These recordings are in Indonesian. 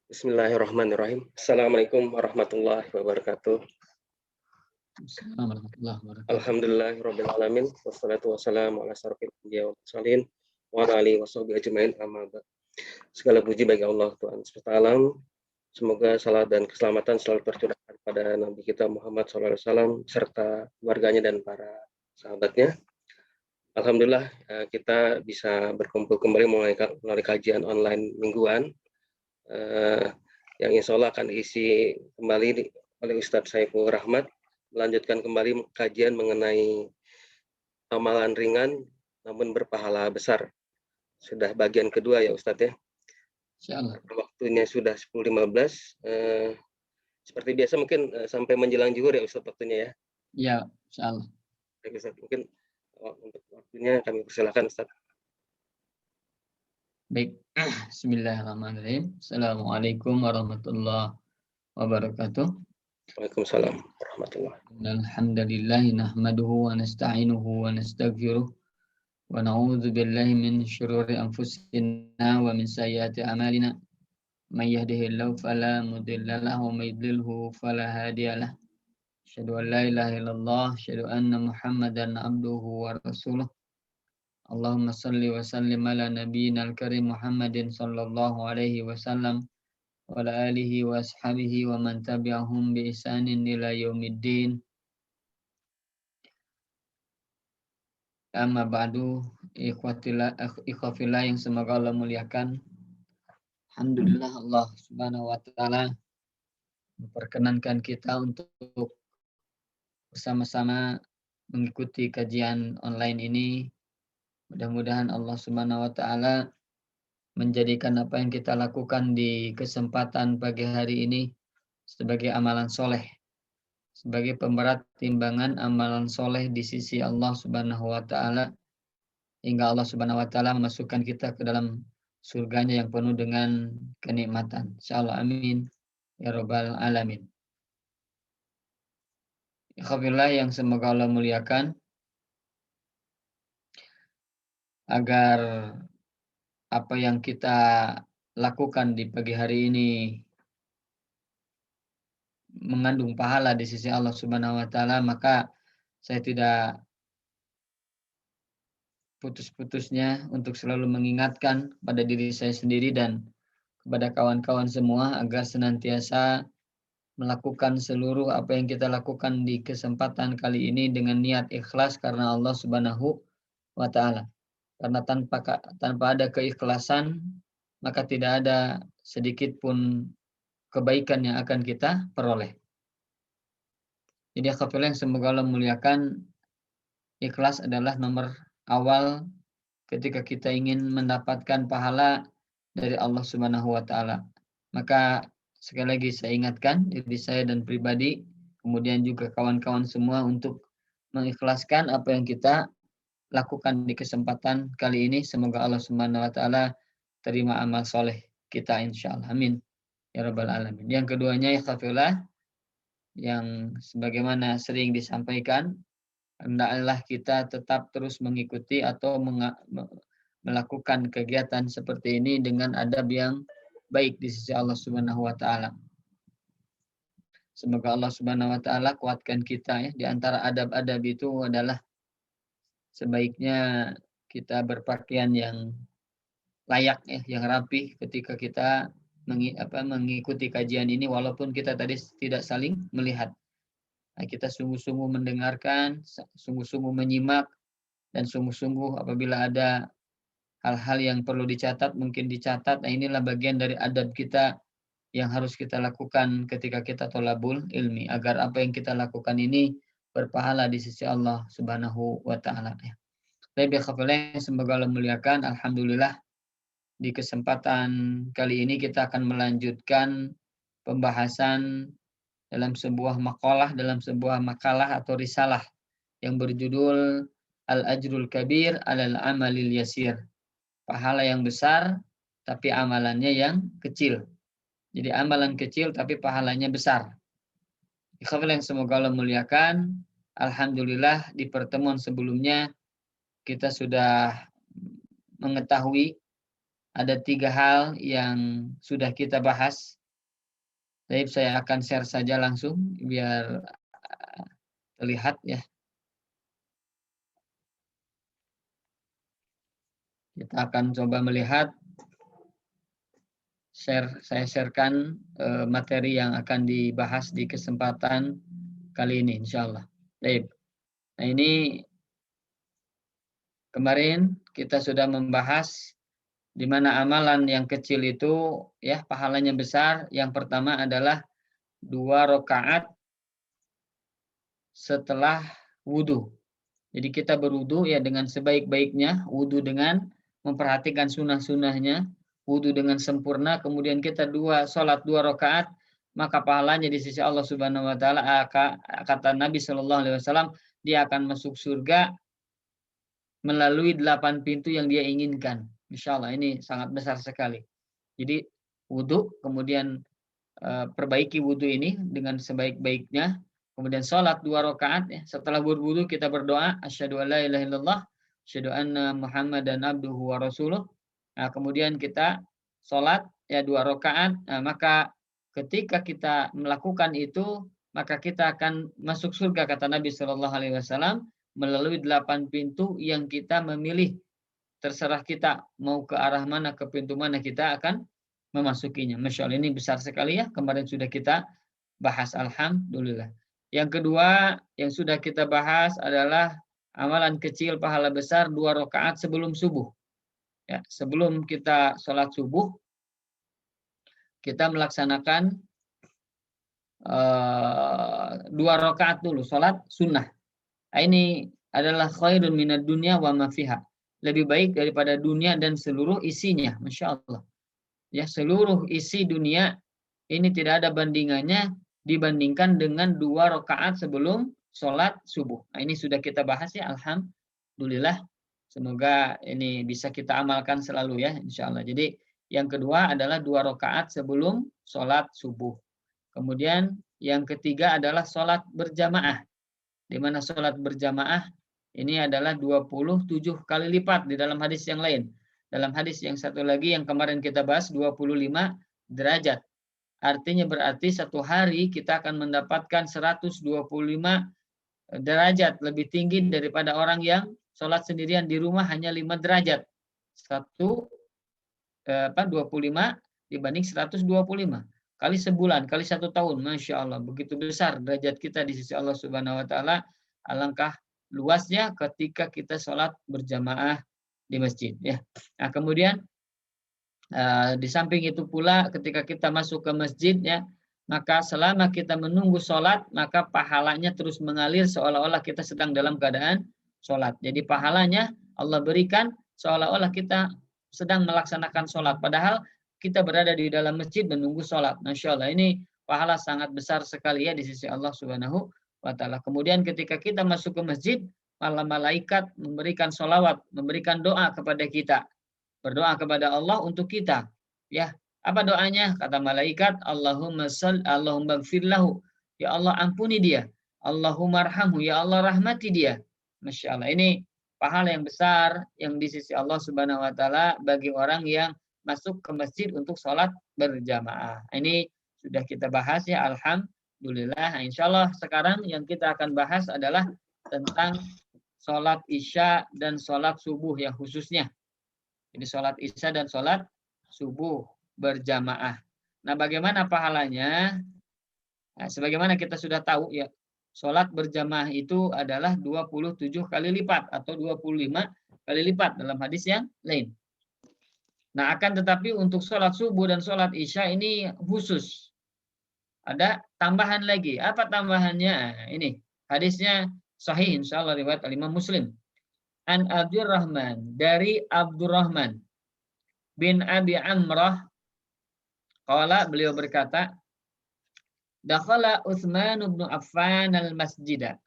Bismillahirrahmanirrahim. Assalamualaikum warahmatullahi wabarakatuh. Assalamualaikum warahmatullahi wabarakatuh. Alhamdulillahirabbil alamin wassalatu wassalamu ala asyrofil anbiya'i wal mursalin wa ala alihi washabihi ajmain amma ba'd. Segala puji bagi Allah Tuhan SWT. Semoga salat dan keselamatan selalu tercurahkan pada Nabi kita Muhammad SAW serta keluarganya dan para sahabatnya. Alhamdulillah kita bisa berkumpul kembali melalui kajian online mingguan yang insya Allah akan diisi kembali oleh Ustadz Saiful Rahmat, melanjutkan kembali kajian mengenai amalan ringan namun berpahala besar. Sudah bagian kedua ya Ustadz ya. Insyaallah. Waktunya sudah 10.15. Seperti biasa mungkin sampai menjelang zuhur ya Ustadz waktunya ya. Ya, insyaallah. Baik Ustadz, mungkin untuk waktunya kami persilakan Ustadz. Baik. Bismillahirrahmanirrahim. Assalamualaikum warahmatullahi wabarakatuh. Waalaikumsalam warahmatullahi wabarakatuh. Alhamdulillah nahmaduhu wa nasta'inuhu wa nastaghfiruh wa na'udzu billahi min syururi anfusina wa min sayyiati a'malina. May yahdihillahu fala mudilla lahu wa may yudlilhu fala hadiyalah. Asyhadu an la ilaha illallah, asyhadu anna Muhammadan abduhu wa rasuluh. Allahumma salli wa sallim ala nabiyyina al-karim Muhammadin sallallahu alaihi wasallam wa ala alihi wa ashabihi wa man tabi'ahum bi ihsanin ila yaumiddin. Amma ba'du, ikhwafillah yang semoga Allah muliakan. Alhamdulillah Allah Subhanahu wa taala memperkenankan kita untuk bersama-sama mengikuti kajian online ini. Mudah-mudahan Allah Subhanahu wa taala menjadikan apa yang kita lakukan di kesempatan pagi hari ini sebagai amalan soleh, sebagai pemberat timbangan amalan soleh di sisi Allah Subhanahu wa taala, hingga Allah Subhanahu wa taala memasukkan kita ke dalam surganya yang penuh dengan kenikmatan. Insyaallah amin ya rabbal alamin. Ikhwafillah yang semoga Allah muliakan, agar apa yang kita lakukan di pagi hari ini mengandung pahala di sisi Allah Subhanahu wa taala, maka saya tidak putus-putusnya untuk selalu mengingatkan pada diri saya sendiri dan kepada kawan-kawan semua agar senantiasa melakukan seluruh apa yang kita lakukan di kesempatan kali ini dengan niat ikhlas karena Allah Subhanahu wa taala. Karena tanpa ada keikhlasan, maka tidak ada sedikit pun kebaikan yang akan kita peroleh. Jadi akhwatullah yang semoga Allah muliakan, ikhlas adalah nomor awal ketika kita ingin mendapatkan pahala dari Allah Subhanahu wa taala. Maka sekali lagi saya ingatkan diri saya dan pribadi, kemudian juga kawan-kawan semua untuk mengikhlaskan apa yang kita lakukan di kesempatan kali ini. Semoga Allah Subhanahu wa taala terima amal soleh kita insyaallah. Amin ya rabbal alamin. Yang keduanya ikhwafillah, yang sebagaimana sering disampaikan, hendaklah kita tetap terus mengikuti atau melakukan kegiatan seperti ini dengan adab yang baik di sisi Allah Subhanahu wa taala. Semoga Allah Subhanahu wa taala kuatkan kita ya. Di antara adab-adab itu adalah sebaiknya kita berpakaian yang layak ya, yang rapi ketika kita mengikuti kajian ini, walaupun kita tadi tidak saling melihat. Nah, kita sungguh-sungguh mendengarkan, sungguh-sungguh menyimak, dan sungguh-sungguh apabila ada hal-hal yang perlu dicatat, mungkin dicatat. Nah, inilah bagian dari adab kita yang harus kita lakukan ketika kita thalabul ilmi, agar apa yang kita lakukan ini berpahala di sisi Allah Subhanahu wa taala. Baik, semoga Allah muliakan. Alhamdulillah di kesempatan kali ini kita akan melanjutkan pembahasan dalam sebuah makalah atau risalah yang berjudul Al-Ajrul Kabir Alal Amalil Yasir. Pahala yang besar tapi amalannya yang kecil. Jadi amalan kecil tapi pahalanya besar. Ikhwan yang semoga Allah muliakan, alhamdulillah di pertemuan sebelumnya kita sudah mengetahui ada 3 hal yang sudah kita bahas Baik, saya akan share saja langsung biar terlihat ya. Kita akan coba melihat saya sharekan materi yang akan dibahas di kesempatan kali ini insyaallah. Baik. Nah, ini kemarin kita sudah membahas di mana amalan yang kecil itu ya pahalanya besar. Yang pertama adalah 2 rakaat setelah wudhu. Jadi kita berwudhu ya dengan sebaik-baiknya, wudhu dengan memperhatikan sunnah-sunnahnya, wudhu dengan sempurna, kemudian kita sholat 2 rakaat, maka pahalanya di sisi Allah Subhanahu Wa Taala, kata Nabi Shallallahu Alaihi Wasallam, dia akan masuk surga melalui 8 pintu yang dia inginkan. Insya Allah ini sangat besar sekali. Jadi wudhu, kemudian perbaiki wudhu ini dengan sebaik-baiknya, kemudian sholat 2 rakaat ya. Setelah berwudhu kita berdoa, asyhadu alla ilaha illallah, asyhadu anna muhammadan abduhu wa rasuluh. Nah, kemudian kita sholat ya 2 rakaat. Nah, maka ketika kita melakukan itu, maka kita akan masuk surga kata Nabi Shallallahu Alaihi Wasallam melalui 8 pintu yang kita memilih. Terserah kita mau ke arah mana, ke pintu mana kita akan memasukinya. Masya Allah, ini besar sekali ya. Kemarin sudah kita bahas, alhamdulillah. Yang kedua yang sudah kita bahas adalah amalan kecil pahala besar 2 rakaat sebelum subuh. Ya, sebelum kita sholat subuh, kita melaksanakan 2 rakaat dulu, sholat sunnah. Nah, ini adalah khairun minad dunya wa ma fiha. Lebih baik daripada dunia dan seluruh isinya. Masya Allah. Ya, seluruh isi dunia ini tidak ada bandingannya dibandingkan dengan 2 rakaat sebelum sholat subuh. Nah, ini sudah kita bahas ya, alhamdulillah. Semoga ini bisa kita amalkan selalu ya, insya Allah. Jadi yang kedua adalah 2 rakaat sebelum sholat subuh. Kemudian yang ketiga adalah sholat berjamaah. Di mana sholat berjamaah ini adalah 27 kali lipat di dalam hadis yang lain. Dalam hadis yang satu lagi yang kemarin kita bahas 25 derajat. Artinya berarti satu hari kita akan mendapatkan 125 derajat lebih tinggi daripada orang yang sholat sendirian di rumah hanya 5 derajat. 25 dibanding 125. Kali sebulan, kali 1 tahun. Masya Allah, begitu besar derajat kita di sisi Allah Subhanahu Wa Taala. Alangkah luasnya ketika kita sholat berjamaah di masjid. Ya. Nah, kemudian di samping itu pula ketika kita masuk ke masjid ya, maka selama kita menunggu sholat, maka pahalanya terus mengalir seolah-olah kita sedang dalam keadaan sholat. Jadi pahalanya Allah berikan seolah-olah kita sedang melaksanakan sholat. Padahal kita berada di dalam masjid menunggu sholat. Masya Allah, ini pahala sangat besar sekali ya di sisi Allah Subhanahu Wa Taala. Kemudian ketika kita masuk ke masjid, malah malaikat memberikan sholawat, memberikan doa kepada kita. Berdoa kepada Allah untuk kita. Ya, apa doanya? Kata malaikat, Allahumma gfir lahu. Ya Allah ampuni dia. Allahumma arhamhu. Ya Allah rahmati dia. Masya Allah. Ini pahala yang besar yang di sisi Allah Subhanahu Wa Taala bagi orang yang masuk ke masjid untuk sholat berjamaah. Ini sudah kita bahas ya, alhamdulillah. Nah, insya Allah sekarang yang kita akan bahas adalah tentang sholat isya dan sholat subuh ya khususnya. Jadi sholat isya dan sholat subuh berjamaah. Nah, bagaimana pahalanya? Nah, sebagaimana kita sudah tahu ya, sholat berjamaah itu adalah 27 kali lipat atau 25 kali lipat dalam hadis yang lain. Nah, akan tetapi untuk sholat subuh dan sholat isya ini khusus. Ada tambahan lagi. Apa tambahannya? Nah, ini hadisnya sahih insyaallah riwayat Imam Muslim. An Abdurrahman, dari Abdurrahman bin Abi Amrah, qala, beliau berkata, dakhala Utsman bin Affan al-masjidah.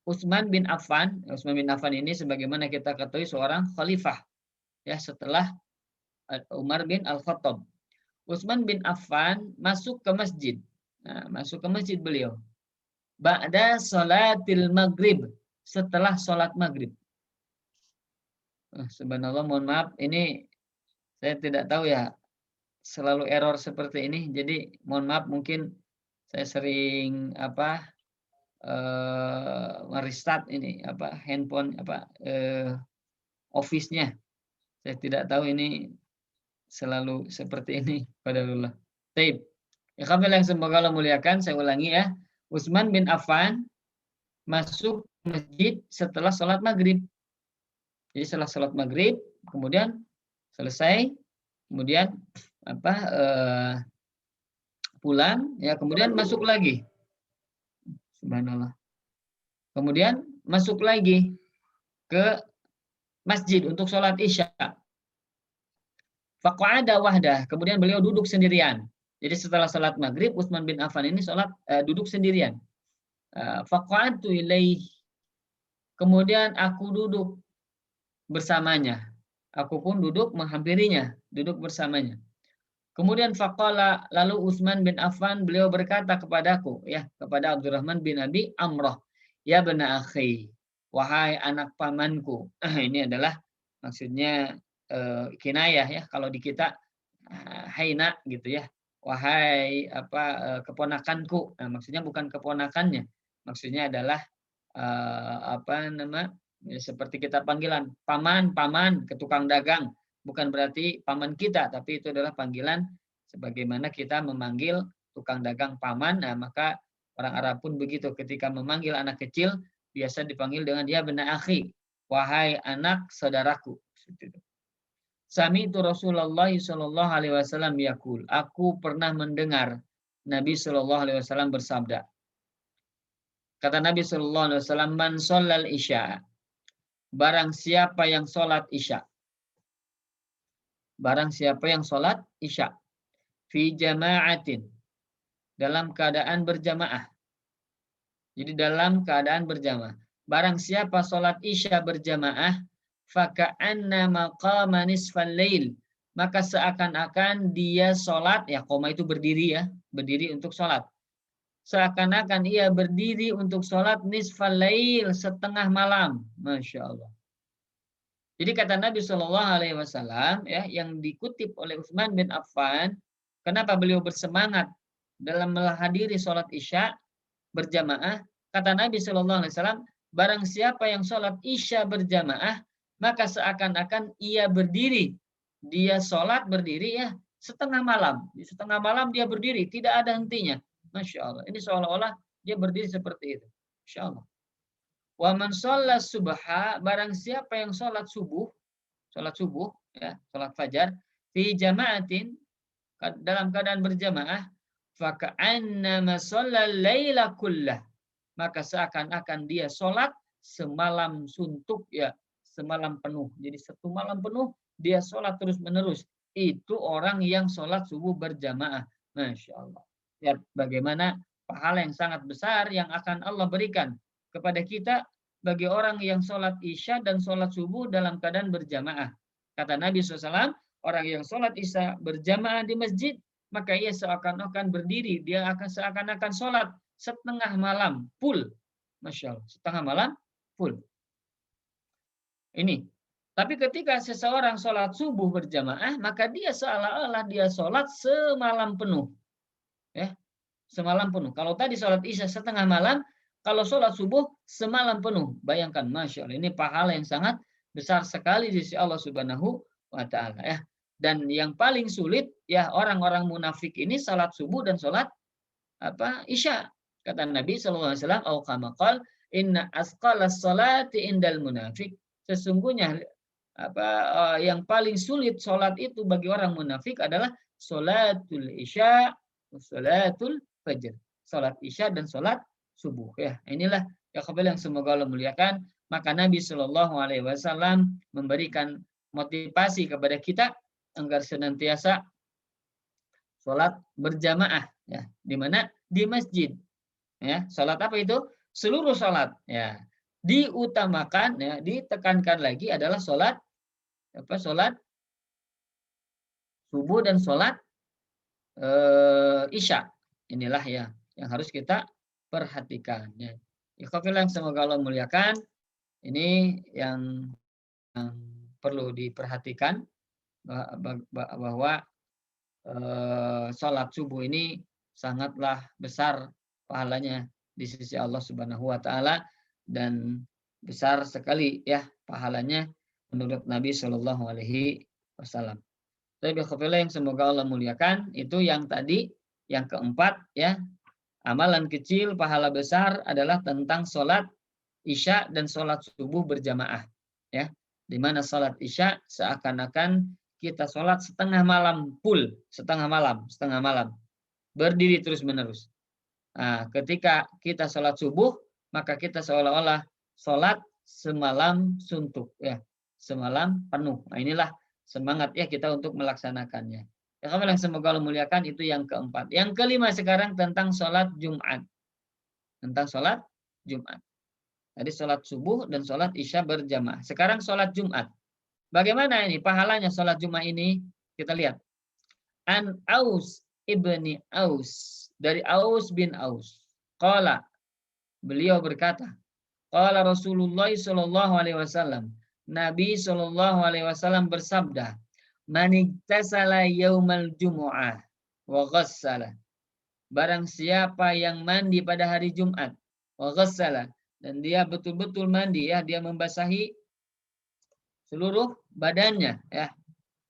Utsman bin Affan ini sebagaimana kita ketahui seorang khalifah ya setelah Umar bin Al-Khattab. Utsman bin Affan masuk ke masjid. Nah, masuk ke masjid beliau. Ba'da salatil maghrib, setelah salat maghrib. Subhanallah, mohon maaf, ini saya tidak tahu ya selalu error seperti ini. Jadi mohon maaf, mungkin saya sering merestart ini handphone office-nya. Saya tidak tahu ini selalu seperti ini. Qadarullah. Baik. Ikhwal yang semoga Allah muliakan, saya ulangi ya. Utsman bin Affan masuk masjid setelah sholat maghrib. Jadi setelah sholat maghrib, kemudian selesai, kemudian pulang, ya kemudian masuk lagi. Subhanallah. Kemudian masuk lagi ke masjid untuk sholat isya. Faqa'ada wahdah. Kemudian beliau duduk sendirian. Jadi setelah sholat maghrib, Utsman bin Affan ini duduk sendirian. Faqa'adtu ilaih. Kemudian aku duduk bersamanya. Aku pun duduk menghampirinya, duduk bersamanya. Kemudian faqala, lalu Utsman bin Affan beliau berkata kepadaku, ya, kepada Abdurrahman bin Abi Amrah, ya bena akhi, wahai anak pamanku. Ini adalah maksudnya kinayah ya, kalau di kita haina gitu ya. Wahai keponakanku. Nah, maksudnya bukan keponakannya. Maksudnya adalah seperti kita panggilan paman ke tukang dagang. Bukan berarti paman kita, tapi itu adalah panggilan sebagaimana kita memanggil tukang dagang paman. Nah, maka orang Arab pun begitu, ketika memanggil anak kecil biasa dipanggil dengan dia bena akhi, wahai anak saudaraku. Sami'tu Rasulullah sallallahu alaihi wasallam yaqul, aku pernah mendengar Nabi sallallahu alaihi wasallam bersabda. Kata Nabi sallallahu alaihi wasallam, man shallal isya, barang siapa yang sholat isya. Barang siapa yang sholat isya. Fi jama'atin. Dalam keadaan berjamaah. Jadi dalam keadaan berjamaah. Barang siapa sholat isya berjamaah. Faka'anna maqama nisfal lail. Maka seakan-akan dia sholat. Ya, koma itu berdiri ya. Berdiri untuk sholat. Seakan-akan ia berdiri untuk sholat nisfal lail. Setengah malam. Masya Allah. Jadi kata Nabi Shallallahu Alaihi Wasallam ya, yang dikutip oleh Utsman bin Affan, kenapa beliau bersemangat dalam menghadiri sholat isya berjamaah? Kata Nabi Shallallahu Alaihi Wasallam, barang siapa yang sholat isya berjamaah, maka seakan-akan ia berdiri, dia sholat berdiri ya setengah malam, di setengah malam dia berdiri, tidak ada hentinya. Masya Allah, ini seolah-olah dia berdiri seperti itu. Masya Allah. Wa man shalla subha, barang siapa yang sholat subuh ya, sholat fajar fi jama'atin, dalam keadaan berjamaah, fa ka'annama shallal laila kullah, maka seakan-akan dia sholat semalam suntuk ya, semalam penuh. Jadi satu malam penuh dia sholat terus-menerus. Itu orang yang sholat subuh berjamaah. Masya Allah. Lihat bagaimana pahala yang sangat besar yang akan Allah berikan kepada kita bagi orang yang sholat isya dan sholat subuh dalam keadaan berjamaah. Kata Nabi SAW, orang yang sholat isya berjamaah di masjid, maka ia seakan-akan berdiri, dia akan seakan-akan sholat setengah malam, full. Masya Allah, setengah malam, full. Ini. Tapi ketika seseorang sholat subuh berjamaah, maka dia seolah-olah dia sholat semalam penuh. Ya, semalam penuh. Kalau tadi sholat isya setengah malam, kalau sholat subuh semalam penuh. Bayangkan, Masya Allah. Ini pahala yang sangat besar sekali di sisi Allah Subhanahu wa Ta'ala. Ya. Dan yang paling sulit, ya orang-orang munafik ini sholat subuh dan sholat isya. Kata Nabi SAW, au kama qala, inna asqalas salati indal munafik. Sesungguhnya yang paling sulit sholat itu bagi orang munafik adalah sholatul isya, sholatul fajr. Sholat isya dan sholat subuh ya. Inilah ya kabar yang semoga Allah muliakan. Maka Nabi Shallallahu Alaihi Wasallam memberikan motivasi kepada kita agar senantiasa sholat berjamaah ya. Di mana? Di masjid. Ya, sholat apa itu? Seluruh sholat ya. Diutamakan ya, ditekankan lagi adalah sholat sholat subuh dan sholat isya. Inilah ya yang harus kita perhatikan ya. Ikhwafillah yang semoga Allah muliakan. Ini yang perlu diperhatikan bahwa sholat subuh ini sangatlah besar pahalanya di sisi Allah Subhanahu wa taala, dan besar sekali ya pahalanya menurut Nabi Shallallahu alaihi wasallam. Tapi yang semoga Allah muliakan, itu yang tadi, yang keempat ya, amalan kecil pahala besar adalah tentang sholat isya dan sholat subuh berjamaah ya, di mana sholat isya seakan-akan kita sholat setengah malam full, setengah malam berdiri terus menerus. Nah, ketika kita sholat subuh, maka kita seolah-olah sholat semalam suntuk ya, semalam penuh. Nah, inilah semangat ya kita untuk melaksanakannya. Ya, yang semoga Allah muliakan, itu yang keempat. Yang kelima sekarang tentang sholat Jumat. Tentang sholat Jumat. Tadi sholat subuh dan sholat isya berjamaah. Sekarang sholat Jumat. Bagaimana ini pahalanya sholat Jumat ini? Kita lihat. An Aus ibni Aus, dari Aus bin Aus. Qala, beliau berkata, qala Rasulullah sallallahu alaihi wasallam, Nabi sallallahu alaihi wasallam bersabda, man iktasala yaumal jumu'ah wa ghassala, barang siapa yang mandi pada hari Jumat, wa ghassala, dan dia betul-betul mandi ya, dia membasahi seluruh badannya ya,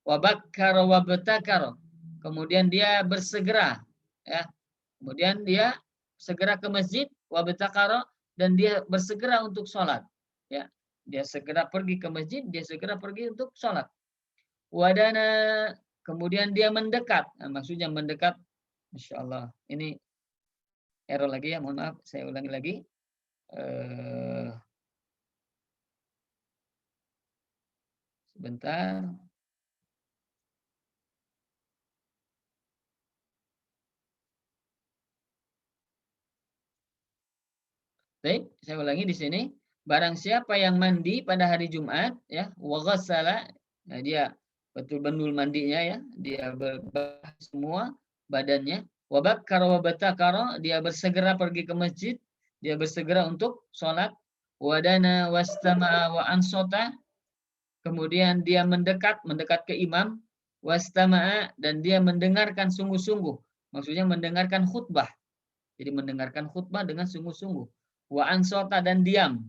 wa bakkara wa batakara, kemudian dia bersegera ya, kemudian dia segera ke masjid, wa batakara, dan dia bersegera untuk sholat ya, dia segera pergi ke masjid, dia segera pergi untuk sholat. Wadana, kemudian dia mendekat. Nah, maksudnya mendekat, Masya Allah, ini error lagi ya, mohon maaf, saya ulangi lagi. Sebentar. Baik, saya ulangi di sini. Barang siapa yang mandi pada hari Jumat ya, wa ghassala, nah dia betul-betul mandinya ya, dia berbah semua badannya, wa bakkara wa batakara, dia bersegera pergi ke masjid, dia bersegera untuk sholat, wadana wastama'a wa ansota, kemudian dia mendekat ke imam, wastama'a, dan dia mendengarkan sungguh-sungguh, maksudnya mendengarkan khutbah, jadi mendengarkan khutbah dengan sungguh-sungguh, wa ansota, dan diam.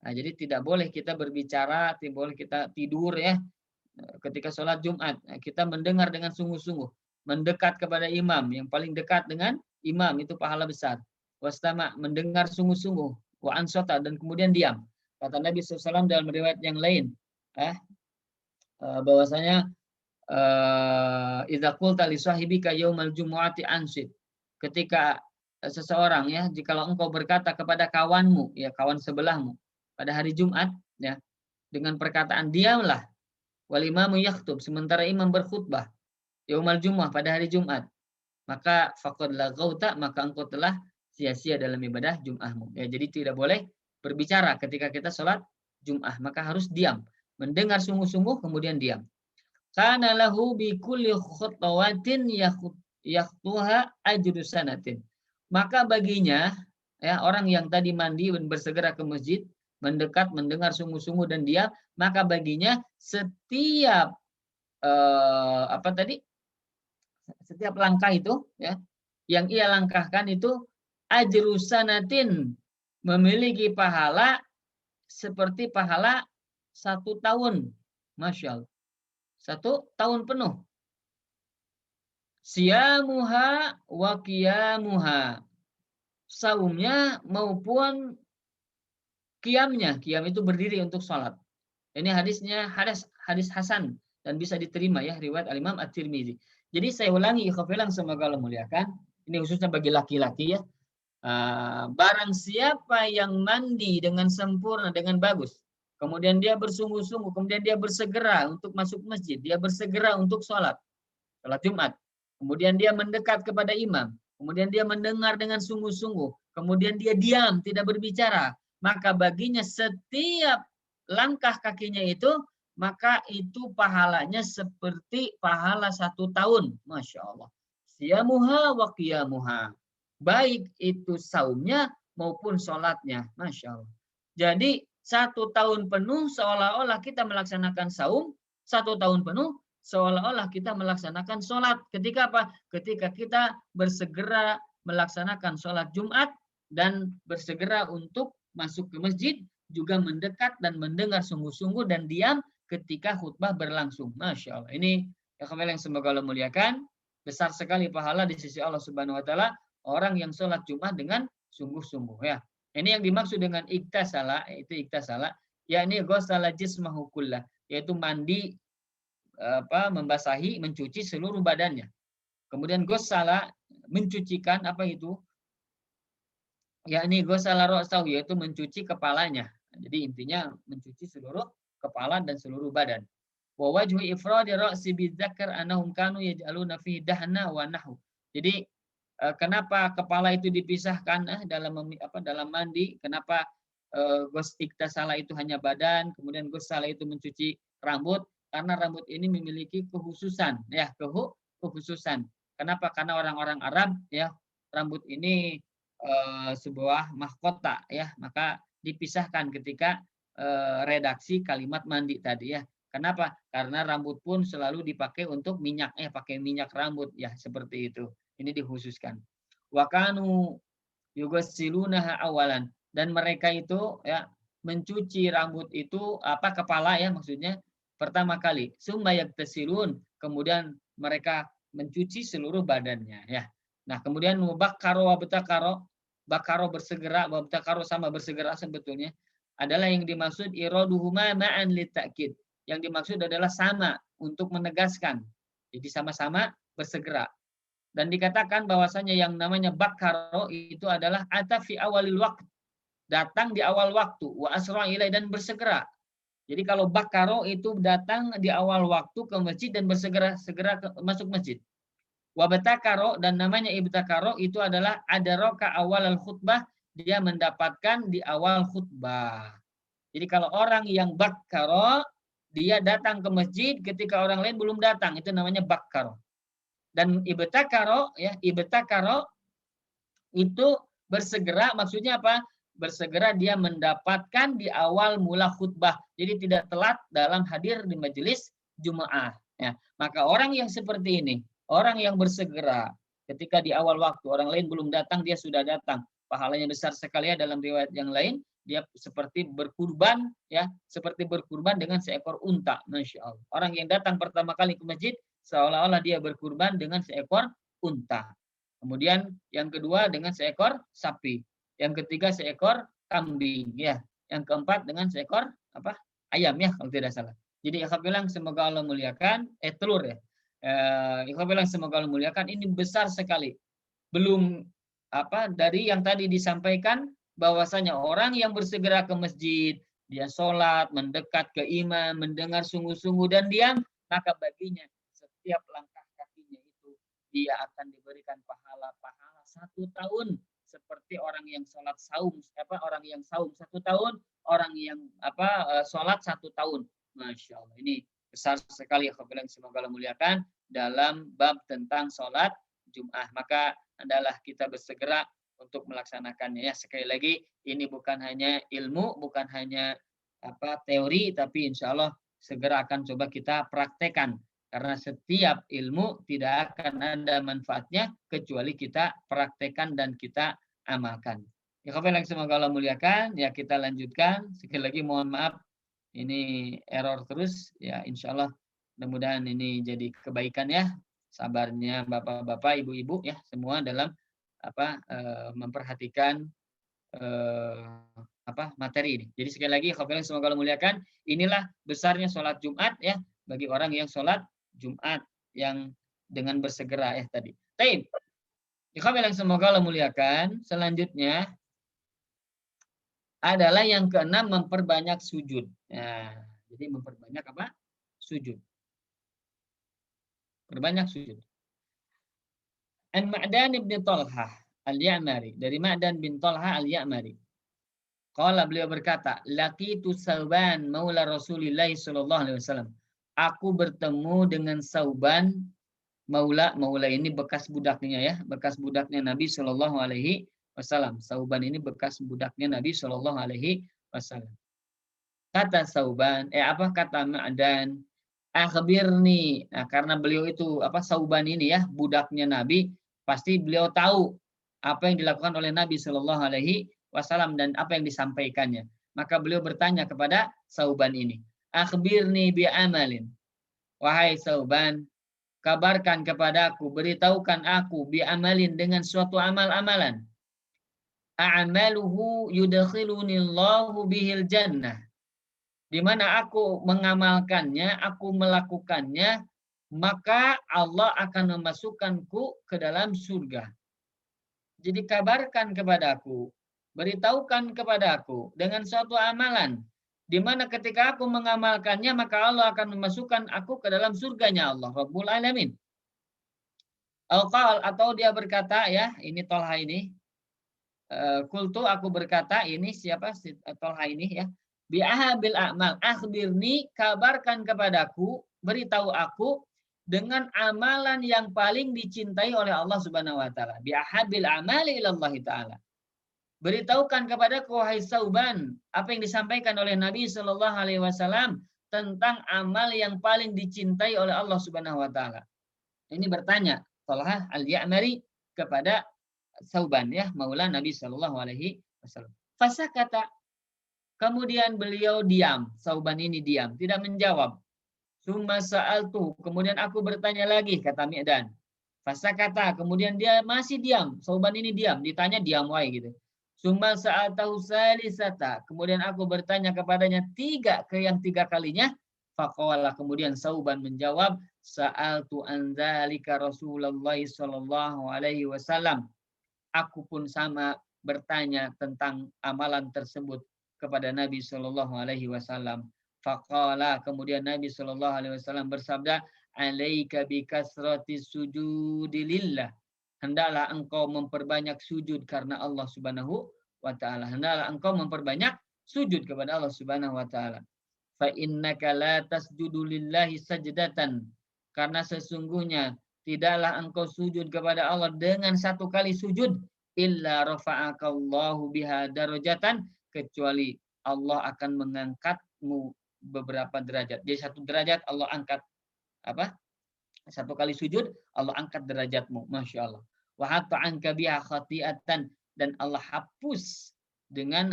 Nah, jadi tidak boleh kita berbicara, tidak boleh kita tidur ya ketika sholat Jumat. Nah, kita mendengar dengan sungguh-sungguh, mendekat kepada imam, yang paling dekat dengan imam itu pahala besar. Wastama, mendengar sungguh-sungguh, wa ansota, dan kemudian diam. Kata Nabi SAW dalam riwayat yang lain, bahwasanya idza qulta li sahibika yaumal jumu'ati ansid, ketika seseorang ya, jikalau engkau berkata kepada kawanmu ya, kawan sebelahmu pada hari Jumat ya, dengan perkataan diamlah, wal imamu yakhtub, sementara imam berkhutbah, yaumal jumu'ah, pada hari Jumat, maka faqad laghauta, maka engkau telah sia-sia dalam ibadah Jum'ahmu ya. Jadi tidak boleh berbicara ketika kita sholat Jum'ah, maka harus diam, mendengar sungguh-sungguh kemudian diam. Kana lahu bi kulli khutwatin yakhtuha ajru sanatin, maka baginya ya, orang yang tadi mandi dan bersegera ke masjid, mendekat, mendengar sungguh-sungguh dan diam, maka baginya setiap setiap langkah itu ya, yang ia langkahkan itu ajru sanatin, memiliki pahala seperti pahala 1 tahun. Masya Allah, 1 tahun penuh. Siyamuha wa qiyamuha, saumnya maupun qiyamnya. Qiyam itu berdiri untuk sholat. Ini hadisnya hadis hasan dan bisa diterima ya, riwayat Al-Imam At-Tirmizi. Jadi saya ulangi, ikhwatillahi semoga Allah muliakan. Ini khususnya bagi laki-laki ya. Barang siapa yang mandi dengan sempurna, dengan bagus, kemudian dia bersungguh-sungguh, kemudian dia bersegera untuk masuk masjid, dia bersegera untuk sholat Jumat, kemudian dia mendekat kepada imam, kemudian dia mendengar dengan sungguh-sungguh, kemudian dia diam, tidak berbicara, maka baginya setiap langkah kakinya itu, maka itu pahalanya seperti pahala 1 tahun. Masya Allah. Siyamuha wa qiyamuha, baik itu saumnya maupun sholatnya. Masya Allah. Jadi 1 tahun penuh seolah-olah kita melaksanakan saum 1 tahun penuh, seolah-olah kita melaksanakan sholat. Ketika apa? Ketika kita bersegera melaksanakan sholat Jumat dan bersegera untuk masuk ke masjid, juga mendekat dan mendengar sungguh-sungguh dan diam ketika khutbah berlangsung. Masya Allah. Ini ya yang semoga Allah muliakan. Besar sekali pahala di sisi Allah Subhanahu Wa Taala orang yang sholat Jumat dengan sungguh-sungguh ya. Ini yang dimaksud dengan iktasala, itu iktasala, yakni ghusala jismahu kullah, yaitu mandi membasahi, mencuci seluruh badannya. Kemudian ghusala mencucikan apa itu? Yakni ghusala ra'sahu, yaitu mencuci kepalanya. Jadi intinya mencuci seluruh kepala dan seluruh badan. Wa wajhu ifradi ra'si bidzakar annahum kanu yaj'aluna fi dahna wa nahu. Jadi kenapa kepala itu dipisahkan dalam mandi? Kenapa iktasala itu hanya badan, kemudian ghusala itu mencuci rambut? Karena rambut ini memiliki kekhususan, ya kekhususan. Kenapa? Karena orang-orang Arab ya rambut ini sebuah mahkota ya, maka dipisahkan ketika redaksi kalimat mandi tadi ya. Kenapa? Karena rambut pun selalu dipakai untuk minyak, pakai minyak rambut ya, seperti itu. Ini dikhususkan. Wa kanu yughsilunaha awalan, dan mereka itu ya mencuci rambut itu kepala ya maksudnya pertama kali. Summa yaktasilun, kemudian mereka mencuci seluruh badannya ya. Nah, kemudian mubakkaro wa betakaro, bakaro bersegera, wa betakaro sama bersegera sebetulnya adalah yang dimaksud iraduhuma ma'an litakid. Yang dimaksud adalah sama untuk menegaskan. Jadi sama-sama bersegera. Dan dikatakan bahwasanya yang namanya bakaro itu adalah ata fi awalil waqt, datang di awal waktu, wa asra ilai, dan bersegera. Jadi kalau bakaro itu datang di awal waktu ke masjid dan segera masuk masjid. Wabatakaro, dan namanya ibtakaro itu adalah adaraka awal al khutbah, dia mendapatkan di awal khutbah. Jadi kalau orang yang bakaro, dia datang ke masjid ketika orang lain belum datang, itu namanya bakaro. Dan ibtakaro ya, ibtakaro itu bersegera, maksudnya apa? Bersegera dia mendapatkan di awal mula khutbah. Jadi tidak telat dalam hadir di majelis Jumaah. Ya. Maka orang yang seperti ini, orang yang bersegera ketika di awal waktu orang lain belum datang, dia sudah datang. Pahalanya besar sekali ya. Dalam riwayat yang lain, dia seperti berkurban ya, seperti berkurban dengan seekor unta. Masya Allah. Orang yang datang pertama kali ke masjid seolah-olah dia berkurban dengan seekor unta. Kemudian yang kedua dengan seekor sapi, yang ketiga seekor kambing ya, yang keempat dengan seekor ayam ya kalau tidak salah. Jadi ikhwan bilang semoga Allah muliakan telur ya. Ikhwan bilang semoga Allah muliakan, ini besar sekali. Belum dari yang tadi disampaikan bahwasanya orang yang bersegera ke masjid, dia sholat, mendekat ke imam, mendengar sungguh-sungguh dan diam, maka baginya setiap langkah kakinya itu dia akan diberikan pahala 1 tahun, seperti orang yang sholat saum, orang yang saum 1 tahun, orang yang sholat 1 tahun. Masya Allah, ini besar sekali. Semoga Allah muliakan dalam bab tentang sholat Jum'ah. Maka adalah kita bersegera untuk melaksanakannya. Ya, sekali lagi ini bukan hanya ilmu, bukan hanya teori, tapi insya Allah segera akan coba kita praktekkan. Karena setiap ilmu tidak akan ada manfaatnya kecuali kita praktekkan dan kita amalkan. Ya, semoga Allah muliakan. Ya, kita lanjutkan. Sekali lagi mohon maaf, ini error terus. Ya, insya Allah mudah-mudahan ini jadi kebaikan ya. Sabarnya bapak-bapak, ibu-ibu ya semua dalam memperhatikan materi ini. Jadi sekali lagi, semoga Allah muliakan. Inilah besarnya sholat Jumat ya bagi orang yang sholat Jumat yang dengan bersegera ya tadi. Baik. Semoga Allah muliakan. Selanjutnya adalah yang keenam, memperbanyak sujud. Nah, jadi memperbanyak sujud. Perbanyak sujud. An Ma'dan bin Talhah Al-Ya'mari, dari Ma'dan bin Talhah Al-Ya'mari. Qala, beliau berkata, laqitu Sauban maula Rasulillah sallallahu alaihi wasallam. Aku bertemu dengan Sauban maula ini bekas budaknya ya, bekas budaknya Nabi sallallahu alaihi wasallam. Sauban ini bekas budaknya Nabi sallallahu alaihi wasallam. Kata Sauban, kata Ma'dan, akhbirni. Nah, karena beliau itu Sauban ini ya, budaknya Nabi, pasti beliau tahu apa yang dilakukan oleh Nabi Shallallahu alaihi wasallam dan apa yang disampaikannya. Maka beliau bertanya kepada Sauban ini, akhbirni bi amalin. Wahai Sauban, kabarkan kepadaku, beritahukan aku bi amalin dengan suatu amal-amalan. A'maluhu yudkhiluni Allahu bihil jannah. Di mana aku mengamalkannya, aku melakukannya, maka Allah akan memasukkanku ke dalam surga. Jadi kabarkan kepadaku, beritahukan kepadaku dengan suatu amalan, di mana ketika aku mengamalkannya, maka Allah akan memasukkan aku ke dalam surganya Allah Rabbul Alamin. Atau dia berkata ya, ini Tolha ini, kultu aku berkata, ini siapa Tolha ini ya, bi'ahabil a'mal akhbirni, kabarkan kepadaku, beritahu aku dengan amalan yang paling dicintai oleh Allah Subhanahu wa taala. Bi'ahabil a'mali ilallah taala. Beritahukan kepadaku wahai Sauban apa yang disampaikan oleh Nabi Shallallahu alaihi wasallam tentang amal yang paling dicintai oleh Allah Subhanahu wa taala. Ini bertanya Tolha al-Ya'mari kepada Sauban ya, maula Nabi Shallallahu alaihi wasallam. Fasakata. Kemudian beliau diam, Sauban ini diam, tidak menjawab. Summa sa'altu, kemudian aku bertanya lagi, kata Mi'dan. Fasakata, kemudian dia masih diam, Sauban ini diam, ditanya diam wae gitu. Summa sa'altahu salisata, kemudian aku bertanya kepadanya yang tiga kalinya. Faqala, kemudian Sauban menjawab, sa'altu an dzalika Rasulullah sallallahu alaihi wasallam. Aku pun sama bertanya tentang amalan tersebut kepada Nabi Shallallahu alaihi wasallam. Faqala, kemudian Nabi Shallallahu alaihi wasallam bersabda, alaika bikasrati sujudi lillah. Hendaklah engkau memperbanyak sujud karena Allah Subhanahu wa taala. Hendaklah engkau memperbanyak sujud kepada Allah Subhanahu wa taala. Fa innaka la tasjudu lillahi sajdatan. Karena sesungguhnya tidaklah engkau sujud kepada Allah dengan satu kali sujud, illa rafa'akallahu biha darajatan, kecuali Allah akan mengangkatmu beberapa derajat. Jadi satu derajat Allah angkat satu kali sujud Allah angkat derajatmu, masya Allah. Wa hatta anka biha khati'atan, dan Allah hapus dengan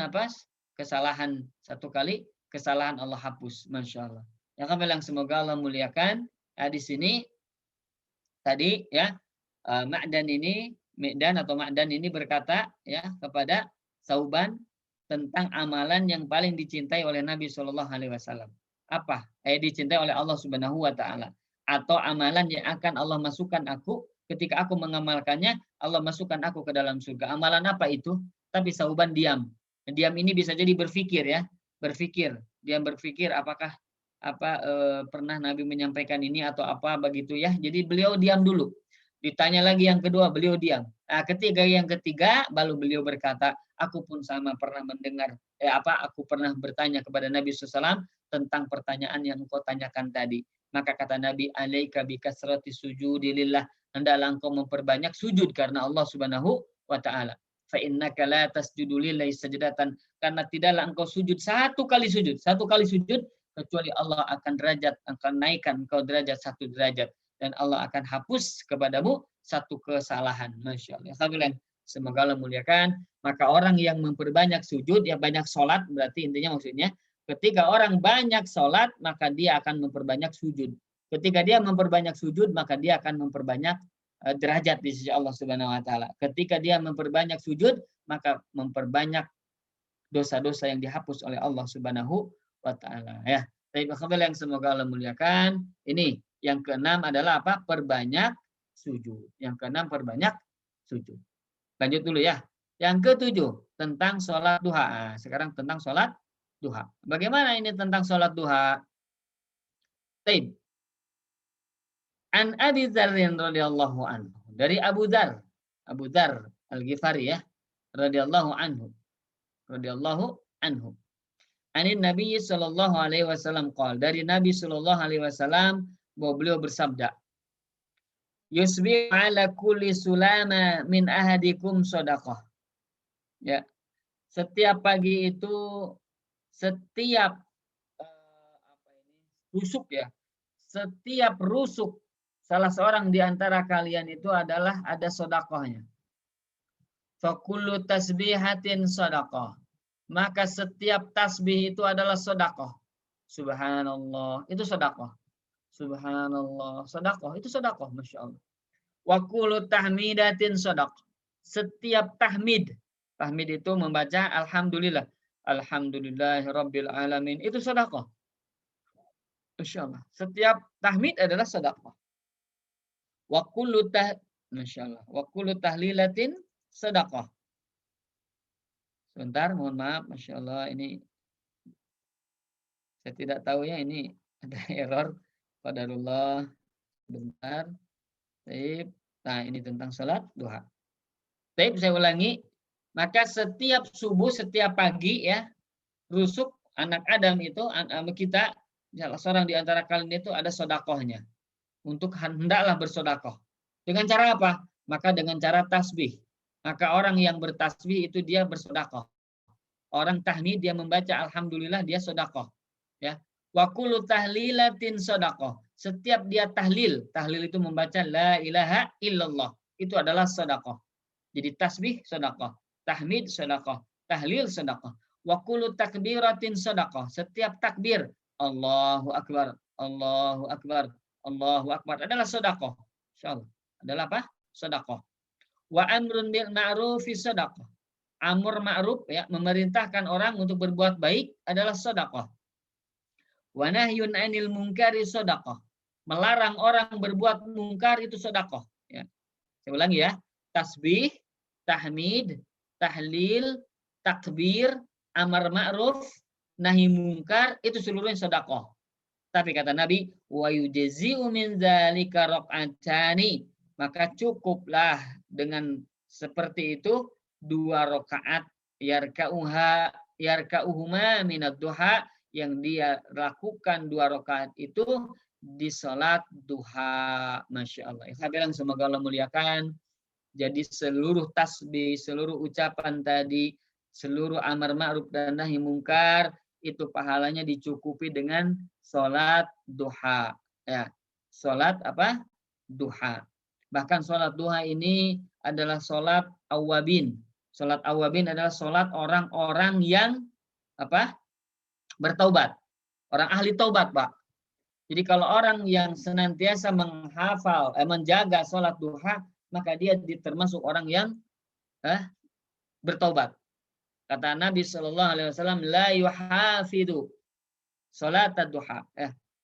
kesalahan, satu kali kesalahan Allah hapus, masya Allah. Yang kami bilang semoga Allah muliakan. Di sini tadi ya, Ma'dan ini berkata ya kepada Sauban tentang amalan yang paling dicintai oleh Nabi Shallallahu alaihi wasallam. Apa? Dicintai oleh Allah Subhanahu wa taala, atau amalan yang akan Allah masukkan aku ketika aku mengamalkannya, Allah masukkan aku ke dalam surga. Amalan apa itu? Tapi Sauban diam. Diam ini bisa jadi berpikir ya, Dia berpikir apakah pernah Nabi menyampaikan ini atau apa begitu ya. Jadi beliau diam dulu. Ditanya lagi yang kedua, beliau diam. Nah, yang ketiga baru beliau berkata, aku pun sama pernah mendengar aku pernah bertanya kepada Nabi SAW tentang pertanyaan yang engkau tanyakan tadi. Maka kata Nabi, alaika bikasrati sujudi lillah, hendaklah engkau memperbanyak sujud karena Allah Subhanahu wa taala. Fa innaka la tasjudu lillahi sajdatan, karena tidaklah engkau sujud satu kali sujud kecuali Allah akan naikkan engkau derajat satu derajat, dan Allah akan hapus kepadamu satu kesalahan. Masya Allah. Alhamdulillah. Semoga Allah muliakan. Maka orang yang memperbanyak sujud, ya banyak sholat, berarti intinya maksudnya ketika orang banyak sholat, maka dia akan memperbanyak sujud. Ketika dia memperbanyak sujud, maka dia akan memperbanyak derajat di sisi Allah Subhanahu wa taala. Ketika dia memperbanyak sujud, maka memperbanyak dosa-dosa yang dihapus oleh Allah Subhanahu wa taala ya. Baik, yang semoga Allah muliakan. Ini yang keenam adalah apa? Perbanyak sujud. Yang keenam perbanyak sujud. Lanjut dulu ya. Yang ketujuh tentang sholat duha. Sekarang tentang sholat duha. Bagaimana ini tentang sholat duha? Baik. An Abi Dzar radhiyallahu anhu. Dari Abu Dzar Al-Ghifari ya, radhiyallahu anhu. Anin Nabi sallallahu alaihi wasallam qol, dari Nabi sallallahu alaihi wasallam bahwa beliau bersabda, yusbi ala kulli sulama min ahadikum shadaqah. Ya. Setiap pagi itu, setiap tusuk ya, setiap rusuk salah seorang di antara kalian itu adalah ada sedekahnya. Fakullu tasbihatin sedekah. Maka setiap tasbih itu adalah sedekah. Subhanallah, itu sedekah. Subhanallah, sedekah, itu sedekah, Masya Allah. Wa kullu tahmidatin sedekah. Setiap tahmid. Tahmid itu membaca alhamdulillah. Alhamdulillahirabbil alamin. Itu sedekah. Masya Allah. Setiap tahmid adalah sedekah. Wa kullu Masya Allah. Wa kullu tahlilatin sedekah. Sebentar, mohon maaf, Masya Allah, ini saya tidak tahu ya, ini ada error. Qadarullah. Bentar. Baik. Nah, ini tentang salat duha. Baik, saya ulangi. Maka setiap subuh, setiap pagi ya, rusuk anak Adam itu, kita, salah seorang di antara kalian itu ada sedekahnya. Untuk hendaklah bersedekah. Dengan cara apa? Maka dengan cara tasbih. Maka orang yang bertasbih itu dia bersedekah. Orang tahmid dia membaca alhamdulillah dia sedekah. Ya. Wa kullu tahlilatin sedekah. Setiap dia tahlil itu membaca la ilaha illallah. Itu adalah sedekah. Jadi tasbih sedekah, tahmid sedekah, tahlil sedekah. Wa kullu takbiratin sedekah. Setiap takbir Allahu akbar, Allahu akbar, Allahu akbar adalah sedekah. Insyaallah. Adalah apa? Sedekah. Wa amrun bil ma'rufi sedekah. Amr ma'ruf ya, memerintahkan orang untuk berbuat baik adalah sedekah. Wa nahyun 'anil munkari sedekah. Melarang orang berbuat mungkar itu sedekah, ya. Saya ulangi ya. Tasbih, tahmid, tahlil, takbir, amar ma'ruf, nahi mungkar itu seluruhnya sedekah. Tapi kata Nabi, wa yujzi'u min dzalika rak'atani, maka cukuplah dengan seperti itu 2 rakaat yarka'uhuma minad duha, yang dia lakukan 2 rakaat itu di salat duha. Masya Allah. Hadirin semoga Allah muliakan. Jadi seluruh tasbih, seluruh ucapan tadi, seluruh amar ma'ruf dan nahi mungkar itu pahalanya dicukupi dengan salat duha. Ya, salat apa? Duha. Bahkan salat duha ini adalah salat awwabin. Salat awwabin adalah salat orang-orang yang apa? Bertaubat. Orang ahli taubat, Pak. Jadi kalau orang yang senantiasa menghafal, menjaga salat duha, maka dia termasuk orang yang bertaubat. Kata Nabi SAW, la yuhafidu salat duha.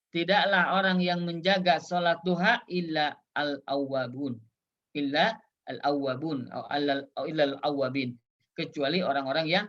Tidaklah orang yang menjaga salat duha illa al-awwabun. Illa al-awwabun atau illa al-awwabin. Kecuali orang-orang yang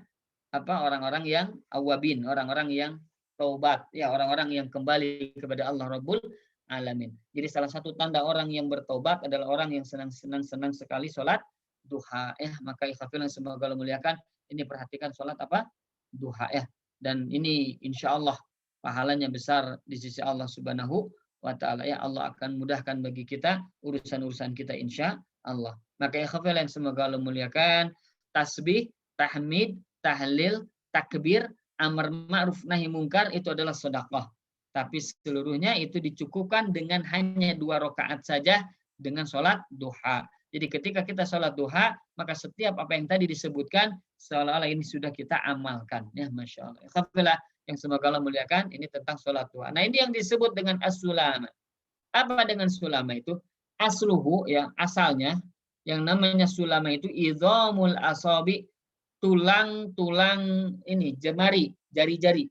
orang-orang yang awwabin, orang-orang yang taubat, ya, orang-orang yang kembali kepada Allah Rabbul Alamin. Jadi salah satu tanda orang yang bertobat adalah orang yang senang sekali sholat duha. Maka ikhwafillah semoga Allah muliakan, ini perhatikan sholat apa? Duha ya. Dan ini insya Allah pahalanya besar di sisi Allah Subhanahu wa Ta'ala. Ya, Allah akan mudahkan bagi kita urusan-urusan kita insya Allah. Maka ikhwafillah semoga Allah muliakan, tasbih, tahmid, tahlil, takbir, amar ma'ruf nahi mungkar itu adalah sedekah. Tapi seluruhnya itu dicukupkan dengan hanya 2 rakaat saja dengan sholat duha. Jadi ketika kita sholat duha, maka setiap apa yang tadi disebutkan seolah-olah ini sudah kita amalkan. Ya, Masya Allah. Alhamdulillah, yang semoga Allah muliakan, ini tentang sholat duha. Nah, ini yang disebut dengan as-sulama. Apa dengan sulama itu? Asluhu, ya, asalnya, yang namanya sulama itu idhamul asabi, tulang-tulang ini jemari, jari-jari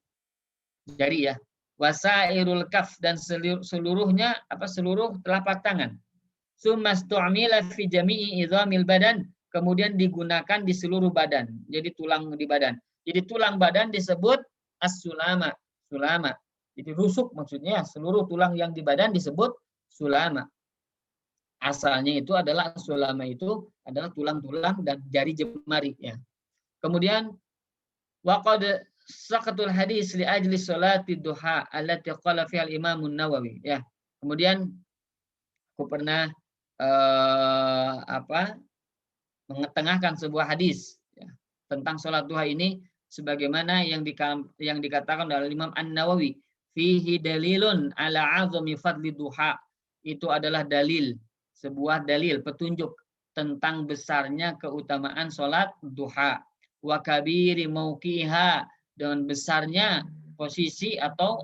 ya, wasairul kaf, dan seluruhnya seluruh telapak tangan. Sumastu'mila fi jami'i idhamil badan, kemudian digunakan di seluruh badan. Jadi tulang di badan. Jadi tulang badan disebut as-sulama, sulama. Jadi rusuk maksudnya seluruh tulang yang di badan disebut sulama. Asalnya itu adalah sulama itu adalah tulang-tulang dan jari jemari ya. Kemudian waqad saqatul hadis li ajli salati duha allati qala fiha al-Imam an-Nawawi ya. Kemudian aku pernah mengetengahkan sebuah hadis ya, tentang salat duha ini sebagaimana yang dikatakan oleh Imam An-Nawawi fihi dalilun ala azami fadli duha. Itu adalah dalil, sebuah dalil petunjuk tentang besarnya keutamaan sholat duha. Wa kabiri mauqiha, dengan besarnya posisi atau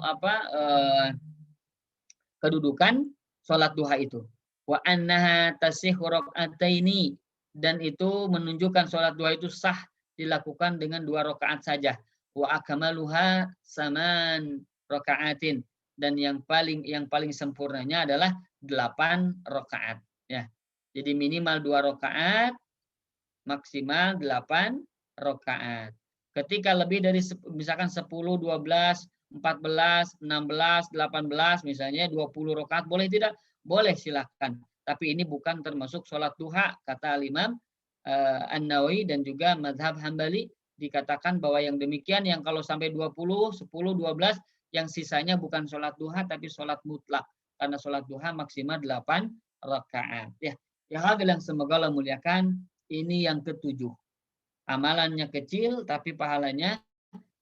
kedudukan sholat duha itu. Wa annaha tasihhu raka'ataini, dan itu menunjukkan sholat duha itu sah dilakukan dengan 2 rakaat saja. Wa akmaluha saman raka'atin, dan yang paling sempurnanya adalah 8 rakaat ya. Jadi minimal 2 rakaat, maksimal 8 rakaat. Ketika lebih dari misalkan 10, 12, 14, 16, 18 misalnya 20 rakaat boleh tidak? Boleh, silahkan. Tapi ini bukan termasuk sholat duha, kata Imam An-Nawawi dan juga mazhab Hambali, dikatakan bahwa yang demikian yang kalau sampai 20, 10, 12 yang sisanya bukan sholat duha tapi sholat mutlak, karena sholat duha maksimal 8 rakaat ya. Ya hadirin semoga Allah muliakan, ini yang ketujuh. Amalannya kecil tapi pahalanya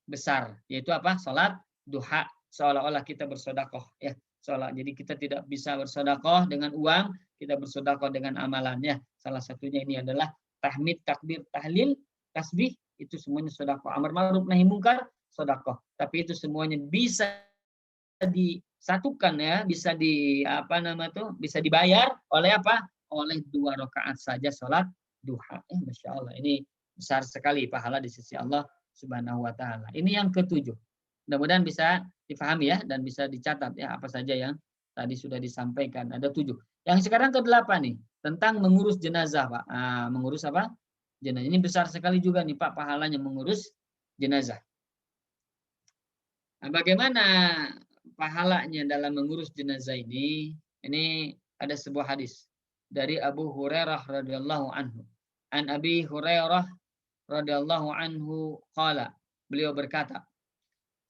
besar, yaitu apa? Sholat duha. Seolah-olah kita bersedekah ya. Jadi kita tidak bisa bersedekah dengan uang, kita bersedekah dengan amalannya. Salah satunya ini adalah tahmid, takbir, tahlil, tasbih, itu semuanya sedekah. Amar ma'ruf nahi mungkar, sedekah. Tapi itu semuanya bisa disatukan ya, bisa bisa dibayar oleh apa? Oleh 2 rakaat saja sholat duha. Masya Allah, ini besar sekali pahala di sisi Allah Subhanahu wa taala. Ini yang ketujuh. Mudah-mudahan bisa difahami ya dan bisa dicatat ya apa saja yang tadi sudah disampaikan. Ada 7. Yang sekarang ke-8 nih, tentang mengurus jenazah, Pak. Mengurus apa? Jenazah. Ini besar sekali juga nih, Pak, pahalanya mengurus jenazah. Nah, bagaimana pahalanya dalam mengurus jenazah ini? Ini ada sebuah hadis dari Abu Hurairah radhiyallahu anhu. An Abi Hurairah radhiyallahu anhu qala, beliau berkata,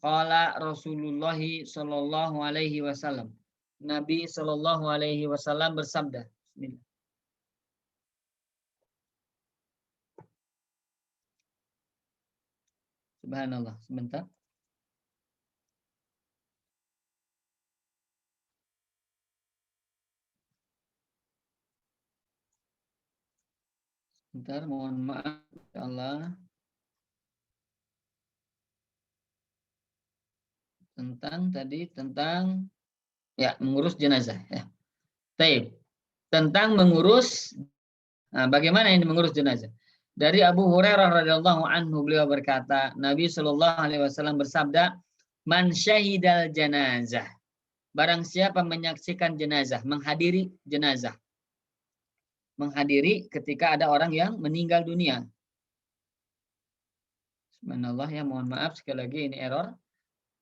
qala Rasulullah sallallahu alaihi wasallam, Nabi sallallahu alaihi wasallam bersabda. Bismillah. Subhanallah, sebentar. Sebentar, mohon maaf ya Allah. Tentang ya mengurus jenazah ya. Baik. Tentang mengurus, bagaimana ini mengurus jenazah? Dari Abu Hurairah radhiyallahu anhu, beliau berkata, Nabi Shallallahu alaihi wasallam bersabda, "Man syahidal janazah." Barang siapa menyaksikan jenazah, menghadiri jenazah. Menghadiri ketika ada orang yang meninggal dunia. Subhanallah ya, mohon maaf sekali lagi ini error.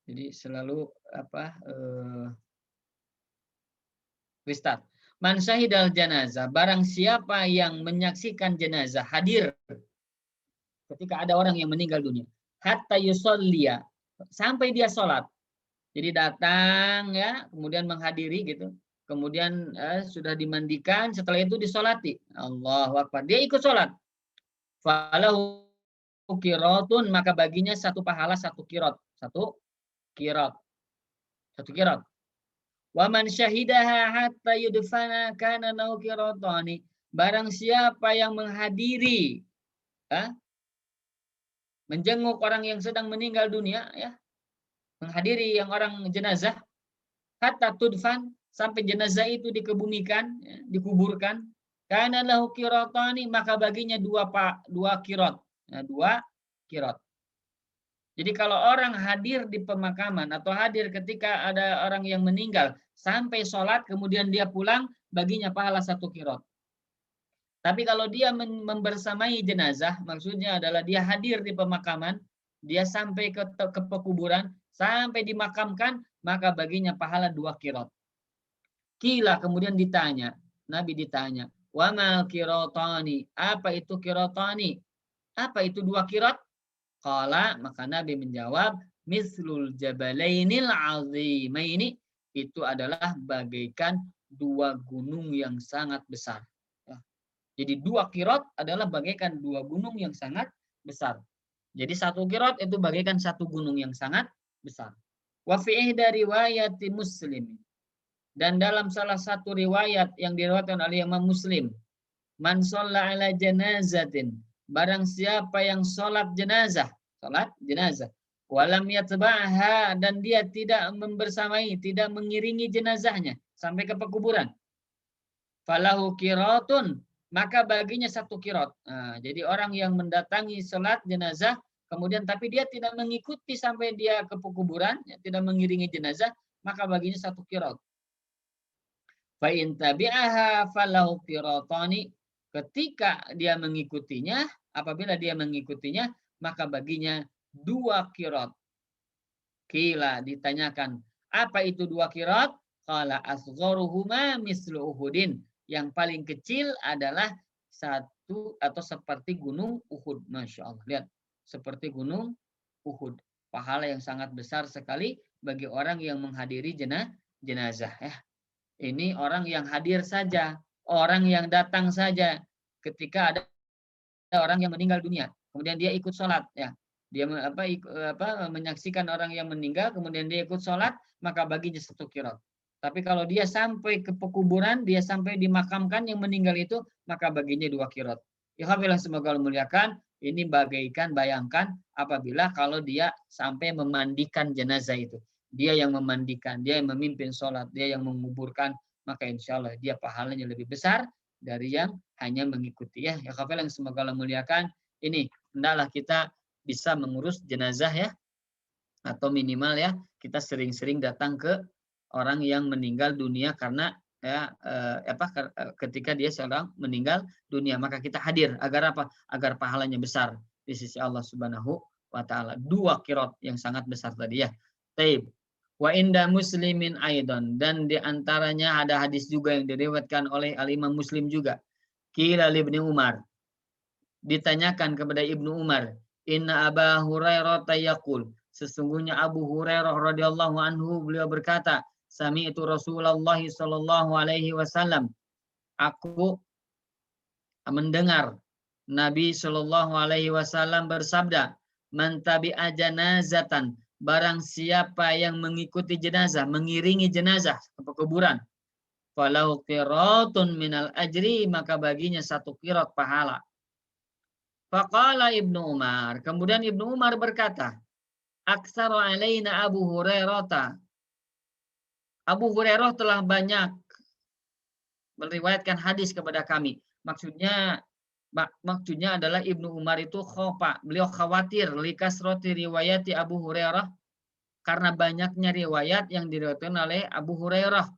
Jadi selalu restart. Man syahidal janazah, barang siapa yang menyaksikan jenazah, hadir ketika ada orang yang meninggal dunia, hatta yusolliya, sampai dia sholat. Jadi datang ya, kemudian menghadiri gitu, kemudian sudah dimandikan, setelah itu disolati. Allahu Akbar, dia ikut sholat. Falahu qiratun, maka baginya 1 pahala 1 qirat. 1 qirat. 1 qirat. Wa man syahidaha hatta yudfana kana lahu qiratani. Barang siapa yang menghadiri menjenguk orang yang sedang meninggal dunia ya, menghadiri yang orang jenazah, hatta tudfan, sampai jenazah itu dikebumikan, ya, dikuburkan, kana lahu qiratani, maka baginya 2 qirat. Nah, 2 qirat. Jadi kalau orang hadir di pemakaman atau hadir ketika ada orang yang meninggal sampai sholat kemudian dia pulang, baginya pahala 1 qirat. Tapi kalau dia membersamai jenazah, maksudnya adalah dia hadir di pemakaman, dia sampai ke pekuburan, sampai dimakamkan, maka baginya pahala 2 qirat. Kila, kemudian ditanya, Nabi ditanya, wa mal qiratani, apa itu qiratani? Apa itu 2 qirat? Qala, maka Nabi menjawab, mislul jabalainil azimaini, itu adalah bagaikan 2 gunung yang sangat besar. Jadi 2 qirat adalah bagaikan 2 gunung yang sangat besar. Jadi 1 qirat itu bagaikan 1 gunung yang sangat besar. Wa fi ihda riwayati Muslim. Dan dalam salah satu riwayat yang diriwayatkan oleh Imam Muslim, man shalla ala janazatin, barang siapa yang salat jenazah, walam yatba'ha, dan dia tidak membersamai, tidak mengiringi jenazahnya sampai ke pekuburan, falahu qiratun, maka baginya satu qirat. Nah, jadi orang yang mendatangi salat jenazah kemudian tapi dia tidak mengikuti sampai dia ke pekuburan, ya, tidak mengiringi jenazah, maka baginya satu qirat. Fa in tabi'aha falahu qiratani, ketika dia mengikutinya, apabila dia mengikutinya, maka baginya 2 qirat. Kila, ditanyakan, apa itu 2 qirat? Qala asgharuhuma mislu Uhudin. Yang paling kecil adalah satu atau seperti gunung Uhud. Masya Allah. Lihat, seperti gunung Uhud. Pahala yang sangat besar sekali bagi orang yang menghadiri jenazah. Ya. Ini orang yang hadir saja, orang yang datang saja. Ketika ada orang yang meninggal dunia, kemudian dia ikut sholat, ya, dia menyaksikan orang yang meninggal, kemudian dia ikut sholat, maka baginya 1 qirat. Tapi kalau dia sampai ke pekuburan, dia sampai dimakamkan yang meninggal itu, maka baginya 2 qirat. Alhamdulillah, semoga Allah muliakan. Ini bagaikan, bayangkan apabila kalau dia sampai memandikan jenazah itu. Dia yang memandikan, dia yang memimpin sholat, dia yang menguburkan, maka insya Allah dia pahalanya lebih besar dari yang hanya mengikuti. Ya kafir yang semoga Allah muliakan. Ini hendaklah kita bisa mengurus jenazah, ya, atau minimal, ya, kita sering-sering datang ke orang yang meninggal dunia karena, ya, ketika dia sedang meninggal dunia, maka kita hadir agar apa? Agar pahalanya besar di sisi Allah Subhanahu wa taala. 2 qirat yang sangat besar tadi, ya. Taib. Wa inda Muslimin aidan, dan di antaranya ada hadis juga yang diriwayatkan oleh Al-Imam Muslim juga. Qila li Ibnu Umar, ditanyakan kepada Ibnu Umar, inna Aba Hurairah yaqul, sesungguhnya Abu Hurairah radhiyallahu anhu, beliau berkata, sami'tu Rasulullah sallallahu alaihi wasallam, aku mendengar Nabi sallallahu alaihi wasallam bersabda, man tabi'a janazatan, barang siapa yang mengikuti jenazah, mengiringi jenazah ke kuburan, falahu qiratun minal ajri, maka baginya 1 qirat pahala. Faqala Ibnu Umar, kemudian Ibnu Umar berkata, aktsara alaina Abu Hurairah, Abu Hurairah telah banyak meriwayatkan hadis kepada kami. Maksudnya adalah Ibnu Umar itu khofa, beliau khawatir likasroti riwayati Abu Hurairah, karena banyaknya riwayat yang diriwayatkan oleh Abu Hurairah,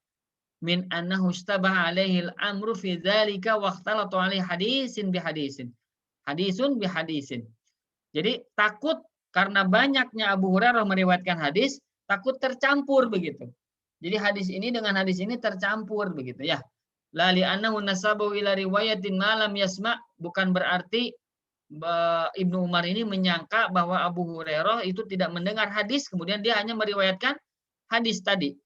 min annahu istabah alaihi al-amru fi dzalika wa ikhtalatu alaihi hadisin bi hadisin. Jadi takut karena banyaknya Abu Hurairah meriwayatkan hadis, takut tercampur begitu. Jadi hadis ini dengan hadis ini tercampur begitu, ya. La li annahu nasabu ila riwayatin ma lam yasma, bukan berarti Ibnu Umar ini menyangka bahwa Abu Hurairah itu tidak mendengar hadis, kemudian dia hanya meriwayatkan hadis tadi.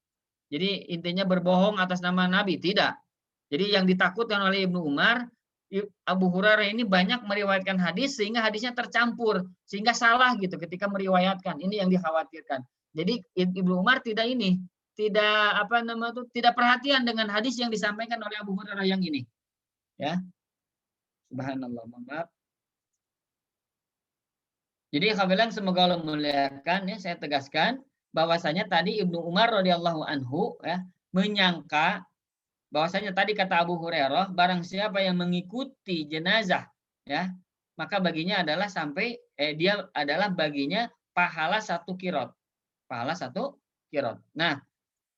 Jadi intinya berbohong atas nama Nabi, tidak. Jadi yang ditakutkan oleh Ibnu Umar, Abu Hurairah ini banyak meriwayatkan hadis sehingga hadisnya tercampur, sehingga salah gitu ketika meriwayatkan. Ini yang dikhawatirkan. Jadi Ibnu Umar tidak perhatian dengan hadis yang disampaikan oleh Abu Hurairah yang ini. Ya. Subhanallah, maaf. Jadi kafilan semoga Allah muliakan, ya, saya tegaskan bahwasanya tadi Ibnu Umar radhiyallahu anhu, ya, menyangka bahwasanya tadi kata Abu Hurairah, barang siapa yang mengikuti jenazah, ya, maka baginya adalah dia adalah baginya pahala 1 qirat. Pahala 1 qirat. Nah,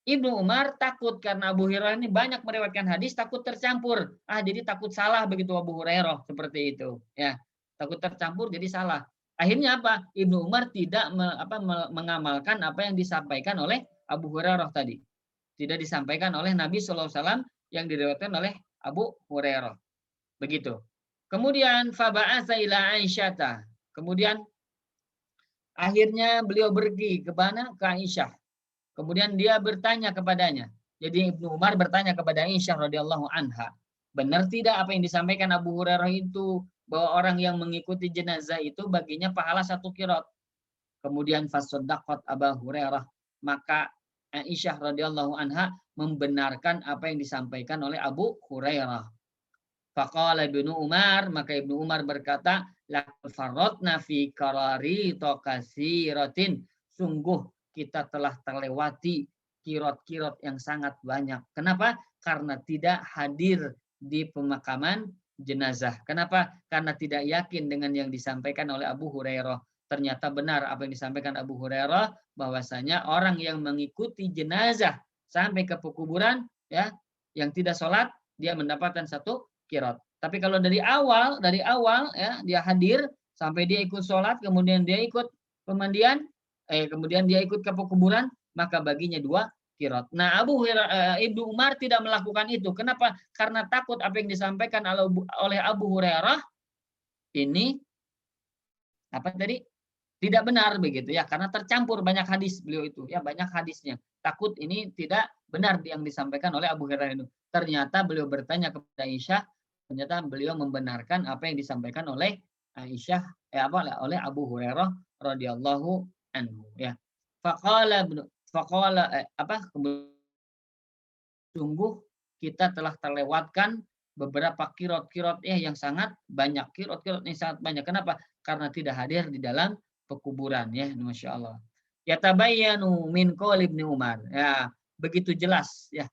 Ibnu Umar takut karena Abu Hurairah ini banyak meriwayatkan hadis, takut tercampur. Jadi takut salah begitu Abu Hurairah, seperti itu, ya. Takut tercampur jadi salah. Akhirnya apa? Ibnu Umar tidak mengamalkan apa yang disampaikan oleh Abu Hurairah tadi. Tidak disampaikan oleh Nabi SAW yang diriwayatkan oleh Abu Hurairah. Begitu. Kemudian faba'atsa ila Aisyah. Kemudian akhirnya beliau pergi ke mana? Ke Aisyah. Kemudian dia bertanya kepadanya. Jadi Ibnu Umar bertanya kepada Aisyah radhiyallahu anha, benar tidak apa yang disampaikan Abu Hurairah itu, bahwa orang yang mengikuti jenazah itu baginya pahala 1 qirat. Kemudian fasaddaqat Abu Hurairah. maka Aisyah radhiyallahu anha membenarkan apa yang disampaikan oleh Abu Hurairah. Faqala Ibnu Umar, maka Ibnu Umar berkata, laqad farratna fi qarari kasiratin. Sungguh kita telah terlewati kirot-kirot yang sangat banyak. Kenapa? Karena tidak hadir di pemakaman jenazah. Kenapa? Karena tidak yakin dengan yang disampaikan oleh Abu Hurairah. Ternyata benar apa yang disampaikan Abu Hurairah, bahwasanya orang yang mengikuti jenazah sampai ke pekuburan, ya, yang tidak sholat, dia mendapatkan satu kirot. Tapi kalau dari awal ya, dia hadir sampai dia ikut sholat, kemudian dia ikut pemandian, kemudian dia ikut ke pekuburan, maka baginya 2 kirot. Nah, Ibnu Umar tidak melakukan itu. Kenapa? Karena takut apa yang disampaikan oleh Abu Hurairah ini apa tadi? Tidak benar begitu ya, karena tercampur banyak hadis beliau itu ya, banyak hadisnya. Takut ini tidak benar yang disampaikan oleh Abu Hurairah itu. Ternyata beliau bertanya kepada Aisyah, ternyata beliau membenarkan apa yang disampaikan oleh Aisyah oleh Abu Hurairah radhiyallahu anhu ya. Faqala sungguh kita telah terlewatkan beberapa kirot-kirot yang sangat banyak. Kirot-kirot yang sangat banyak. Kenapa? Karena tidak hadir di dalam pekuburan ya, Masya Allah. Yatabayyanu min qauli Ibnu Umar. Ya, begitu jelas ya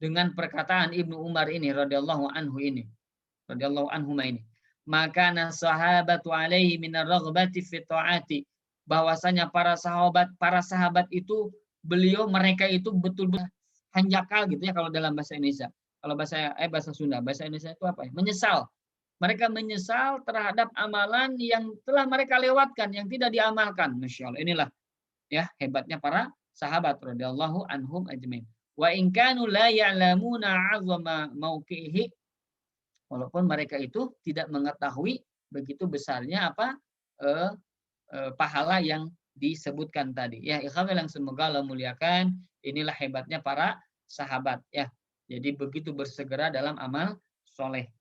dengan perkataan Ibnu Umar ini radhiyallahu anhu ini. Radhiyallahu anhuma ini. Maka sahabatu alaihi min ar-raghbati fi ta'ati. Bahwasanya para sahabat itu mereka itu betul-betul hanjakal gitu ya kalau dalam bahasa Indonesia. Kalau bahasa Sunda, bahasa Indonesia itu apa ya? Menyesal. Mereka menyesal terhadap amalan yang telah mereka lewatkan, yang tidak diamalkan. Masya Allah. Inilah ya hebatnya para sahabat radhiyallahu anhum ajmain. Wa in kanu la ya'lamuna 'azama mauqihi, walaupun mereka itu tidak mengetahui begitu besarnya pahala yang disebutkan tadi. Ya, ikhwan yang semoga Allah muliakan, inilah hebatnya para sahabat ya. Jadi begitu bersegera dalam amal soleh.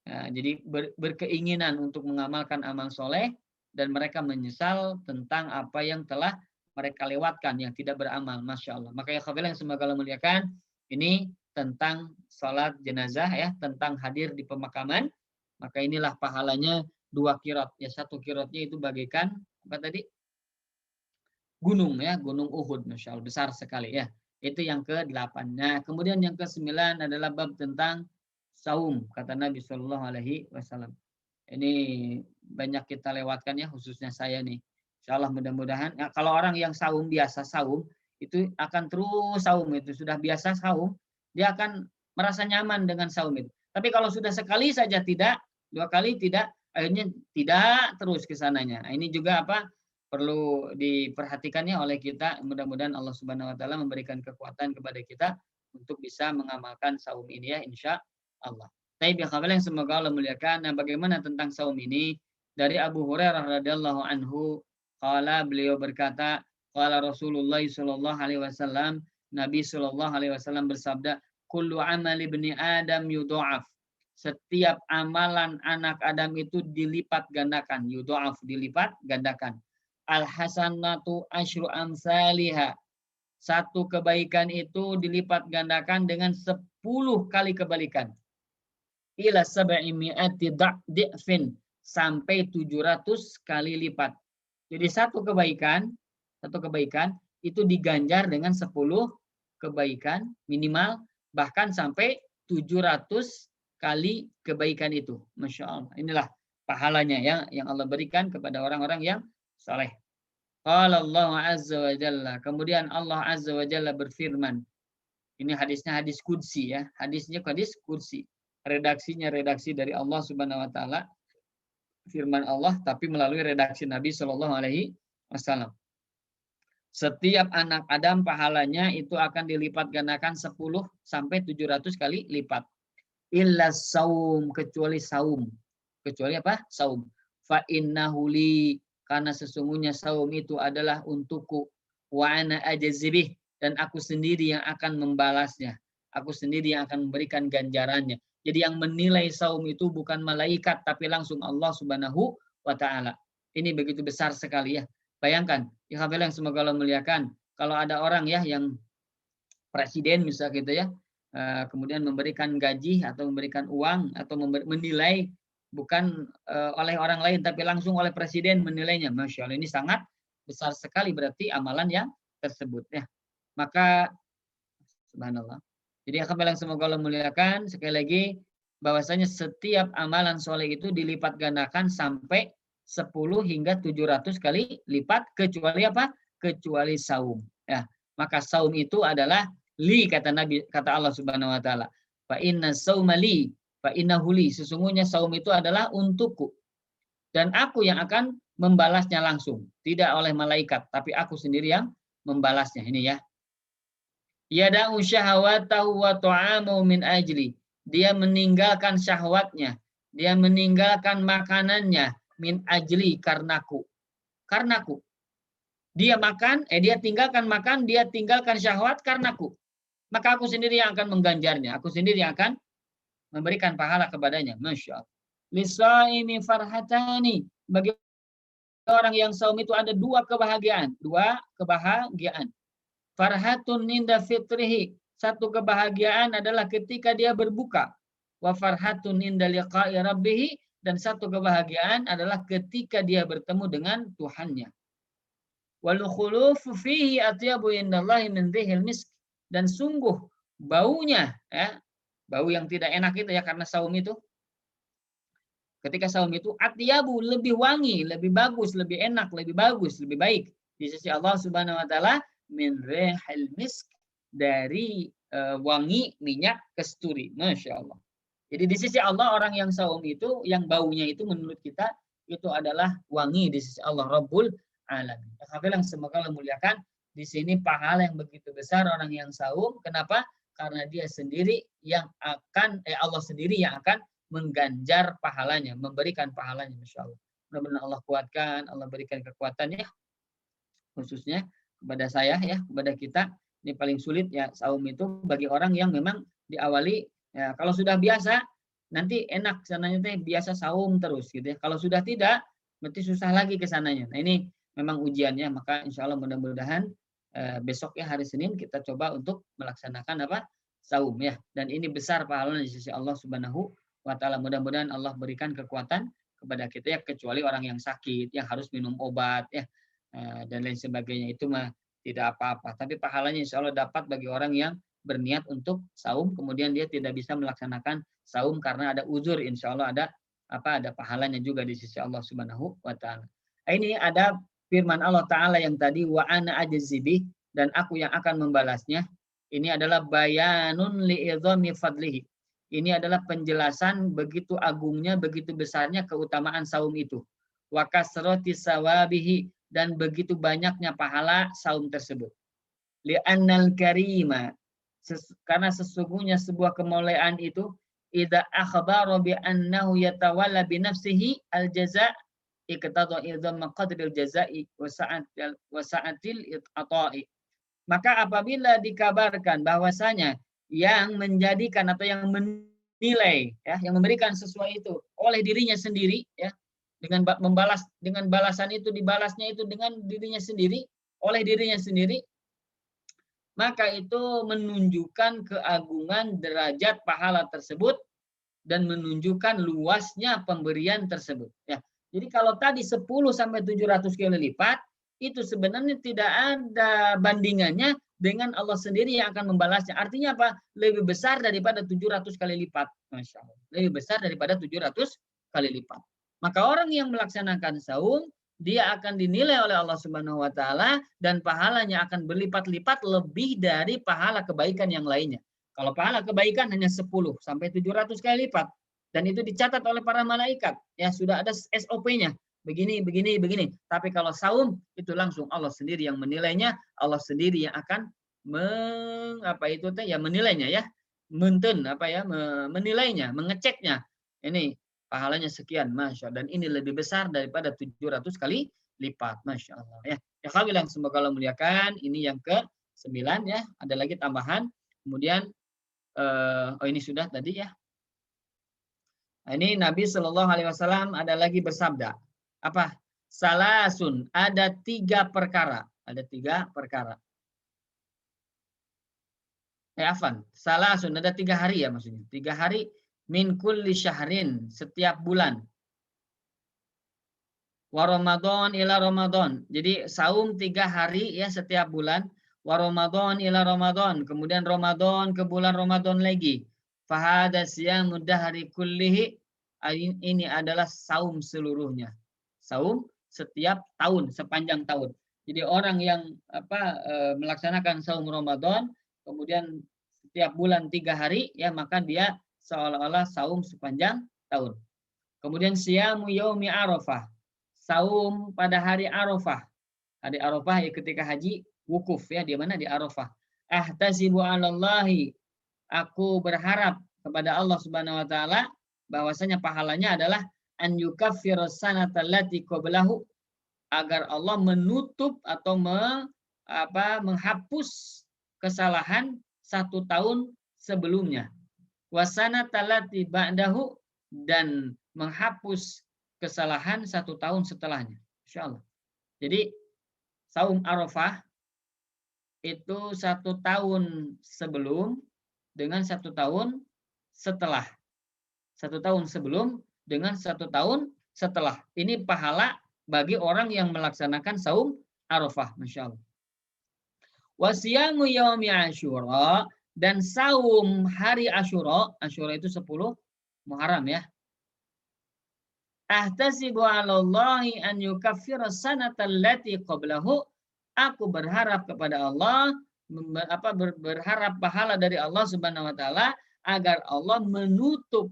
Nah, jadi berkeinginan untuk mengamalkan amal soleh dan mereka menyesal tentang apa yang telah mereka lewatkan yang tidak beramal. Masya Allah. Maka ya khawatir yang semoga Allah muliakan, ini tentang sholat jenazah ya, tentang hadir di pemakaman. Maka inilah pahalanya 2 kirot. Ya, 1 kirotnya itu bagaikan apa tadi? Gunung ya, gunung Uhud. Masya Allah, besar sekali ya. Itu yang ke-8. Nah, kemudian yang ke-9 adalah bab tentang saum, kata Nabi Shallallahu Alaihi Wasallam. Ini banyak kita lewatkan ya, khususnya saya nih. Insya Allah mudah-mudahan. Ya, kalau orang yang saum biasa saum itu akan terus saum, itu sudah biasa saum, dia akan merasa nyaman dengan saum itu. Tapi kalau sudah sekali saja tidak, 2 kali tidak, akhirnya tidak terus ke sananya. Nah, ini juga perlu diperhatikannya oleh kita. Mudah-mudahan Allah Subhanahu Wa Taala memberikan kekuatan kepada kita untuk bisa mengamalkan saum ini ya, insya Allah. Tapi yang semoga Allah muliakan. Nah, bagaimana tentang saum ini? Dari Abu Hurairah radhiyallahu anhu, beliau berkata, qala Rasulullah sallallahu alaihi wasallam, Nabi sallallahu alaihi wasallam bersabda, kullu amali ibni Adam yudha'af. Setiap amalan anak Adam itu dilipat gandakan, yudha'af, dilipat gandakan. Al hasanatu asyru amsalihha. 1 kebaikan itu dilipat gandakan dengan 10 kali kebalikan. Ila 700 di'fin, sampai 700 kali lipat. Jadi 1 kebaikan itu diganjar dengan 10 kebaikan minimal, bahkan sampai 700 kali kebaikan itu. Masya Allah. Inilah pahalanya ya yang Allah berikan kepada orang-orang yang saleh. Qala Allah azza wa jalla. Kemudian Allah azza wa jalla berfirman. Ini hadisnya hadis qudsi ya. Hadisnya hadis qudsi. Redaksinya redaksi dari Allah Subhanahu Wa Taala, firman Allah, tapi melalui redaksi Nabi Shallallahu Alaihi Wasallam. Setiap anak Adam pahalanya itu akan dilipat gandakan 10 sampai 700 kali lipat. Illa saum, kecuali saum. Kecuali apa? Saum. Fa innahu li, karena sesungguhnya saum itu adalah untukku. Wa ana ajzibih, dan aku sendiri yang akan membalasnya. Aku sendiri yang akan memberikan ganjarannya. Jadi yang menilai saum itu bukan malaikat, tapi langsung Allah Subhanahu wa Ta'ala. Ini begitu besar sekali ya. Bayangkan, ya yang semoga Allah muliakan, kalau ada orang ya yang presiden misal gitu ya, kemudian memberikan gaji atau memberikan uang atau menilai bukan oleh orang lain tapi langsung oleh presiden menilainya, Masya Allah ini sangat besar sekali berarti amalan yang tersebut ya. Maka subhanallah. Jadi akan bilang semoga Allah muliakan sekali lagi bahwasanya setiap amalan soleh itu dilipat gandakan sampai 10 hingga 700 kali lipat kecuali apa? Kecuali saum. Ya, maka saum itu adalah li kata Nabi, kata Allah Subhanahu wa taala. Fa inna sauma li, fa innahu li. Sesungguhnya saum itu adalah untukku dan aku yang akan membalasnya langsung, tidak oleh malaikat, tapi aku sendiri yang membalasnya. Ini ya. Yada'u syahawatahu wa ta'amu min ajli. Dia meninggalkan syahwatnya, dia meninggalkan makanannya min ajli karenaku. Karenaku. Dia makan, dia tinggalkan makan, dia tinggalkan syahwat karenaku. Maka aku sendiri yang akan mengganjarnya. Aku sendiri yang akan memberikan pahala kepadanya. Masya Allah. Lisaimi farhatani. Bagi orang yang saum itu ada dua kebahagiaan. Dua kebahagiaan. Farhatun ninda fitrihi. Satu kebahagiaan adalah ketika dia berbuka. Wa farhatun ninda liqa'i rabbihi. Dan satu kebahagiaan adalah ketika dia bertemu dengan Tuhannya. Wal khulufu fihi atyabu indallahi min rihil misk. Dan sungguh baunya, ya, bau yang tidak enak itu ya karena saum itu. Ketika saum itu atyabu lebih wangi, lebih bagus, lebih enak, lebih bagus, lebih baik di sisi Allah Subhanahu wa taala min rihil misk dari wangi minyak kasturi. Masya Allah. Jadi di sisi Allah orang yang saum itu yang baunya itu menurut kita itu adalah wangi di sisi Allah Rabbul Alamin. Alhamdulillah semoga Allah muliakan di sini pahala yang begitu besar orang yang saum. Kenapa? Karena dia sendiri yang akan Allah sendiri yang akan mengganjar pahalanya, memberikan pahalanya, Masya Allah. Mudah-mudahan Allah kuatkan, Allah berikan kekuatannya, khususnya kepada saya ya, kepada kita. Ini paling sulit ya saum itu bagi orang yang memang diawali ya, kalau sudah biasa nanti enak sananya teh biasa saum terus gitu ya. Kalau sudah tidak berarti susah lagi ke sananya. Nah ini memang ujiannya, maka insya Allah mudah-mudahan besok ya hari Senin kita coba untuk melaksanakan apa saum ya. Dan ini besar pahalanya di sisi Allah Subhanahu wa taala. Mudah-mudahan Allah berikan kekuatan kepada kita ya, kecuali orang yang sakit yang harus minum obat ya dan lain sebagainya itu mah tidak apa-apa. Tapi pahalanya insya Allah dapat bagi orang yang berniat untuk saum kemudian dia tidak bisa melaksanakan saum karena ada uzur, insya Allah ada pahalanya juga di sisi Allah Subhanahu wa taala. Ini ada firman Allah taala yang tadi wa ana ajzibih dan aku yang akan membalasnya. Ini adalah bayanun li'idhami fadlihi. Ini adalah penjelasan begitu agungnya, begitu besarnya keutamaan saum itu. Wa kasrati sawabihi dan begitu banyaknya pahala saum tersebut. Li'annal karima karena sesungguhnya sebuah kemuliaan itu idza akhbara bi annahu yatawalla bi nafsihi al jaza' iqtada idzam qadril jaza'i wa sa'atil ata'i. Maka apabila dikabarkan bahwasanya yang menjadikan atau yang menilai ya yang memberikan sesuatu itu oleh dirinya sendiri ya dengan membalas dengan balasan itu dibalasnya itu dengan dirinya sendiri oleh dirinya sendiri, maka itu menunjukkan keagungan derajat pahala tersebut dan menunjukkan luasnya pemberian tersebut ya. Jadi kalau tadi 10 sampai 700 kali lipat itu sebenarnya tidak ada bandingannya dengan Allah sendiri yang akan membalasnya. Artinya apa? Lebih besar daripada 700 kali lipat. Masya Allah. Lebih besar daripada 700 kali lipat. Maka orang yang melaksanakan saum dia akan dinilai oleh Allah Subhanahu wa taala dan pahalanya akan berlipat-lipat lebih dari pahala kebaikan yang lainnya. Kalau pahala kebaikan hanya 10 sampai 700 kali lipat dan itu dicatat oleh para malaikat, ya sudah ada SOP-nya. Begini. Tapi kalau saum itu langsung Allah sendiri yang menilainya, Allah sendiri yang akan menilainya ya. Menilainya, mengeceknya. Ini pahalanya sekian, Masya Allah. Dan ini lebih besar daripada 700 kali lipat, Masya Allah. Ya, kami bilang semoga Allah muliakan. Ini yang ke-9 ya. Ada lagi tambahan. Kemudian, ini sudah tadi ya. Ini Nabi Shallallahu Alaihi Wasallam ada lagi bersabda. Apa? Salasun. Ada 3 perkara. Ada 3 perkara. Afan. Salasun ada 3 hari ya maksudnya. 3 hari min kulli syahrin setiap bulan. Wa Ramadan ila Ramadan. Jadi saum 3 hari ya setiap bulan. Wa Ramadan ila Ramadan. Kemudian Ramadan ke bulan Ramadan lagi. Fahada siyamu dahri kullihi. Ini adalah saum seluruhnya. Saum setiap tahun, sepanjang tahun. Jadi orang yang melaksanakan saum Ramadan, kemudian setiap bulan 3 hari, ya maka dia seolah-olah saum sepanjang tahun. Kemudian siyamu yaumi Arafah. Saum pada hari Arafah. Hari Arafah ya ketika haji wukuf ya, di mana di Arafah. Ahtasibu 'alallahi. Aku berharap kepada Allah Subhanahu wa taala bahwasanya pahalanya adalah an yukaffiras sanata allati qablahu, agar Allah menutup atau menghapus kesalahan 1 tahun sebelumnya. Wasanata allati ba'dahu, dan menghapus kesalahan 1 tahun setelahnya. Insyaallah. Jadi saum Arafah itu 1 tahun sebelum dengan 1 tahun setelah. 1 tahun sebelum dengan 1 tahun setelah. Ini pahala bagi orang yang melaksanakan saum Arafah, Masya Allah. Wasiyamu yaumi Asyura, dan saum hari Asyura. Asyura itu 10 Muharram ya. Ahtasibu 'alallahi an yukaffira sanata allati qablahu. Aku berharap kepada Allah, berharap pahala dari Allah Subhanahu wa taala agar Allah menutup,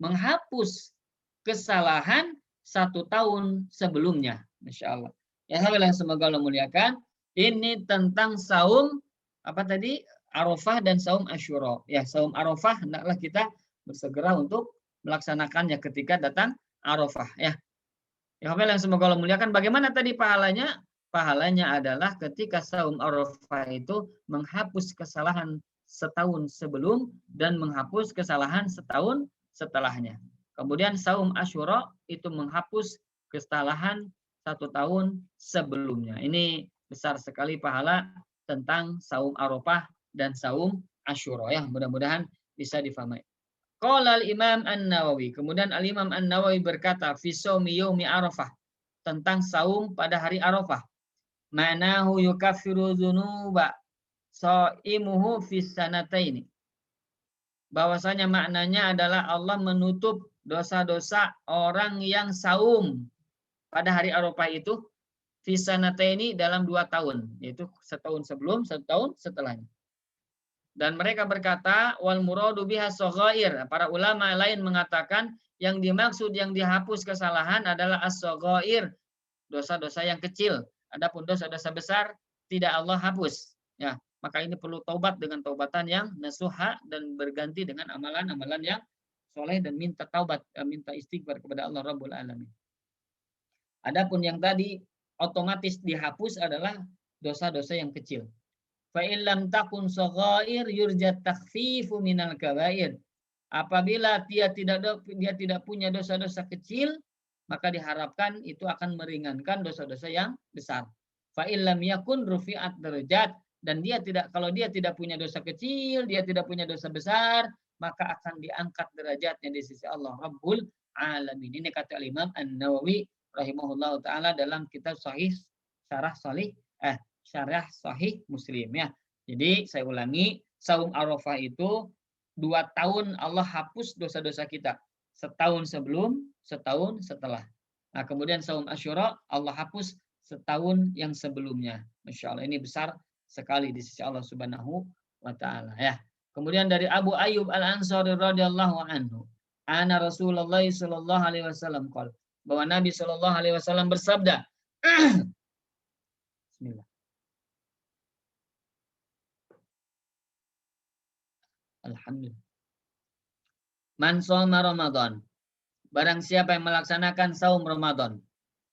menghapus kesalahan 1 tahun sebelumnya. Masya Allah. Ya, yang semoga Allah muliakan. Ini tentang saum Arafah dan saum Asyura. Ya, saum Arafah hendaklah kita bersegera untuk melaksanakannya ketika datang Arafah ya. Ya, yang semoga Allah muliakan. Bagaimana tadi pahalanya? Pahalanya adalah ketika saum Arafah itu menghapus kesalahan setahun sebelum dan menghapus kesalahan setahun setelahnya. Kemudian saum Asyura itu menghapus kesalahan 1 tahun sebelumnya. Ini besar sekali pahala tentang saum Arafah dan saum Asyura ya. Mudah-mudahan bisa difahami. Qala al-Imam An-Nawawi. Kemudian Al-Imam An-Nawawi berkata, fi shaumi yaumi Arafah, tentang saum pada hari Arafah. Ma'nahu yukaffiru dzunuba shaimuhu fi sanataini. Bahwasanya maknanya adalah Allah menutup dosa-dosa orang yang saum pada hari Arafah itu fi sanataini dalam 2 tahun, yaitu setahun sebelum, 1 tahun setelahnya. Dan mereka berkata, wal muradu biha shaghair. Para ulama lain mengatakan yang dimaksud yang dihapus kesalahan adalah as-shaghair, dosa-dosa yang kecil. Adapun dosa-dosa besar tidak Allah hapus. Ya, maka ini perlu taubat dengan taubatan yang nasuha dan berganti dengan amalan-amalan yang soleh dan minta taubat, minta istighfar kepada Allah Rabbul Alamin. Adapun yang tadi otomatis dihapus adalah dosa-dosa yang kecil. Fa illam takun shaghair yurja takhfifu minal kabair. Apabila dia tidak punya dosa-dosa kecil, maka diharapkan itu akan meringankan dosa-dosa yang besar. Fa illam yakun rufi'at derajat, dan kalau dia tidak punya dosa kecil, dia tidak punya dosa besar, maka akan diangkat derajatnya di sisi Allah Rabbul Alamin. Ini kata Imam An-Nawawi rahimahullah taala dalam kitab Syarah Sahih Muslim ya. Jadi saya ulangi, saum Arafah itu 2 tahun Allah hapus dosa-dosa kita. Setahun sebelum, setahun setelah. Nah, kemudian saum Asyura Allah hapus setahun yang sebelumnya. Masya Allah, ini besar sekali di sisi Allah Subhanahu wa taala ya. Kemudian dari Abu Ayyub Al-Ansari radhiyallahu anhu, ana Rasulullah sallallahu alaihi wasallam qala, bahwa Nabi sallallahu alaihi wasallam bersabda, Bismillah. Alhamdulillah. Man shoma Ramadan. Barang siapa yang melaksanakan saum Ramadan,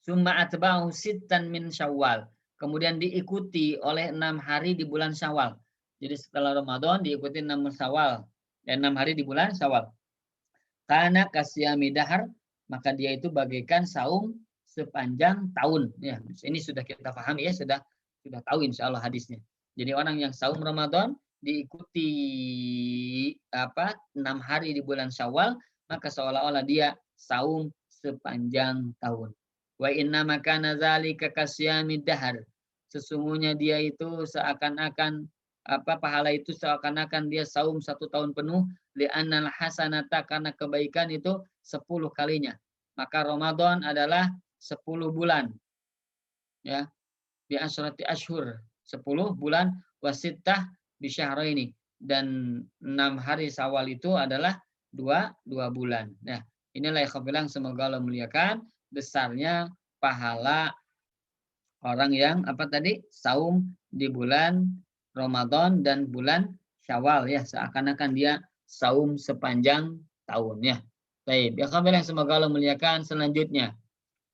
summa atba'ahu sittan min Syawal, kemudian diikuti oleh 6 hari di bulan Syawal. Jadi setelah Ramadan diikuti 6 Syawal dan 6 hari di bulan Syawal. Kana kasyami dahar, maka dia itu bagaikan saum sepanjang tahun. Ya, ini sudah kita pahami ya, sudah tahu insyaallah hadisnya. Jadi orang yang saum Ramadan diikuti 6 hari di bulan Syawal, maka seolah-olah dia saum sepanjang tahun. Wa inna makana dzalika kasyamid dahar. Sesungguhnya dia itu seakan-akan pahala itu seakan-akan dia saum 1 tahun penuh, li'annal hasanata, karena kebaikan itu 10 kalinya. Maka Ramadan adalah 10 bulan. Ya, bi asyrati asyhur, 10 bulan, wasittah bi syahraini, dan 6 hari Syawal itu adalah 2 bulan. Nah, inilah yang bilang, semoga Allah muliakan besarnya pahala orang yang saum di bulan Ramadan dan bulan Syawal, ya, seakan-akan dia saum sepanjang tahun, ya. Baik, ya yang semoga Allah muliakan. Selanjutnya,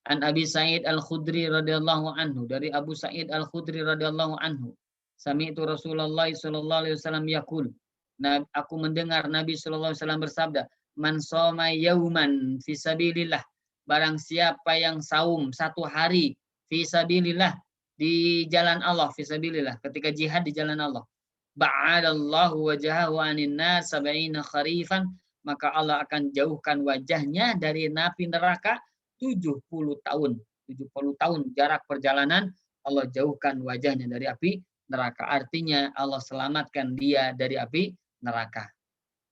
An Abi Sa'id Al-Khudri radhiyallahu anhu, dari Abu Sa'id Al-Khudri radhiyallahu anhu, sami'tu Rasulullah sallallahu alaihi wasallam yaqul, aku mendengar Nabi sallallahu alaihi wasallam bersabda, man shoma yauman fi sabilillah, barang siapa yang saum 1 hari fi sabilillah, di jalan Allah, fi sabilillah, ketika jihad di jalan Allah, ba'adallahu wajahahu anin nas sab'ina kharifan, maka Allah akan jauhkan wajahnya dari api neraka 70 tahun. 70 tahun jarak perjalanan, Allah jauhkan wajahnya dari api neraka. Artinya Allah selamatkan dia dari api neraka.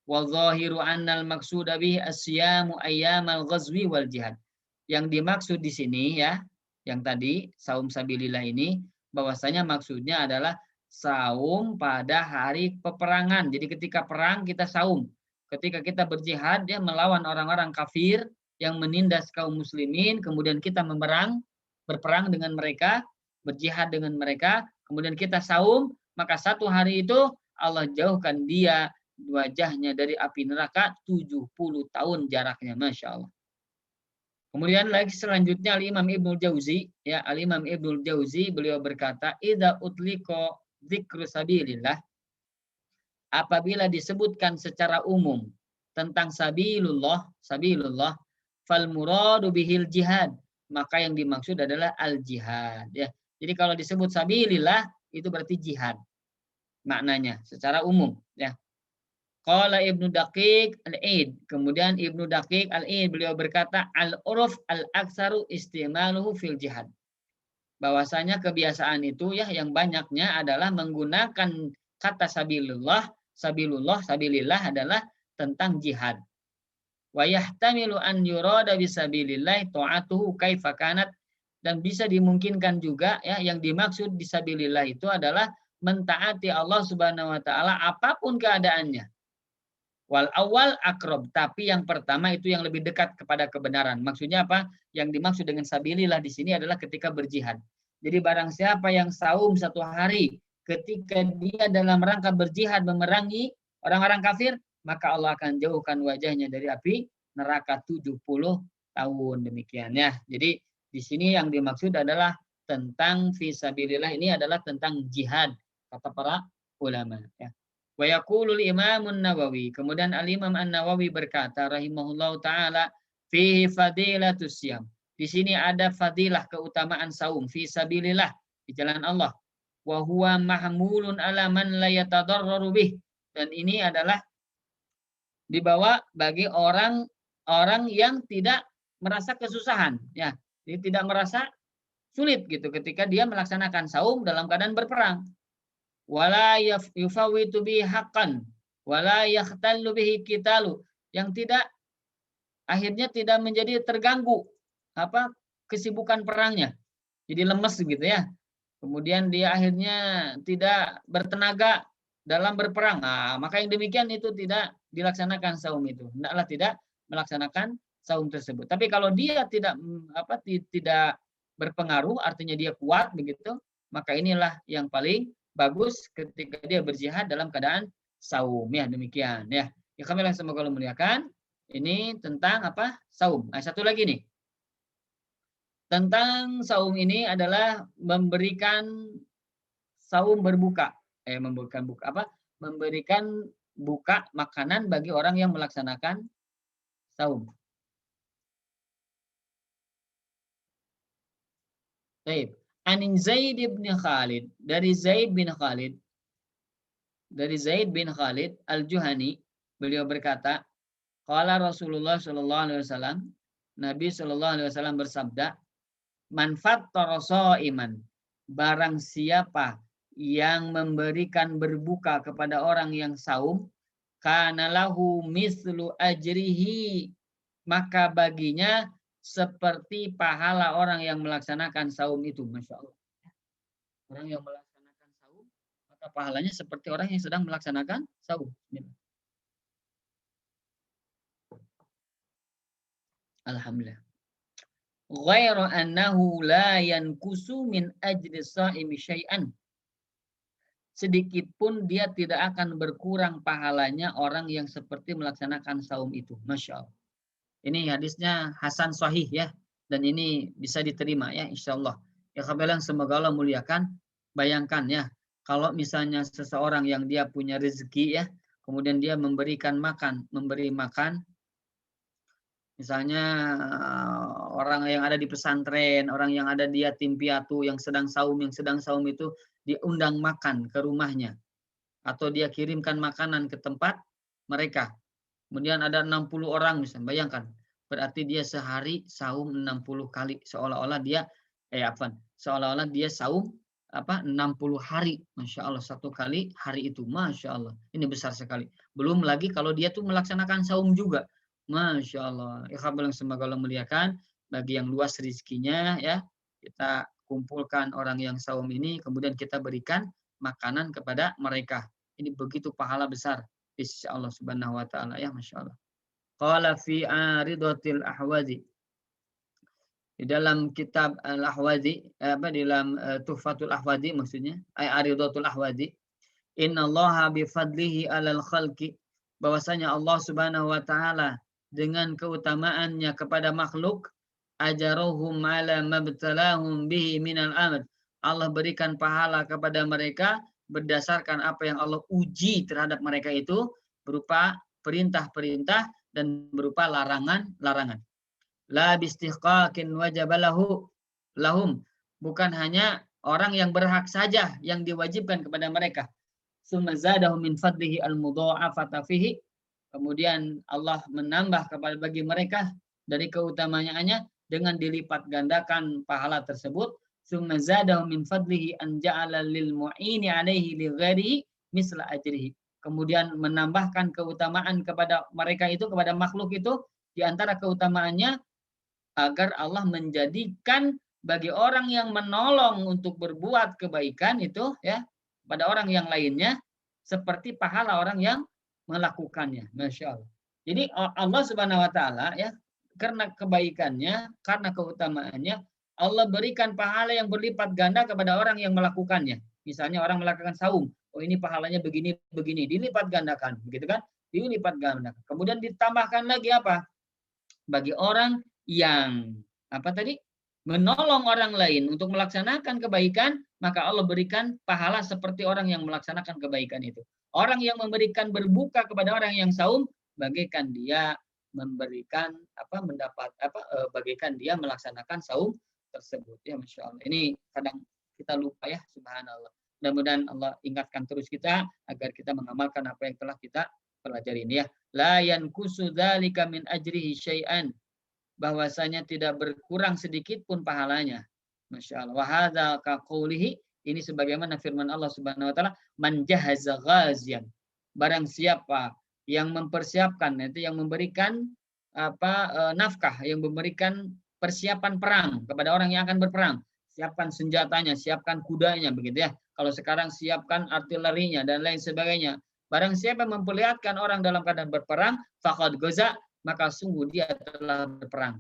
Wa zahiru annal maqsuda bihi asyamu ayyamal ghazwi wal jihad. Yang dimaksud di sini, ya, yang tadi saum sabilillah ini, bahwasanya maksudnya adalah saum pada hari peperangan. Jadi ketika perang kita saum. Ketika kita berjihad, ya, melawan orang-orang kafir yang menindas kaum muslimin, kemudian kita berperang dengan mereka, berjihad dengan mereka, kemudian kita saum, maka 1 hari itu Allah jauhkan dia wajahnya dari api neraka 70 tahun jaraknya, Masya Allah. Kemudian lagi selanjutnya Al-Imam Ibnul Jauzi, ya, Al-Imam Ibnul Jauzi, beliau berkata, idza utliko dzikru sabilillah, apabila disebutkan secara umum tentang sabilullah, fal muradu bihil jihad, maka yang dimaksud adalah al jihad, ya. Jadi kalau disebut sabilillah itu berarti jihad maknanya secara umum, ya. Qala Ibnu Daqiq Al-Aid, kemudian Ibnu Daqiq Al-Aid beliau berkata, al-uruf al-aktsaru istimaluhu fil jihad, bahwasanya kebiasaan itu, ya, yang banyaknya adalah menggunakan kata sabilillah, sabilillah adalah tentang jihad. Wa yahtamilu an yurada bisabilillah ta'atuhu kaifa kanat, dan bisa dimungkinkan juga, ya, yang dimaksud bisabilillah itu adalah mentaati Allah Subhanahu wa taala apapun keadaannya. Wal awal akrob, tapi yang pertama itu yang lebih dekat kepada kebenaran. Maksudnya apa? Yang dimaksud dengan sabilillah di sini adalah ketika berjihad. Jadi barang siapa yang saum 1 hari ketika dia dalam rangka berjihad memerangi orang-orang kafir, maka Allah akan jauhkan wajahnya dari api neraka 70 tahun, demikian, ya. Jadi di sini yang dimaksud adalah tentang fisabilillah, ini adalah tentang jihad, kata para ulama, ya. Wa yaqulul Imamun Nawawi, kemudian Al-Imam An-Nawawi berkata rahimahullahu taala, fihi fadilatus siyam, di sini ada fadilah keutamaan saum fi sabilillah, di jalan Allah. Wa huwa mahmulun ala man la yatadarraru bih, dan ini adalah dibawa bagi orang yang tidak merasa kesusahan, ya. Jadi tidak merasa sulit gitu ketika dia melaksanakan saum dalam keadaan berperang. Wala yufawitu bihi haqqan wala yakhtallu bihi qitalu, yang tidak akhirnya tidak menjadi terganggu kesibukan perangnya. Jadi lemes gitu, ya. Kemudian dia akhirnya tidak bertenaga dalam berperang. Nah, maka yang demikian itu tidak dilaksanakan saum itu. Hendaklah tidak melaksanakan saum tersebut. Tapi kalau dia tidak tidak berpengaruh, artinya dia kuat begitu, maka inilah yang paling bagus ketika dia berjihad dalam keadaan saum, ya, demikian, ya. Ya, kami semoga Allah muliakan. Ini tentang saum. Nah, satu lagi nih. Tentang saum ini adalah memberikan saum berbuka. Memberikan buka makanan bagi orang yang melaksanakan saum. Baik. Anin Zaid bin Khalid, dari Zaid bin Khalid, dari Zaid bin Khalid Al-Juhani, beliau berkata, qala Rasulullah sallallahu alaihi wasallam, Nabi sallallahu alaihi wasallam bersabda, man fattara shaiman, barang siapa yang memberikan berbuka kepada orang yang saum, kana lahu mislu ajrihi, maka baginya seperti pahala orang yang melaksanakan saum itu. Masya Allah. Orang yang melaksanakan saum, maka pahalanya seperti orang yang sedang melaksanakan saum. Alhamdulillah. Ghairu annahu la yankusu min ajri shaimi syai'an. Sedikit pun dia tidak akan berkurang pahalanya orang yang seperti melaksanakan saum itu. Masya Allah. Ini hadisnya hasan sahih ya. Dan ini bisa diterima ya insya Allah. Ya kabilang semoga Allah muliakan. Bayangkan ya. Kalau misalnya seseorang yang dia punya rezeki ya. Kemudian dia memberi makan. Misalnya orang yang ada di pesantren, orang yang ada di yatim piatu yang sedang saum itu diundang makan ke rumahnya. Atau dia kirimkan makanan ke tempat mereka. Kemudian ada 60 orang misalnya, bayangkan. Berarti dia sehari saum 60 kali. Seolah-olah dia saum 60 hari. Masya Allah, satu kali hari itu. Masya Allah, ini besar sekali. Belum lagi kalau dia tuh melaksanakan saum juga. Masya Allah. Ikhwan semoga Allah muliakan. Bagi yang luas rezekinya ya, kita kumpulkan orang yang saum ini, kemudian kita berikan makanan kepada mereka. Ini begitu pahala besar. Insya Allah subhanahu wa ta'ala ya Masya Allah. Qala fi aridatil ahwazi. Di dalam kitab al-ahwazi, di dalam tuhfatul ahwazi maksudnya, aridatul ahwazi. Inna allaha bifadlihi alal khalqi. Bahwasanya Allah subhanahu wa ta'ala dengan keutamaannya kepada makhluk, ajarohum ala mabtalahum bihi minal amr. Allah berikan pahala kepada mereka berdasarkan apa yang Allah uji terhadap mereka itu berupa perintah-perintah dan berupa larangan-larangan. La bistihqaqin wajabalahu lahum. Bukan hanya orang yang berhak saja yang diwajibkan kepada mereka. Summa zadahum min fadlihi al-mudha'afata fihi. Kemudian Allah menambah kepada bagi mereka dari keutamaannya dengan dilipat gandakan pahala tersebut. Summa zadahum min fadlihi an ja'ala lil mu'ini 'alaihi li ghairihi misla ajrihi. Kemudian menambahkan keutamaan kepada mereka itu, kepada makhluk itu, di antara keutamaannya agar Allah menjadikan bagi orang yang menolong untuk berbuat kebaikan itu ya pada orang yang lainnya seperti pahala orang yang melakukannya. Masya Allah. Jadi Allah Subhanahu wa ta'ala ya, karena kebaikannya, karena keutamaannya, Allah berikan pahala yang berlipat ganda kepada orang yang melakukannya. Misalnya orang melakukan saum, oh ini pahalanya begini, dilipat gandakan, begitu kan? Dilipat gandakan. Kemudian ditambahkan lagi apa? Bagi orang yang menolong orang lain untuk melaksanakan kebaikan, maka Allah berikan pahala seperti orang yang melaksanakan kebaikan itu. Orang yang memberikan berbuka kepada orang yang saum, bagaikan dia memberikan bagaikan dia melaksanakan saum tersebut ya Masya Allah. Ini kadang kita lupa ya, subhanallah. Mudah-mudahan Allah ingatkan terus kita agar kita mengamalkan apa yang telah kita pelajari ini ya. La yankusu dzalika min ajrihi syai'an. Bahwasanya tidak berkurang sedikit pun pahalanya. Masya Allah. Wa hadza ka qoulihi, ini sebagaimana firman Allah Subhanahu wa taala, man jahaza ghazian. Barang siapa yang mempersiapkan, itu yang memberikan nafkah, yang memberikan persiapan perang kepada orang yang akan berperang. Siapkan senjatanya, siapkan kudanya, begitu ya. Kalau sekarang siapkan artilerinya dan lain sebagainya. Barang siapa memperlihatkan orang dalam keadaan berperang, faqad gaza, maka sungguh dia telah berperang.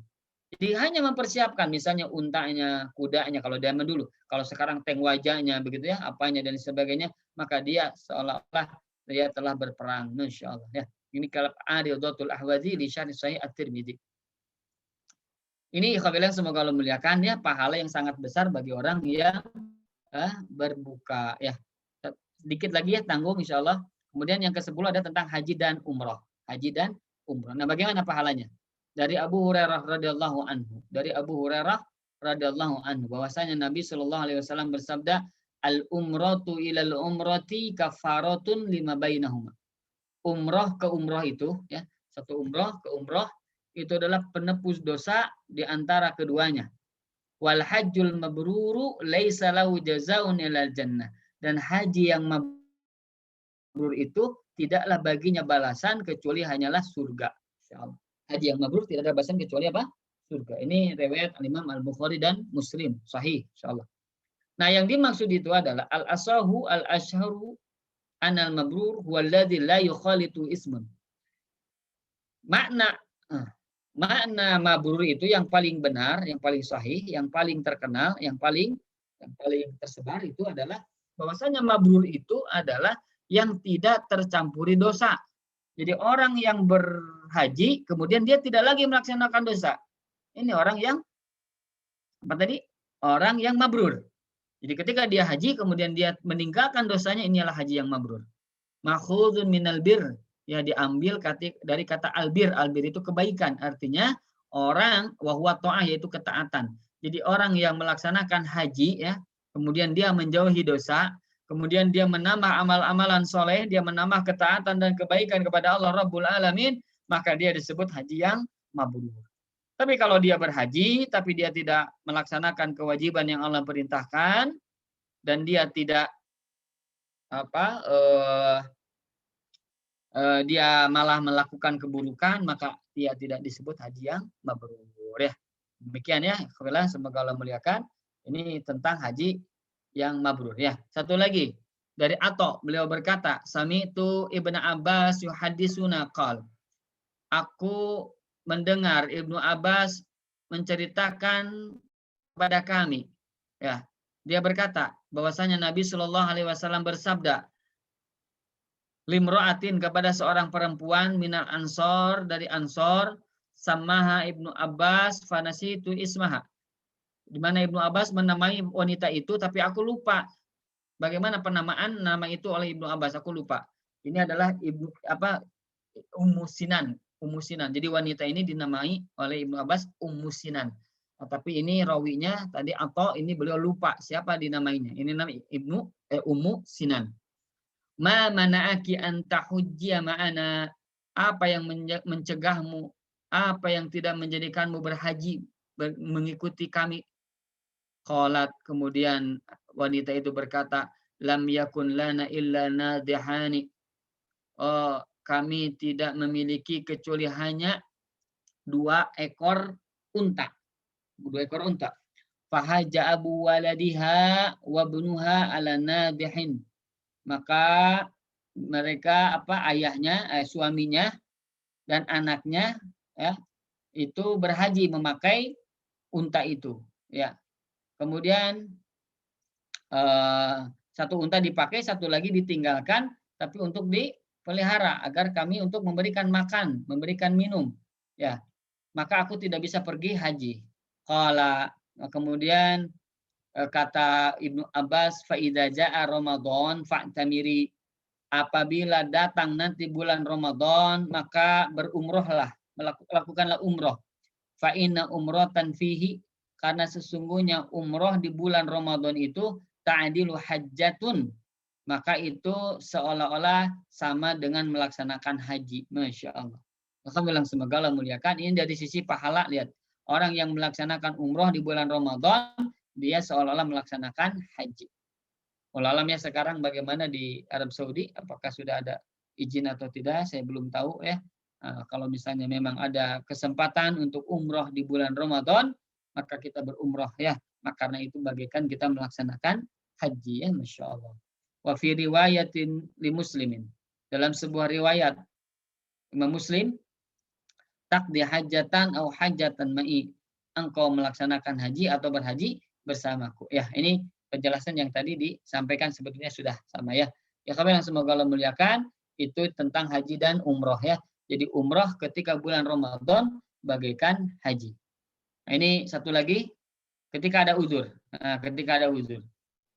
Jadi hanya mempersiapkan, misalnya untanya, kudanya, kalau zaman dulu. Kalau sekarang tank wajahnya, begitu ya, apanya dan sebagainya, maka dia seolah-olah dia telah berperang. Masya Allah ya. Ini kalau aridatul ahwazi li syarh sahih at-Tirmidzi. Ini ikhwan semoga Allah muliakan ya, pahala yang sangat besar bagi orang yang berbuka ya. Sedikit lagi ya, tanggung insya Allah. Kemudian yang ke-10 ada tentang haji dan umroh. Haji dan umroh. Nah, bagaimana pahalanya? Dari Abu Hurairah radhiyallahu anhu. Bahwasanya Nabi Shallallahu alaihi wasallam bersabda, al-umratu ilal umrati kafaratun lima bainahuma. Umroh ke umroh itu, ya, satu umroh ke umroh itu adalah penebus dosa di antara keduanya. Wal hajjul mabruru laisa lahu jazaa'un ilal jannah. Dan haji yang mabrur itu tidaklah baginya balasan kecuali hanyalah surga. Insyaallah. Haji yang mabrur tidak ada balasan kecuali apa? Surga. Ini riwayat Imam Al-Bukhari dan Muslim, sahih insyaallah. Nah, yang dimaksud itu adalah al-asahu al-ashharu anal mabrur huwallazi la yukhalitu ismun. Makna makna mabrur itu yang paling benar, yang paling sahih, yang paling terkenal, yang paling tersebar itu adalah bahwasanya mabrur itu adalah yang tidak tercampuri dosa. Jadi orang yang berhaji kemudian dia tidak lagi melaksanakan dosa. Ini orang yang apa tadi? Orang yang mabrur. Jadi ketika dia haji kemudian dia meninggalkan dosanya, inilah haji yang mabrur. Makhudun minal bir, ya diambil dari kata albir. Albir itu kebaikan, artinya orang wahwa ta'ah yaitu ketaatan. Jadi orang yang melaksanakan haji ya, kemudian dia menjauhi dosa, kemudian dia menambah amal-amalan soleh, dia menambah ketaatan dan kebaikan kepada Allah Rabbul Alamin, maka dia disebut haji yang mabrur. Tapi kalau dia berhaji, tapi dia tidak melaksanakan kewajiban yang Allah perintahkan, dan dia tidak dia malah melakukan keburukan, maka dia tidak disebut haji yang mabrur. Ya, demikian ya. Semoga Allah muliakan. Ini tentang haji yang mabrur. Ya, satu lagi dari Ato, beliau berkata, Sami'tu Ibnu Abbas yuhaddisuna qal. Aku mendengar Ibnu Abbas menceritakan kepada kami, ya, dia berkata bahwasanya Nabi Shallallahu Alaihi Wasallam bersabda, limroatin kepada seorang perempuan minal ansor dari ansor, samaha Ibnu Abbas fanasitu ismaha, di mana Ibnu Abbas menamai wanita itu tapi aku lupa bagaimana penamaan nama itu oleh Ibnu Abbas, aku lupa. Ini adalah Ummu Sinan. Ummu Sinan. Jadi wanita ini dinamai oleh Ibnu Abbas Ummu Sinan. Nah, tapi ini rawinya tadi atau ini beliau lupa siapa dinamainya. Ini nama Ummu Sinan. Ma mana'aki an tahujjiya ma'ana? Apa yang mencegahmu? Apa yang tidak menjadikanmu berhaji mengikuti kami? Qalat, kemudian wanita itu berkata, lam yakun lana illa nadihani. Oh, kami tidak memiliki kecuali hanya 2 ekor unta. 2 ekor unta. Fahaja abu waladiha wa bunuha ala nadihin. Maka mereka ayahnya, suaminya dan anaknya ya, itu berhaji memakai unta itu, ya. Kemudian satu unta dipakai, satu lagi ditinggalkan, tapi untuk dipelihara agar kami untuk memberikan makan, memberikan minum, ya. Maka aku tidak bisa pergi haji. Qala, kemudian kata Ibnu Abbas, fa idza jaa Ramadan fa'tamiri. Apabila datang nanti bulan Ramadan, maka berumrohlah, lakukanlah umroh. Fa inna umratan fihi, karena sesungguhnya umroh di bulan Ramadan itu ta'dilu hajjatun, maka itu seolah-olah sama dengan melaksanakan haji. Masya Allah. Maka bilang semoga Allah muliakan. Ini dari sisi pahala, lihat. Orang yang melaksanakan umroh di bulan Ramadan, dia seolah-olah melaksanakan haji. Wallahualam ya, sekarang bagaimana di Arab Saudi, apakah sudah ada izin atau tidak, saya belum tahu ya. Kalau misalnya memang ada kesempatan untuk umroh di bulan Ramadan, maka kita berumroh ya. Maka karena itu bagaikan kita melaksanakan haji ya, Masya Allah. Wa fi riwayatin li muslimin. Dalam sebuah riwayat Imam Muslim, takdi hajatan au hajatan ma'i. Engkau melaksanakan haji atau berhaji bersamaku. Ya, ini penjelasan yang tadi disampaikan sebetulnya sudah sama ya. Ya, kami yang semoga Allah muliakan, itu tentang haji dan umroh ya. Jadi umroh ketika bulan Ramadan bagaikan haji. Nah, ini satu lagi, ketika ada uzur. Ketika ada uzur.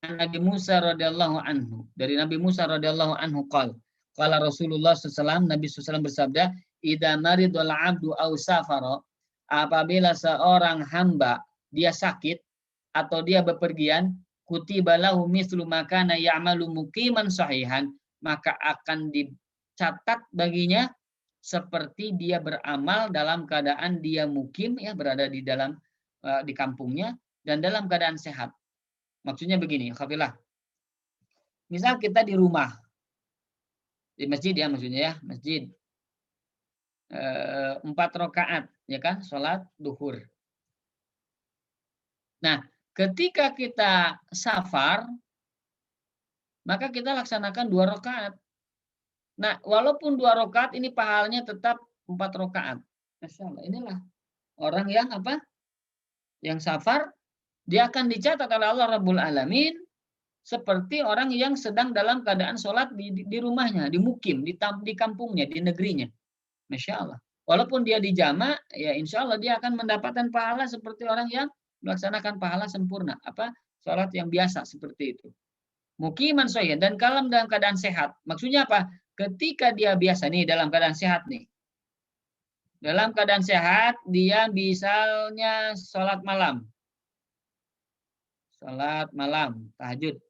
Nabi Musa radhiyallahu anhu, dari Nabi Musa radhiyallahu anhu qala Rasulullah SAW, Nabi SAW bersabda, idza maridul abdu aw safara, apabila seorang hamba dia sakit atau dia bepergian, kutiba lahu mithlu ma kana ya'malu muqiman sahihan, maka akan dicatat baginya seperti dia beramal dalam keadaan dia mukim, ya, berada di dalam di kampungnya dan dalam keadaan sehat. Maksudnya begini, Khafilah. Misal kita di rumah, di masjid ya, maksudnya ya, masjid 4 rakaat, ya kan, sholat duhur. Nah, ketika kita safar, maka kita laksanakan 2 rakaat. Nah, walaupun 2 rakaat ini pahalanya tetap 4 rakaat. Masya Allah, inilah orang yang apa? Yang safar, dia akan dicatat oleh Allah Rabbul Alamin seperti orang yang sedang dalam keadaan sholat di rumahnya, di mukim, di kampungnya, di negerinya. Masya Allah. Walaupun dia di jama, ya insya Allah dia akan mendapatkan pahala seperti orang yang melaksanakan pahala sempurna. Apa? Sholat yang biasa seperti itu. Mukiman soya, dan kalau dalam keadaan sehat. Maksudnya apa? Ketika dia biasa nih, dalam keadaan sehat nih. Dalam keadaan sehat, dia misalnya sholat malam. Sholat malam, tahajud.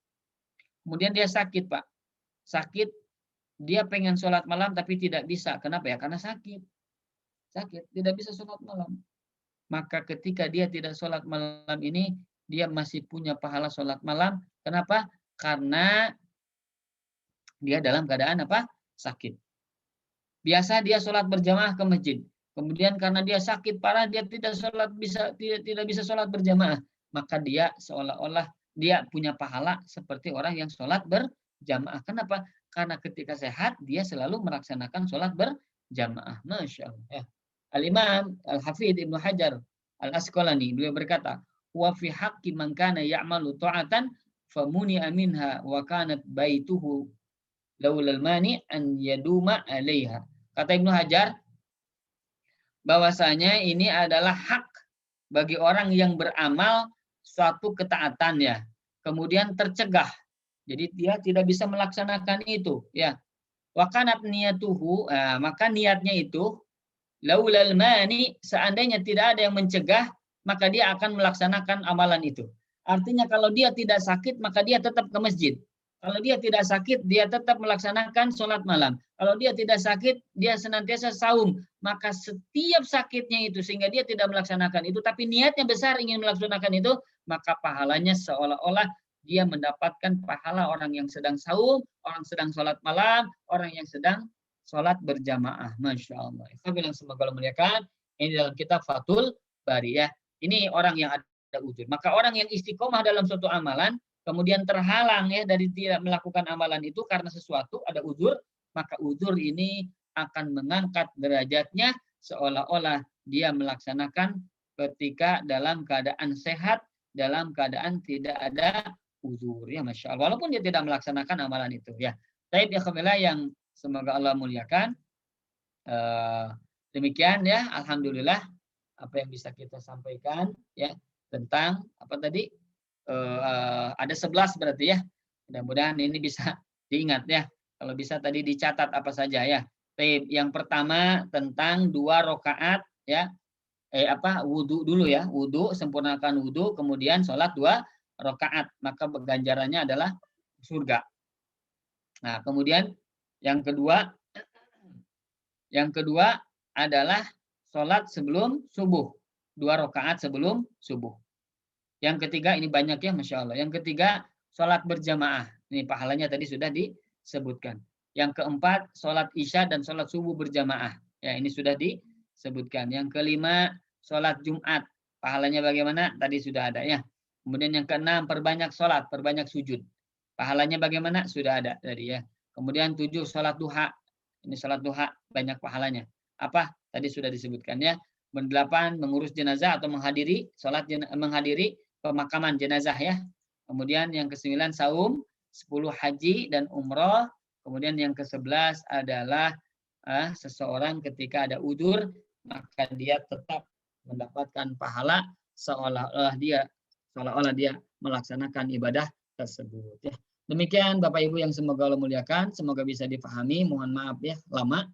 Kemudian dia sakit, Pak. Sakit, dia pengen sholat malam tapi tidak bisa. Kenapa ya? Karena sakit. Sakit, tidak bisa sholat malam. Maka ketika dia tidak sholat malam ini, dia masih punya pahala sholat malam. Kenapa? Karena dia dalam keadaan apa? Sakit. Biasa dia sholat berjamaah ke masjid. Kemudian karena dia sakit parah, dia tidak bisa sholat berjamaah. Maka dia seolah-olah dia punya pahala seperti orang yang sholat berjamaah. Kenapa? Karena ketika sehat, dia selalu melaksanakan sholat berjamaah. Masya Allah. Ya. Al-Imam Al-Hafidh Ibnu Hajar Al-Asqalani, beliau berkata, wa fi haqqi man kana ya'malu ta'atan famuni'a minha wa kanat baituhu laulal mani an yaduma 'alaiha. Kata Ibnu Hajar, bahwasanya ini adalah hak bagi orang yang beramal suatu ketaatan, ya. Kemudian tercegah. Jadi dia tidak bisa melaksanakan itu, ya. Wa kanat niyatuhu, maka niatnya itu laulal mani, seandainya tidak ada yang mencegah, maka dia akan melaksanakan amalan itu. Artinya kalau dia tidak sakit, maka dia tetap ke masjid. Kalau dia tidak sakit, dia tetap melaksanakan sholat malam. Kalau dia tidak sakit, dia senantiasa saum. Maka setiap sakitnya itu, sehingga dia tidak melaksanakan itu, tapi niatnya besar ingin melaksanakan itu, maka pahalanya seolah-olah dia mendapatkan pahala orang yang sedang saum, orang sedang sholat malam, orang yang sedang sholat berjamaah. Masya Allah. Saya bilang semoga Allah muliakan. Ini dalam kitab Fathul Bari, ya. Ini orang yang ada uzur. Maka orang yang istiqomah dalam suatu amalan, kemudian terhalang, ya, dari tidak melakukan amalan itu karena sesuatu, ada uzur, maka uzur ini akan mengangkat derajatnya seolah-olah dia melaksanakan ketika dalam keadaan sehat, dalam keadaan tidak ada uzur, ya, Masya Allah. Walaupun dia tidak melaksanakan amalan itu, ya. Taib ya khamillah yang semoga Allah muliakan. Demikian, ya, alhamdulillah apa yang bisa kita sampaikan, ya, tentang apa tadi, ada 11 berarti, ya. Mudah-mudahan ini bisa diingat, ya. Kalau bisa tadi dicatat apa saja, ya. Yang pertama tentang 2 rakaat, ya. Wudu dulu, ya. Wudu, sempurnakan wudu, kemudian sholat 2 rakaat, maka ganjarannya adalah surga. Nah, kemudian yang kedua adalah sholat sebelum subuh, 2 rakaat sebelum subuh. Yang ketiga, ini banyak, ya, Masya Allah. Yang ketiga, sholat berjamaah. Ini pahalanya tadi sudah disebutkan. Yang keempat, sholat isya dan sholat subuh berjamaah. Ya, ini sudah disebutkan. Yang kelima, sholat Jumat. Pahalanya bagaimana? Tadi sudah ada, ya. Kemudian yang keenam, perbanyak sholat, perbanyak sujud. Pahalanya bagaimana? Sudah ada tadi, ya. Kemudian 7, sholat duha. Ini sholat duha, banyak pahalanya. Apa? Tadi sudah disebutkan, ya. 8, mengurus jenazah atau menghadiri pemakaman jenazah, ya. Kemudian yang ke-9 saum, 10 haji dan umroh. Kemudian yang ke-11 adalah seseorang ketika ada udzur, maka dia tetap mendapatkan pahala seolah-olah dia melaksanakan ibadah tersebut, ya. Demikian Bapak Ibu yang semoga Allah muliakan, semoga bisa dipahami. Mohon maaf, ya, lama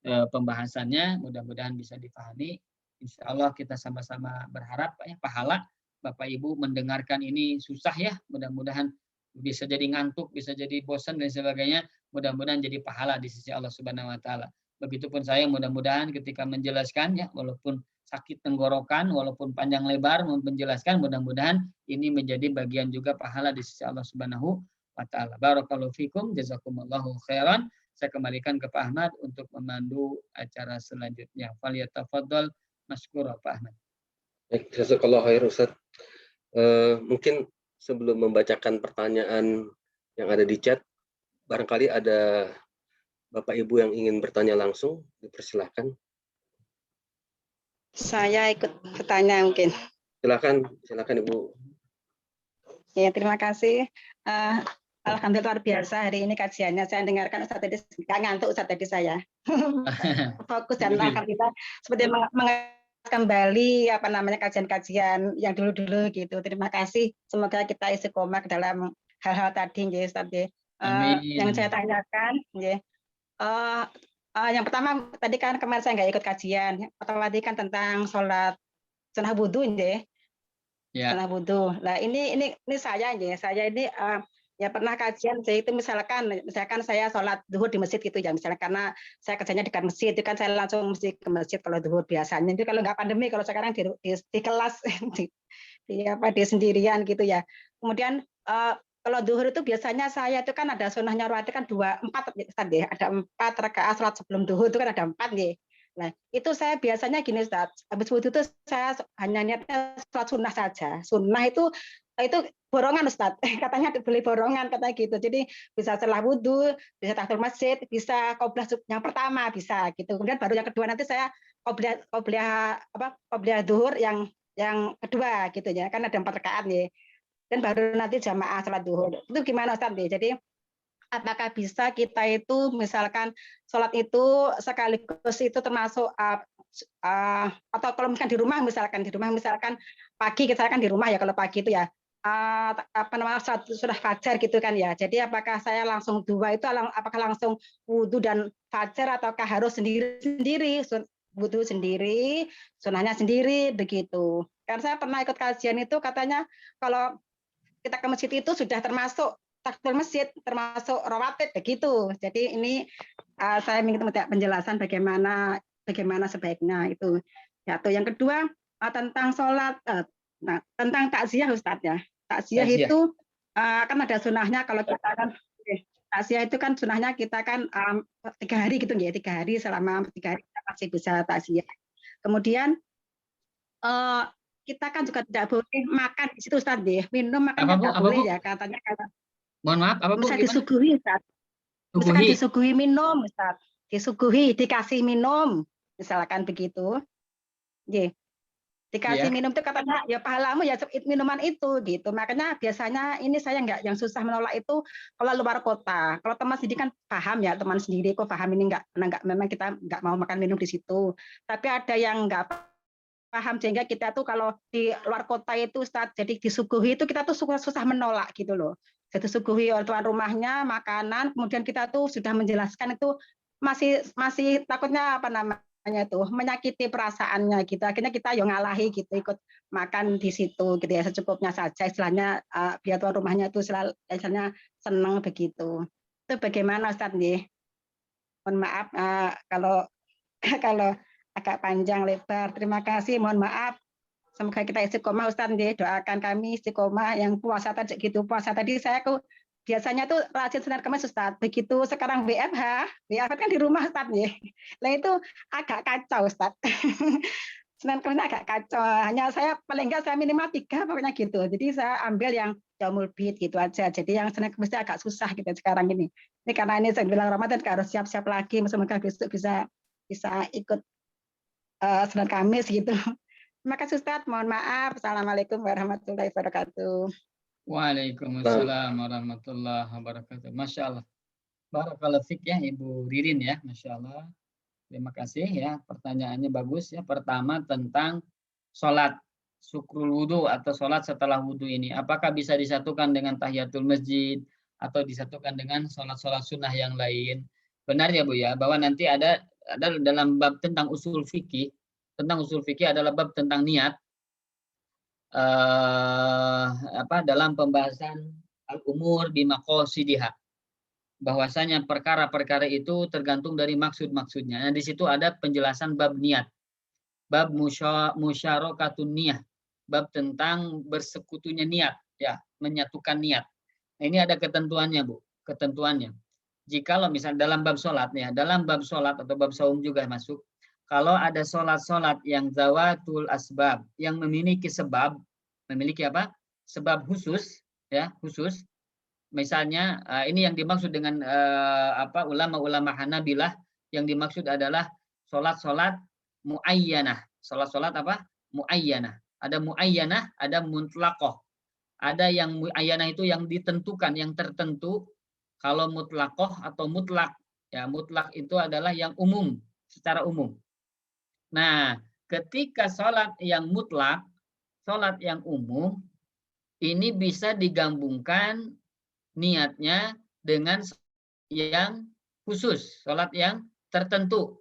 pembahasannya, mudah-mudahan bisa dipahami. Insya Allah kita sama-sama berharap, ya, pahala Bapak Ibu mendengarkan ini susah ya, mudah-mudahan bisa jadi ngantuk, bisa jadi bosan dan sebagainya, mudah-mudahan jadi pahala di sisi Allah Subhanahu wa taala. Begitupun saya mudah-mudahan ketika menjelaskan ya, walaupun sakit tenggorokan, walaupun panjang lebar menjelaskan, mudah-mudahan ini menjadi bagian juga pahala di sisi Allah Subhanahu wa taala. Barakallahu fikum, jazakumullahu khairan. Saya kembalikan ke Pak Ahmad untuk memandu acara selanjutnya. Falyatafaddal masykur Pak Ahmad. Baik, jazakallahu khair Ustaz. Mungkin sebelum membacakan pertanyaan yang ada di chat, barangkali ada Bapak Ibu yang ingin bertanya langsung, dipersilahkan. Saya ikut bertanya mungkin. Silakan Ibu. Ya, terima kasih. Alhamdulillah luar biasa hari ini kajiannya. Saya dengarkan Ustaz tadi, nggak ngantuk Ustaz tadi saya. Fokus dan alhamdulillah seperti kembali kajian-kajian yang dulu-dulu gitu. Terima kasih. Semoga kita istiqomah dalam hal-hal tadi ya Ustaz. Yang saya tanyakan ya. Yang pertama tadi kan kemarin saya nggak ikut kajian. Pertama tadi kan tentang sholat sunah wudhu ya. Sunah wudhu. Nah ini saya ya. Saya ini ya pernah kajian saya itu misalkan saya sholat zuhur di masjid gitu ya, misalnya karena saya kerjanya dekat masjid itu kan saya langsung mesti ke masjid kalau zuhur biasanya. Itu kalau nggak pandemi, kalau sekarang di kelas di sendirian gitu ya. Kemudian kalau zuhur itu biasanya saya itu kan ada sunahnya rawatib kan 4 ya, ada 4 rakaat sholat sebelum zuhur itu kan ada 4 ya. Nah, itu saya biasanya gini Ustaz, habis wudhu itu saya hanya niatnya sholat sunnah saja. Sunnah itu borongan Ustaz, katanya beli borongan katanya gitu. Jadi bisa setelah wudhu, bisa tahiyatul masjid, bisa qobliyah yang pertama bisa gitu. Kemudian baru yang kedua nanti saya qobliyah zuhur yang kedua gitu ya. Kan ada 4 rakaat ya. Dan baru nanti jamaah sholat zuhur. Itu gimana Ustaz? Jadi apakah bisa kita itu misalkan sholat itu sekaligus itu termasuk atau kalau misalkan di rumah misalkan pagi kita kan di rumah ya, kalau pagi itu ya sudah fajar gitu kan ya. Jadi apakah saya langsung dua itu apakah langsung wudhu dan fajar ataukah harus sendiri wudhu sendiri, sunahnya sendiri begitu. Karena saya pernah ikut kajian itu katanya kalau kita ke masjid itu sudah termasuk tahiyatul masjid, termasuk rawatib begitu. Jadi ini saya ingin minta penjelasan bagaimana sebaiknya itu. Ya, yang kedua tentang sholat, tentang takziah Ustadz ya. Takziah itu kan ada sunahnya kalau kita kan takziah itu kan sunahnya kita kan 3 hari gitu ya, 3 hari, selama 3 hari kita masih bisa takziah. Kemudian kita kan juga tidak boleh makan di situ Ustaz ya. Minum makan tidak boleh ya katanya. Mohon maaf, apa Bu? Bisa disuguhi Ustaz. Misalkan disuguhi minum Ustaz. Dikasih minum. Misalkan begitu. Nggih. Dikasih minum itu katanya ya pahalamu ya minuman itu gitu. Makanya biasanya ini saya yang susah menolak itu kalau luar kota. Kalau teman sendiri kan paham ya, teman sendiri kok paham ini enggak memang kita enggak mau makan minum di situ. Tapi ada yang enggak paham sehingga kita tuh kalau di luar kota itu Ustaz, jadi disuguhi itu kita tuh susah menolak gitu loh. Jadi disuguhi oleh tuan rumahnya makanan, kemudian kita tuh sudah menjelaskan itu masih takutnya itu menyakiti perasaannya gitu. Akhirnya kita yang ngalahi gitu, ikut makan di situ gitu ya, secukupnya saja istilahnya biar tuan rumahnya itu istilahnya senang begitu. Itu bagaimana Ustaz nih? Mohon maaf kalau agak panjang lebar. Terima kasih, mohon maaf. Semoga kita istiqomah Ustaz nggih. Doakan kami istiqomah yang puasa tadi gitu. Puasa tadi saya biasanya tuh rajin Senin Kamis Ustaz. Begitu sekarang WFH kan di rumah Ustaz nggih. Nah itu agak kacau Ustaz. Senin Kamis agak kacau. Hanya saya paling enggak saya minimal 3 pokoknya gitu. Jadi saya ambil yang Yaumul Bid gitu aja. Jadi yang Senin Kamis agak susah gitu sekarang ini. Ini karena ini saya bilang Ramadan harus siap-siap lagi. Semoga besok bisa ikut Senin Kamis gitu. Terima kasih Ustaz, mohon maaf. Assalamualaikum warahmatullahi wabarakatuh. Waalaikumsalam warahmatullahi wabarakatuh. Masya Allah. Barakallahu fiik ya Ibu Ririn ya, Masya Allah. Terima kasih ya, pertanyaannya bagus ya. Pertama tentang sholat syukrul wudhu atau sholat setelah wudhu ini. Apakah bisa disatukan dengan tahiyatul masjid atau disatukan dengan sholat-sholat sunnah yang lain? Benar ya Bu ya, bahwa nanti ada dalam bab tentang usul fikih adalah bab tentang niat. dalam pembahasan al-umur bimaqasidiha, bahwasanya perkara-perkara itu tergantung dari maksud-maksudnya. Nah, di situ ada penjelasan bab niat, bab musyarakatun niyah, bab tentang bersekutunya niat, ya, menyatukan niat. Nah, ini ada ketentuannya, Bu, ketentuannya. Jikalau misalnya dalam bab sholat, ya, dalam bab sholat atau bab saum juga masuk. Kalau ada sholat-sholat yang zawatul asbab, yang memiliki sebab, memiliki apa? Sebab khusus, ya, khusus. Misalnya ini yang dimaksud dengan ulama-ulama Hanabilah, yang dimaksud adalah sholat-sholat muayyanah. Sholat-sholat apa? Muayyanah. Ada muayyanah, ada mutlaqah. Ada yang muayyanah itu yang ditentukan, yang tertentu. Kalau mutlaqah atau mutlak, ya, mutlak itu adalah yang umum, secara umum. Nah, ketika sholat yang mutlak, sholat yang umum, ini bisa digabungkan niatnya dengan yang khusus, sholat yang tertentu.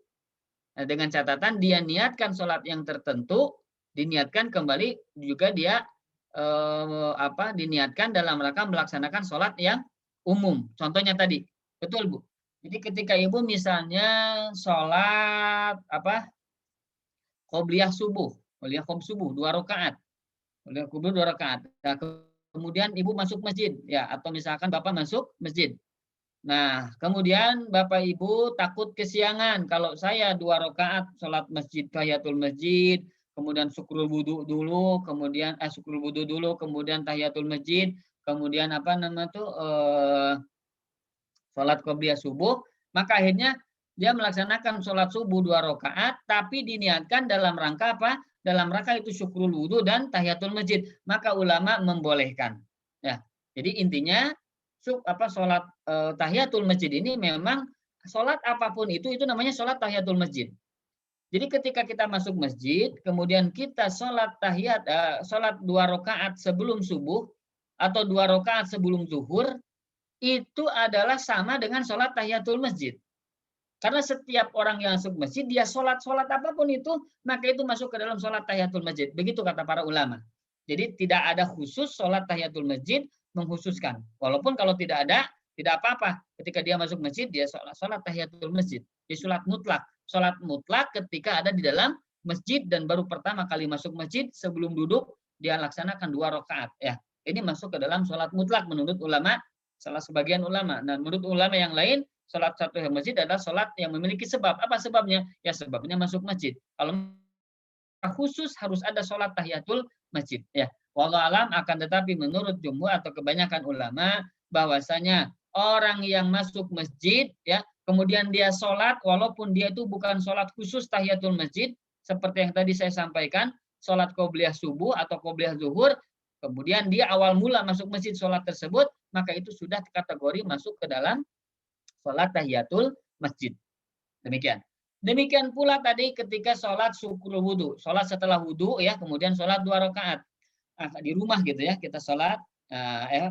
Nah, dengan catatan dia niatkan sholat yang tertentu, diniatkan kembali juga dia diniatkan dalam rangka melaksanakan sholat yang umum. Contohnya tadi, betul Bu. Jadi ketika Ibu misalnya sholat qobliyah subuh 2 rakaat. Qobliyah subuh 2 rakaat. Nah, kemudian Ibu masuk masjid, ya, atau misalkan Bapak masuk masjid. Nah, kemudian Bapak Ibu takut kesiangan. Kalau saya 2 rakaat sholat masjid, tahiyatul masjid, kemudian syukrul wudu dulu, kemudian kemudian tahiyatul masjid, kemudian sholat qobliyah subuh, maka akhirnya dia melaksanakan sholat subuh 2 rakaat, tapi diniatkan dalam rangka apa? Dalam rangka itu syukrul wudu dan tahiyatul masjid. Maka ulama membolehkan. Ya, jadi intinya sholat tahiyatul masjid ini memang sholat apapun itu namanya sholat tahiyatul masjid. Jadi ketika kita masuk masjid, kemudian kita sholat sholat 2 rakaat sebelum subuh atau 2 rakaat sebelum zuhur, itu adalah sama dengan sholat tahiyatul masjid. Karena setiap orang yang masuk masjid, dia sholat apapun itu, maka itu masuk ke dalam sholat tahiyatul masjid. Begitu kata para ulama. Jadi tidak ada khusus sholat tahiyatul masjid mengkhususkan. Walaupun kalau tidak ada, tidak apa-apa. Ketika dia masuk masjid, dia sholat tahiyatul masjid. Dia sholat mutlak. Sholat mutlak ketika ada di dalam masjid dan baru pertama kali masuk masjid, sebelum duduk, dia laksanakan 2 rakaat. Ya, ini masuk ke dalam sholat mutlak menurut ulama, salah sebagian ulama. Nah, menurut ulama yang lain, sholat satu masjid adalah sholat yang memiliki sebab. Apa sebabnya? Ya, sebabnya masuk masjid. Kalau khusus harus ada sholat tahiyatul masjid. Ya, wallahu alam, akan tetapi menurut jumhur atau kebanyakan ulama bahwasanya orang yang masuk masjid, ya, kemudian dia sholat, walaupun dia itu bukan sholat khusus tahiyatul masjid, seperti yang tadi saya sampaikan, sholat qobliyah subuh atau qobliyah zuhur, kemudian dia awal mula masuk masjid sholat tersebut, maka itu sudah kategori masuk ke dalam sholat tahiyatul masjid. Demikian pula tadi ketika sholat syukrul wudu, sholat setelah wudu, ya, kemudian sholat 2 rakaat di rumah gitu, ya, kita sholat,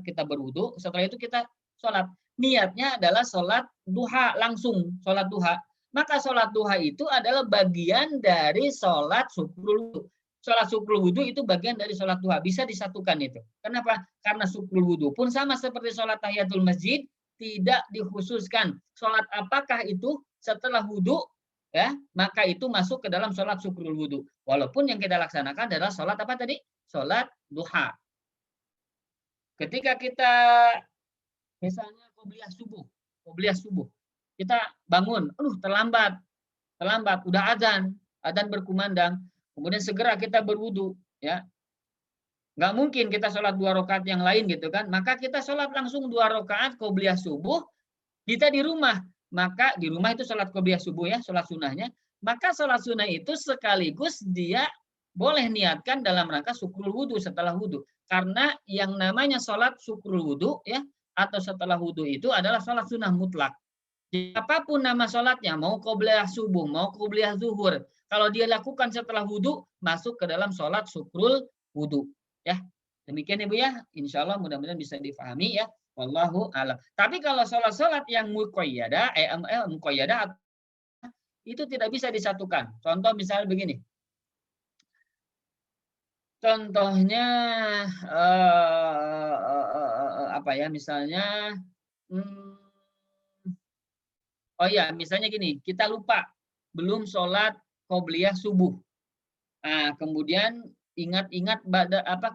kita berwudu, setelah itu kita sholat. Niatnya adalah sholat duha, langsung sholat duha. Maka sholat duha itu adalah bagian dari sholat syukrul wudu. Sholat syukrul wudu itu bagian dari sholat duha, bisa disatukan itu. Kenapa? Karena syukrul wudu pun sama seperti sholat tahiyatul masjid, tidak dikhususkan sholat apakah itu setelah wudu, ya, maka itu masuk ke dalam sholat syukrul wudu. Walaupun yang kita laksanakan adalah sholat apa tadi? Sholat duha. Ketika kita misalnya qobliyah subuh, kita bangun, terlambat, udah azan berkumandang, kemudian segera kita berwudu, ya. Nggak mungkin kita sholat 2 rakaat yang lain gitu kan, maka kita sholat langsung 2 rakaat qobliyah subuh, kita di rumah, maka di rumah itu sholat qobliyah subuh, ya, sholat sunnahnya, maka sholat sunnah itu sekaligus dia boleh niatkan dalam rangka syukrul wudu setelah wudu, karena yang namanya sholat syukrul wudu, ya, atau setelah wudu itu adalah sholat sunnah mutlak. Apapun nama sholatnya, mau qobliyah subuh, mau qobliyah zuhur, kalau dia lakukan setelah wudu, masuk ke dalam sholat syukrul wudu. Ya, demikian Ibu, ya. Insya Allah mudah-mudahan bisa difahami, ya. Wallahu a'lam. Tapi kalau sholat-sholat yang muqayyadah, itu tidak bisa disatukan. Contoh misalnya begini. Contohnya apa ya? Misalnya, oh ya, misalnya gini, kita lupa belum sholat qobliyah subuh. Nah, kemudian ingat-ingat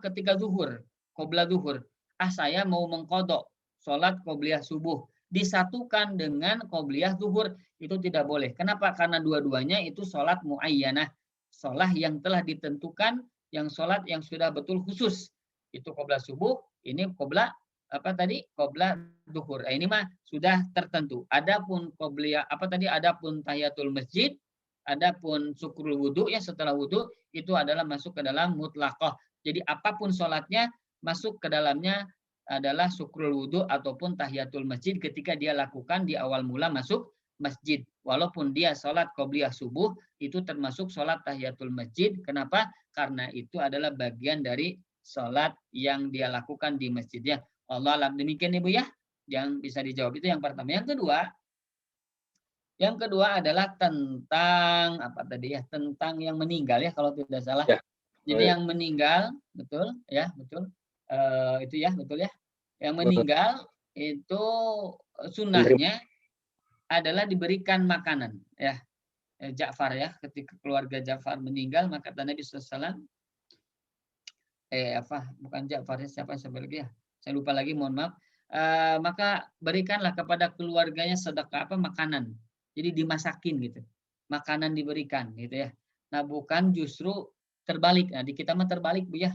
ketika zuhur, qobla zuhur. Saya mau mengkodok sholat qobliyah subuh. Disatukan dengan qobliyah zuhur. Itu tidak boleh. Kenapa? Karena dua-duanya itu sholat muayyanah. Sholat yang telah ditentukan, yang sholat yang sudah betul khusus. Itu qobla subuh, ini qobla qobla zuhur. Ini mah sudah tertentu. Adapun qobliyah adapun tahiyatul masjid, adapun syukrul wudhu ya setelah wudhu itu adalah masuk ke dalam mutlaqah. Jadi apapun sholatnya masuk ke dalamnya adalah syukrul wudhu ataupun tahiyatul masjid ketika dia lakukan di awal mula masuk masjid. Walaupun dia sholat qobliyah subuh itu termasuk sholat tahiyatul masjid. Kenapa? Karena itu adalah bagian dari sholat yang dia lakukan di masjidnya. Allah alam. Demikian Ibu ya yang bisa dijawab. Itu yang pertama. Yang kedua adalah tentang apa tadi ya? Tentang yang meninggal ya kalau tidak salah. Ya. Jadi yang meninggal, betul ya, betul. Itu ya, betul ya. Yang meninggal itu sunnahnya adalah diberikan makanan ya. Ja'far ya, ketika keluarga Ja'far meninggal maka Nabi SAW bukan Ja'far ya, siapa lagi ya? Saya lupa lagi, mohon maaf. Maka berikanlah kepada keluarganya sedekah makanan. Jadi dimasakin gitu. Makanan diberikan gitu ya. Nah, bukan justru terbalik. Nah, di kita mah terbalik Bu ya.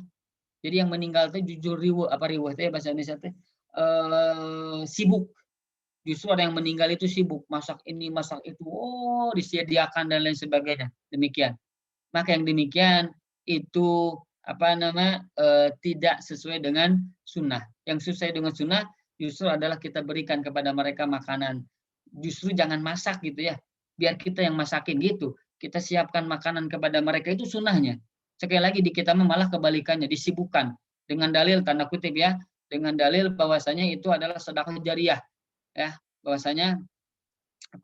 Jadi yang meninggal itu jujur riweuh itu ya bahasa Indonesia teh sibuk. Justru ada yang meninggal itu sibuk masak ini, masak itu, disediakan dan lain sebagainya. Demikian. Maka yang demikian itu tidak sesuai dengan sunnah. Yang sesuai dengan sunnah justru adalah kita berikan kepada mereka makanan. Justru jangan masak gitu ya. Biar kita yang masakin gitu. Kita siapkan makanan kepada mereka itu sunnahnya. Sekali lagi di kita malah kebalikannya, disibukkan dengan dalil tanda kutip ya, dengan dalil bahwasanya itu adalah sedekah jariyah ya, bahwasanya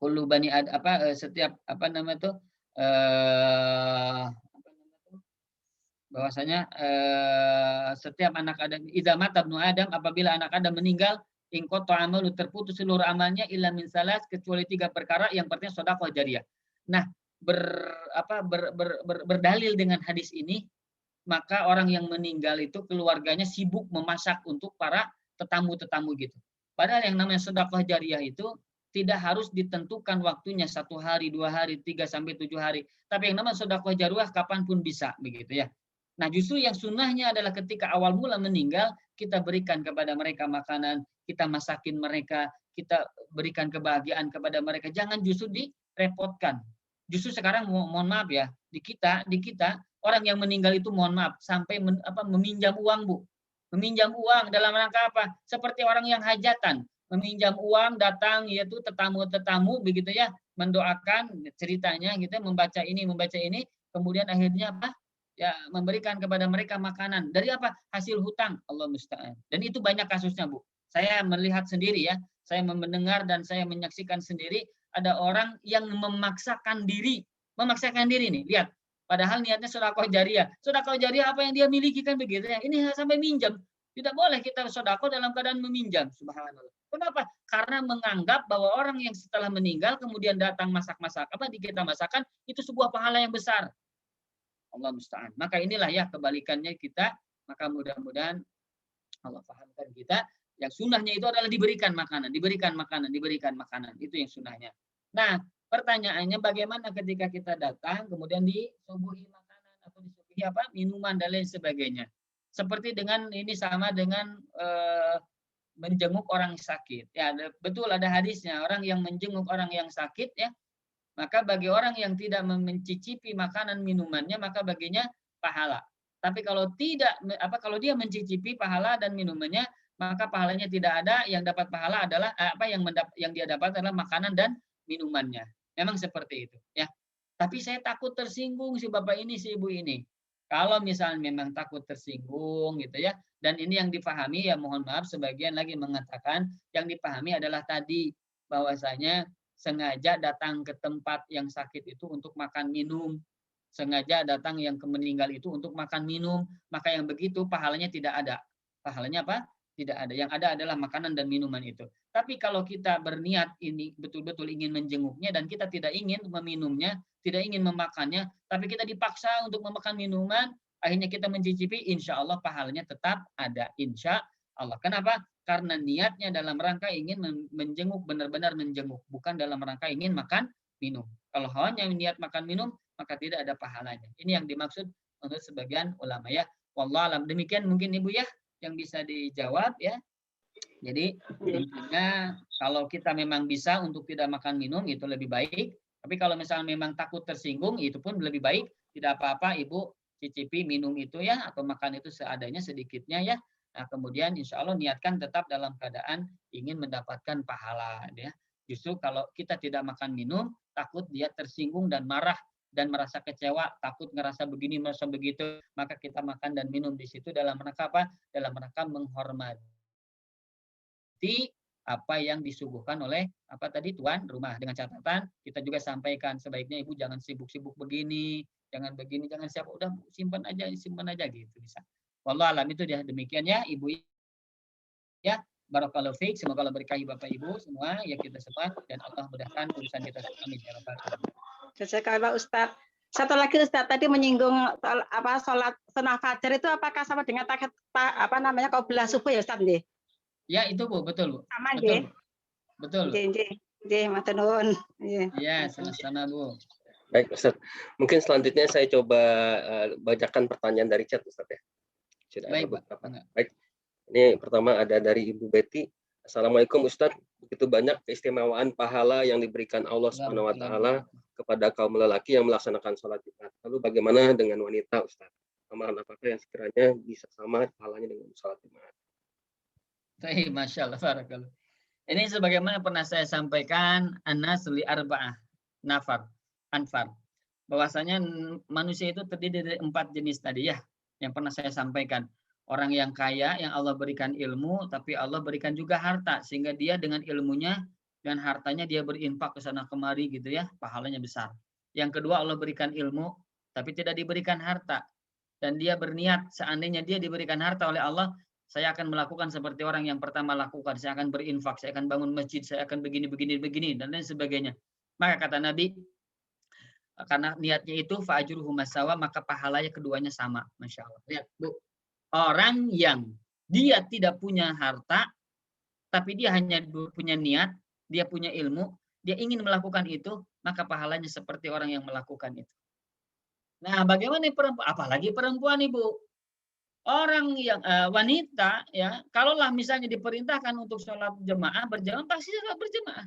kullu bani setiap bahwasanya setiap anak Adam idza mata ibnu Adam, apabila anak Adam meninggal ingqata amalu, terputus seluruh amalnya illa min salas, kecuali 3 perkara yang pertama sedekah jariyah. Nah, berdalil dengan hadis ini maka orang yang meninggal itu keluarganya sibuk memasak untuk para tetamu-tetamu gitu. Padahal yang namanya sedekah jariyah itu tidak harus ditentukan waktunya 1 hari, 2 hari, 3 sampai 7 hari. Tapi yang namanya sedekah jariyah kapanpun bisa begitu ya. Nah, justru yang sunnahnya adalah ketika awal mula meninggal, kita berikan kepada mereka makanan, kita masakin mereka, kita berikan kebahagiaan kepada mereka. Jangan justru direpotkan. Justru sekarang mohon maaf ya, di kita orang yang meninggal itu mohon maaf sampai meminjam uang Bu. Meminjam uang dalam rangka apa? Seperti orang yang hajatan, meminjam uang datang yaitu tetamu-tetamu begitu ya, mendoakan ceritanya gitu, membaca ini, kemudian akhirnya ya memberikan kepada mereka makanan. Dari apa? Hasil hutang. Allah musta'an. Dan itu banyak kasusnya Bu. Saya melihat sendiri ya, saya mendengar dan saya menyaksikan sendiri ada orang yang memaksakan diri nih, lihat. Padahal niatnya sedekah jariyah. Sedekah jariyah apa yang dia miliki kan begitu ya. Ini sampai minjam. Tidak boleh kita sedekah dalam keadaan meminjam. Subhanallah. Kenapa? Karena menganggap bahwa orang yang setelah meninggal kemudian datang masak-masak di kita masakan itu sebuah pahala yang besar. Allah musta'an. Maka inilah ya kebalikannya kita. Maka mudah-mudahan Allah pahamkan kita. Yang sunnahnya itu adalah diberikan makanan. Itu yang sunnahnya. Nah, pertanyaannya bagaimana ketika kita datang kemudian disuguhi makanan atau disuguhi minuman dan lain sebagainya. Seperti dengan ini sama dengan menjenguk orang sakit. Ya, betul ada hadisnya, orang yang menjenguk orang yang sakit ya, maka bagi orang yang tidak mencicipi makanan minumannya maka baginya pahala. Tapi kalau kalau dia mencicipi pahala dan minumannya maka pahalanya tidak ada, yang dapat pahala adalah yang dia dapat adalah makanan dan minumannya. Memang seperti itu ya. Tapi saya takut tersinggung si bapak ini, si ibu ini. Kalau misalnya memang takut tersinggung gitu ya, dan ini yang dipahami ya mohon maaf sebagian lagi mengatakan yang dipahami adalah tadi bahwasanya sengaja datang ke tempat yang sakit itu untuk makan minum, sengaja datang yang meninggal itu untuk makan minum, maka yang begitu pahalanya tidak ada. Pahalanya apa? Tidak ada. Yang ada adalah makanan dan minuman itu. Tapi kalau kita berniat ini betul-betul ingin menjenguknya dan kita tidak ingin meminumnya, tidak ingin memakannya, tapi kita dipaksa untuk memakan minuman, akhirnya kita mencicipi, insya Allah pahalanya tetap ada. Insya Allah. Kenapa? Karena niatnya dalam rangka ingin menjenguk, benar-benar menjenguk. Bukan dalam rangka ingin makan minum. Kalau hanya niat makan minum, maka tidak ada pahalanya. Ini yang dimaksud menurut sebagian ulama ya. Wallahu alam. Demikian mungkin Ibu ya yang bisa dijawab ya. Jadi intinya kalau kita memang bisa untuk tidak makan minum itu lebih baik. Tapi kalau misalnya memang takut tersinggung itu pun lebih baik. Tidak apa-apa Ibu cicipi minum itu ya atau makan itu seadanya sedikitnya ya. Nah, kemudian insya Allah niatkan tetap dalam keadaan ingin mendapatkan pahala ya. Justru kalau kita tidak makan minum takut dia tersinggung dan marah dan merasa kecewa, takut ngerasa begini, merasa begitu, maka kita makan dan minum di situ dalam rangka apa? Dalam rangka menghormati apa yang disuguhkan oleh apa tadi tuan rumah. Dengan catatan kita juga sampaikan sebaiknya Ibu jangan sibuk-sibuk begini, jangan begini, jangan siapa udah simpan aja gitu bisa. Wallahu alam itu dia demikian ya Ibu ya. Barakallahu fiik, semoga Allah berkahi Bapak Ibu semua ya kita semua dan Allah mudahkan urusan kita semua. Amin ya rabbal alamin. Jazakallah Ustaz. Satu lagi Ustaz tadi menyinggung sholat sunnah fajar itu apakah sama dengan qoblah subuh ya Ustaz nggih? Ya itu Bu, betul Bu. Sama nggih. Betul. Nggih, matur nuwun. Iya, sama-sama Bu. Baik Ustaz. Mungkin selanjutnya saya coba bacakan pertanyaan dari chat Ustaz ya. Sudah baik, ada beberapa. Baik. Ini pertama ada dari Ibu Betty. Assalamualaikum Ustadz. Begitu banyak keistimewaan pahala yang diberikan Allah Subhanahu wa taala kepada kaum lelaki yang melaksanakan sholat Jumat. Lalu bagaimana dengan wanita Ustadz? Amalan apakah yang sekiranya bisa sama pahalanya dengan sholat Jumat? Baik, Masya Allah. Barakallah. Ini sebagaimana pernah saya sampaikan, an-nas li arba'ah anfar. Bahwasanya manusia itu terdiri dari 4 jenis tadi ya, yang pernah saya sampaikan. Orang yang kaya, yang Allah berikan ilmu, tapi Allah berikan juga harta. Sehingga dia dengan ilmunya dan hartanya dia berinfak ke sana kemari gitu ya, pahalanya besar. Yang kedua Allah berikan ilmu, tapi tidak diberikan harta. Dan dia berniat, seandainya dia diberikan harta oleh Allah, saya akan melakukan seperti orang yang pertama lakukan. Saya akan berinfak, saya akan bangun masjid, saya akan begini, dan lain sebagainya. Maka kata Nabi, karena niatnya itu fa'ajruhu masawa, maka pahalanya keduanya sama. Masya Allah. Lihat Bu. Orang yang dia tidak punya harta, tapi dia hanya punya niat, dia punya ilmu, dia ingin melakukan itu, maka pahalanya seperti orang yang melakukan itu. Nah, bagaimana perempuan? Apalagi perempuan Ibu. Orang yang wanita, ya, kalaulah misalnya diperintahkan untuk sholat jemaah berjamaah, pasti sholat berjamaah.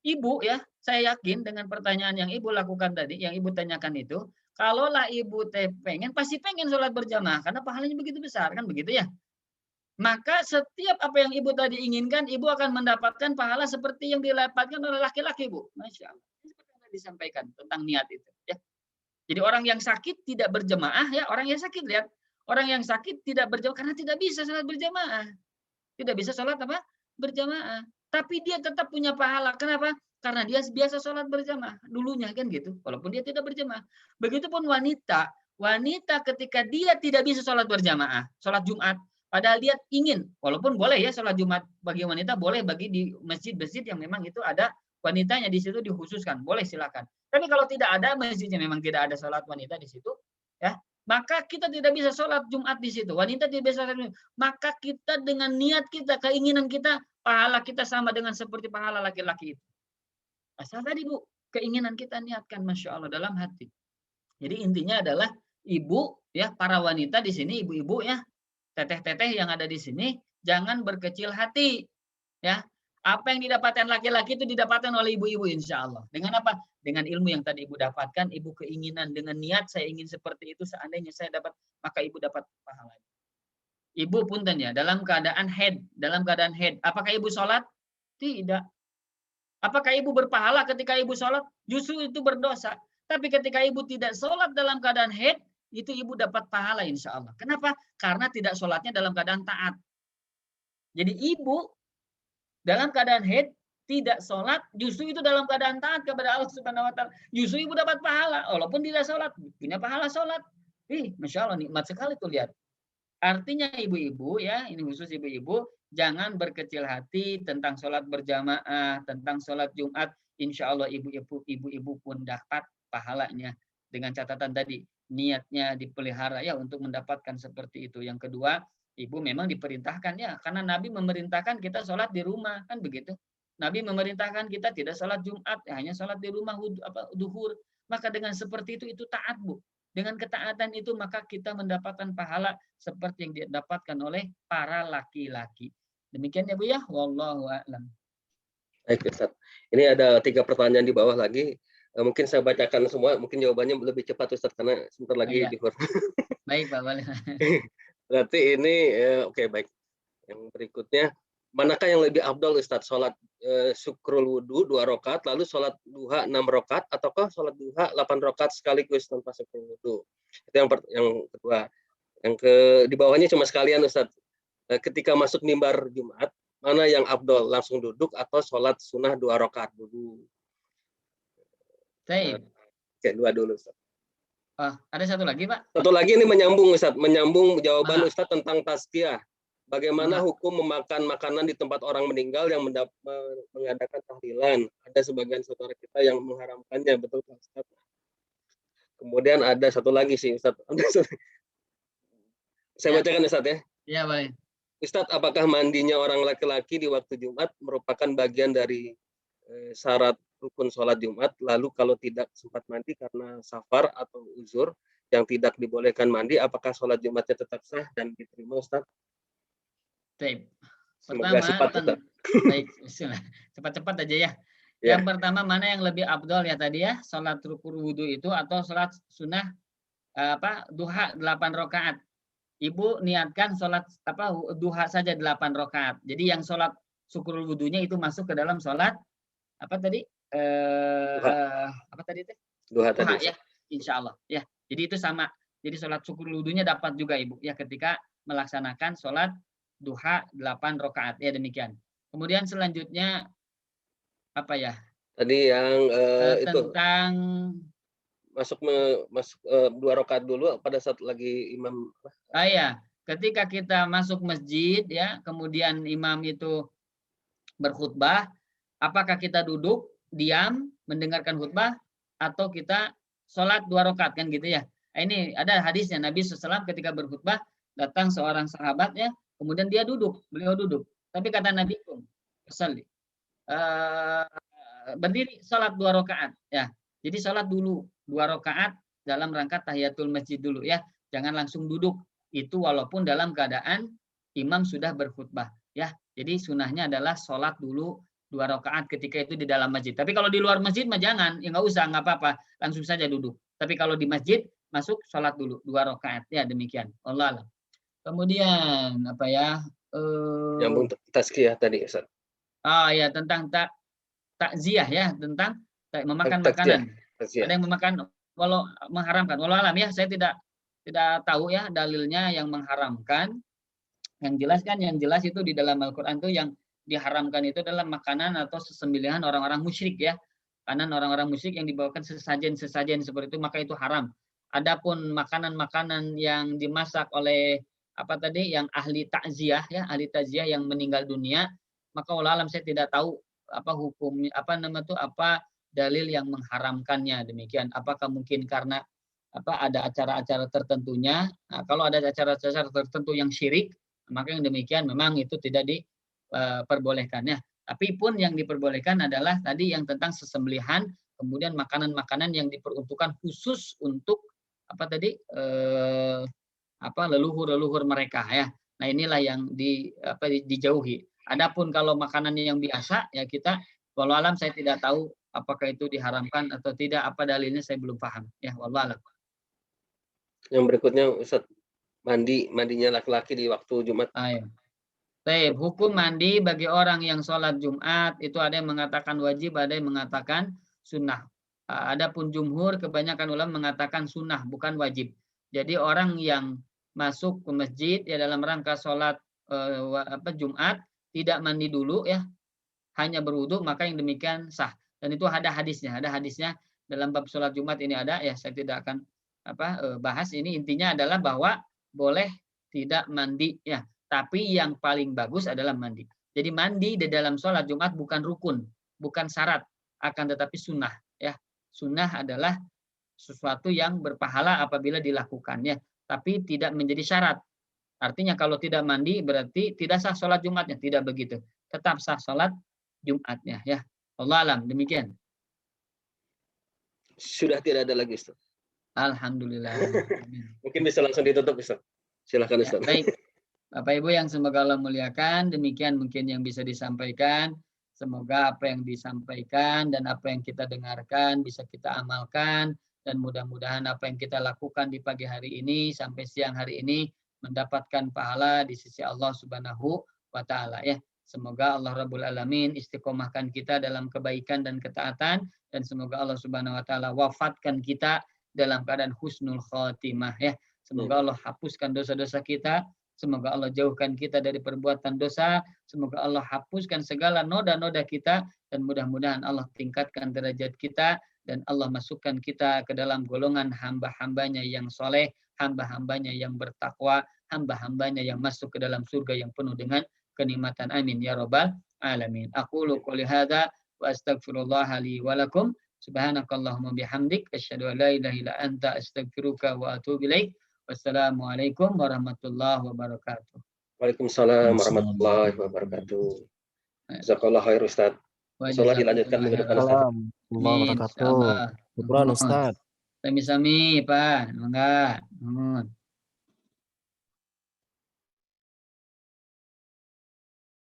Ibu ya, saya yakin dengan pertanyaan yang Ibu lakukan tadi, yang Ibu tanyakan itu, kalaulah Ibu pengen, pasti pengen sholat berjamaah, karena pahalanya begitu besar, kan begitu ya. Maka setiap apa yang Ibu tadi inginkan, Ibu akan mendapatkan pahala seperti yang didapatkan oleh laki-laki, Bu. Masya Allah. Ini seperti yang disampaikan tentang niat itu. Ya. Jadi orang yang sakit tidak berjamaah, ya orang yang sakit, lihat. Orang yang sakit tidak berjamaah, karena tidak bisa sholat berjamaah. Tidak bisa sholat apa? Berjamaah. Tapi dia tetap punya pahala. Kenapa? Karena dia biasa sholat berjamaah. Dulunya kan gitu. Walaupun dia tidak berjamaah. Begitupun wanita. Wanita ketika dia tidak bisa sholat berjamaah. Sholat Jumat. Padahal dia ingin. Walaupun boleh ya sholat Jumat bagi wanita. Boleh bagi di masjid-masjid yang memang itu ada wanitanya di situ dikhususkan. Boleh silakan. Tapi kalau tidak ada masjidnya memang tidak ada sholat wanita di situ. Ya. Maka kita tidak bisa sholat Jumat di situ. Wanita tidak bisa sholat Jumat. Maka kita dengan niat kita, keinginan kita, pahala kita sama dengan seperti pahala laki-laki itu. Asal tadi Bu, keinginan kita niatkan, Masya Allah, dalam hati. Jadi intinya adalah ibu, ya para wanita di sini, ibu-ibu ya, teteh-teteh yang ada di sini, jangan berkecil hati. Ya, apa yang didapatkan laki-laki itu didapatkan oleh ibu-ibu insya Allah. Dengan apa? Dengan ilmu yang tadi ibu dapatkan, ibu keinginan, dengan niat saya ingin seperti itu, seandainya saya dapat, maka ibu dapat pahala. Ibu punten ya, dalam keadaan head. Apakah ibu sholat? Tidak. Apakah ibu berpahala ketika ibu sholat? Justru itu berdosa. Tapi ketika ibu tidak sholat dalam keadaan head, itu ibu dapat pahala insya Allah. Kenapa? Karena tidak sholatnya dalam keadaan taat. Jadi ibu dalam keadaan haid, tidak sholat, justru itu dalam keadaan taat kepada Allah Subhanahu Wa Taala. Justru ibu dapat pahala, walaupun tidak sholat, punya pahala sholat. Masya Allah, nikmat sekali tuh lihat. Artinya ibu-ibu ya, ini khusus ibu-ibu, jangan berkecil hati tentang sholat berjamaah, tentang sholat Jumat. Insya Allah ibu-ibu pun dapat pahalanya. Dengan catatan tadi, niatnya dipelihara ya untuk mendapatkan seperti itu. Yang kedua, ibu memang diperintahkan ya, karena Nabi memerintahkan kita sholat di rumah, kan begitu. Nabi memerintahkan kita tidak sholat Jumat, hanya sholat di rumah duhur. Maka dengan seperti itu taat, Bu. Dengan ketaatan itu maka kita mendapatkan pahala seperti yang didapatkan oleh para laki-laki. Demikian ya Bu ya, wallahu a'lam. Baik Ustaz. Ini ada 3 pertanyaan di bawah lagi. Mungkin saya bacakan semua, mungkin jawabannya lebih cepat Ustaz karena sebentar lagi Iya. zuhur. Baik Pak, boleh. Berarti ini oke, baik. Yang berikutnya, manakah yang lebih afdal Ustaz? Sholat syukrul wudu 2 rakaat, lalu sholat duha 6 rakaat, ataukah sholat duha 8 rakaat sekaligus tanpa syukrul wudu? Itu yang kedua. Yang di bawahnya cuma sekalian Ustaz. Ketika masuk mimbar Jumat, mana yang afdal? Langsung duduk atau sholat sunnah 2 rakaat dulu? Baik. Oke, 2 dulu Ustaz. Ada satu lagi Pak? Satu lagi ini menyambung Ustaz, menyambung jawaban Ustaz tentang tazkiyah. Bagaimana hukum memakan makanan di tempat orang meninggal yang mengadakan tahlilan? Ada sebagian saudara kita yang mengharamkannya, betul Ustaz? Kemudian ada satu lagi sih Ustaz. Saya bacakan Ustaz ya. Iya, baik. Ustaz, apakah mandinya orang laki-laki di waktu Jumat merupakan bagian dari syarat rukun sholat Jumat? Lalu kalau tidak sempat mandi karena safar atau uzur yang tidak dibolehkan mandi, apakah sholat Jumatnya tetap sah dan diterima Ustaz? Baik. Semoga cepat, Ustaz. Baik, cepat-cepat aja ya. Yang pertama, mana yang lebih afdol ya tadi ya, sholat rukun wudu itu atau sholat sunnah duha 8 rakaat. Ibu niatkan sholat duha saja 8 rakaat. Jadi yang sholat syukur wudunya itu masuk ke dalam sholat apa tadi? Apa tadi itu? Duha tadi. Ya, insya Allah. Ya, jadi itu sama. Jadi sholat syukur wudunya dapat juga ibu ya ketika melaksanakan sholat duha 8 rakaat ya, demikian. Kemudian selanjutnya apa ya? Tadi yang tentang masuk 2 rakaat dulu pada saat lagi imam. Ya, ketika kita masuk masjid ya, kemudian imam itu berkhutbah, apakah kita duduk diam mendengarkan khutbah atau kita sholat 2 rakaat kan gitu ya? Ini ada hadisnya, Nabi SAW ketika berkhutbah datang seorang sahabat ya, kemudian beliau duduk. Tapi kata Nabi, berdiri sholat 2 rakaat ya. Jadi sholat dulu 2 rakaat dalam rangka tahiyatul masjid dulu ya. Jangan langsung duduk. Itu walaupun dalam keadaan imam sudah berkhutbah ya. Jadi sunahnya adalah sholat dulu 2 rakaat ketika itu di dalam masjid. Tapi kalau di luar masjid mah jangan, ya nggak usah, nggak apa-apa, langsung saja duduk. Tapi kalau di masjid masuk sholat dulu 2 rakaat ya, demikian. Allah alam. Kemudian apa ya? Nyambung tazkiyah tadi Ustaz. Ya tentang takziah ya, tentang memakan makanan. Ada yang memakan walau mengharamkan. Walau alam ya, saya tidak tahu ya dalilnya yang mengharamkan. Yang jelas itu di dalam Al-Qur'an itu yang diharamkan itu adalah makanan atau sesembelihan orang-orang musyrik ya. Karena orang-orang musyrik yang dibawakan sesajen seperti itu maka itu haram. Adapun makanan-makanan yang dimasak oleh yang ahli takziah ya, ahli takziah yang meninggal dunia, maka walau alam saya tidak tahu hukumnya, dalil yang mengharamkannya, demikian. Apakah mungkin karena ada acara-acara tertentunya? Nah, kalau ada acara-acara tertentu yang syirik, maka yang demikian memang itu tidak diperbolehkan ya. Tapi pun yang diperbolehkan adalah tadi yang tentang sesembelihan, kemudian makanan-makanan yang diperuntukkan khusus untuk leluhur mereka ya. Nah, inilah yang dijauhi. Adapun kalau makanan yang biasa ya kita walau alam saya tidak tahu apakah itu diharamkan atau tidak, apa dalilnya saya belum paham ya, wallahu alam. Yang berikutnya Ustaz, mandinya laki-laki di waktu Jumat. Baik, hukum mandi bagi orang yang sholat Jumat itu ada yang mengatakan wajib, ada yang mengatakan sunnah. Adapun jumhur kebanyakan ulama mengatakan sunnah bukan wajib. Jadi orang yang masuk ke masjid ya dalam rangka sholat Jumat tidak mandi dulu ya. hanya berwudu, maka yang demikian sah. Dan itu ada hadisnya dalam bab sholat Jumat ini ada, ya saya tidak akan bahas ini. Intinya adalah bahwa boleh tidak mandi ya, tapi yang paling bagus adalah mandi. Jadi mandi di dalam sholat Jumat bukan rukun, bukan syarat, akan tetapi sunnah ya. Sunnah adalah sesuatu yang berpahala apabila dilakukannya, tapi tidak menjadi syarat. Artinya kalau tidak mandi berarti tidak sah sholat Jumatnya, tidak begitu. Tetap sah sholat Jumatnya ya. Allah alam, demikian. Sudah tidak ada lagi, Ustaz. Alhamdulillah. Mungkin bisa langsung ditutup, Ustaz. Silakan, Ustaz. Ya, baik. Bapak Ibu yang semoga Allah muliakan, demikian mungkin yang bisa disampaikan. Semoga apa yang disampaikan dan apa yang kita dengarkan bisa kita amalkan, dan mudah-mudahan apa yang kita lakukan di pagi hari ini sampai siang hari ini mendapatkan pahala di sisi Allah Subhanahu wa taala ya. Semoga Allah Rabbul Alamin istiqomahkan kita dalam kebaikan dan ketaatan, dan semoga Allah Subhanahu wa taala wafatkan kita dalam keadaan husnul khotimah ya. Semoga Allah hapuskan dosa-dosa kita. Semoga Allah jauhkan kita dari perbuatan dosa. Semoga Allah hapuskan segala noda-noda kita. Dan mudah-mudahan Allah tingkatkan derajat kita. Dan Allah masukkan kita ke dalam golongan hamba-hambanya yang soleh. Hamba-hambanya yang bertakwa. Hamba-hambanya yang masuk ke dalam surga yang penuh dengan kenikmatan. Amin. Ya Rabbal Alamin. Aqulu qouli hadza wa astaghfirullah li wa lakum. Subhanakallahumma bihamdik. Asyhadu an la ilaha illa anta astaghfiruka wa atubu ilaik. Wassalamualaikum warahmatullahi wabarakatuh. Waalaikumsalam warahmatullahi wabarakatuh. Jazakallah khair, Ustaz. Insyaallah dilanjutkan minggu depan, Ustaz. Assalamualaikum warahmatullahi wabarakatuh. Syukran, Ustaz. Sami-sami, Pak. Enggak.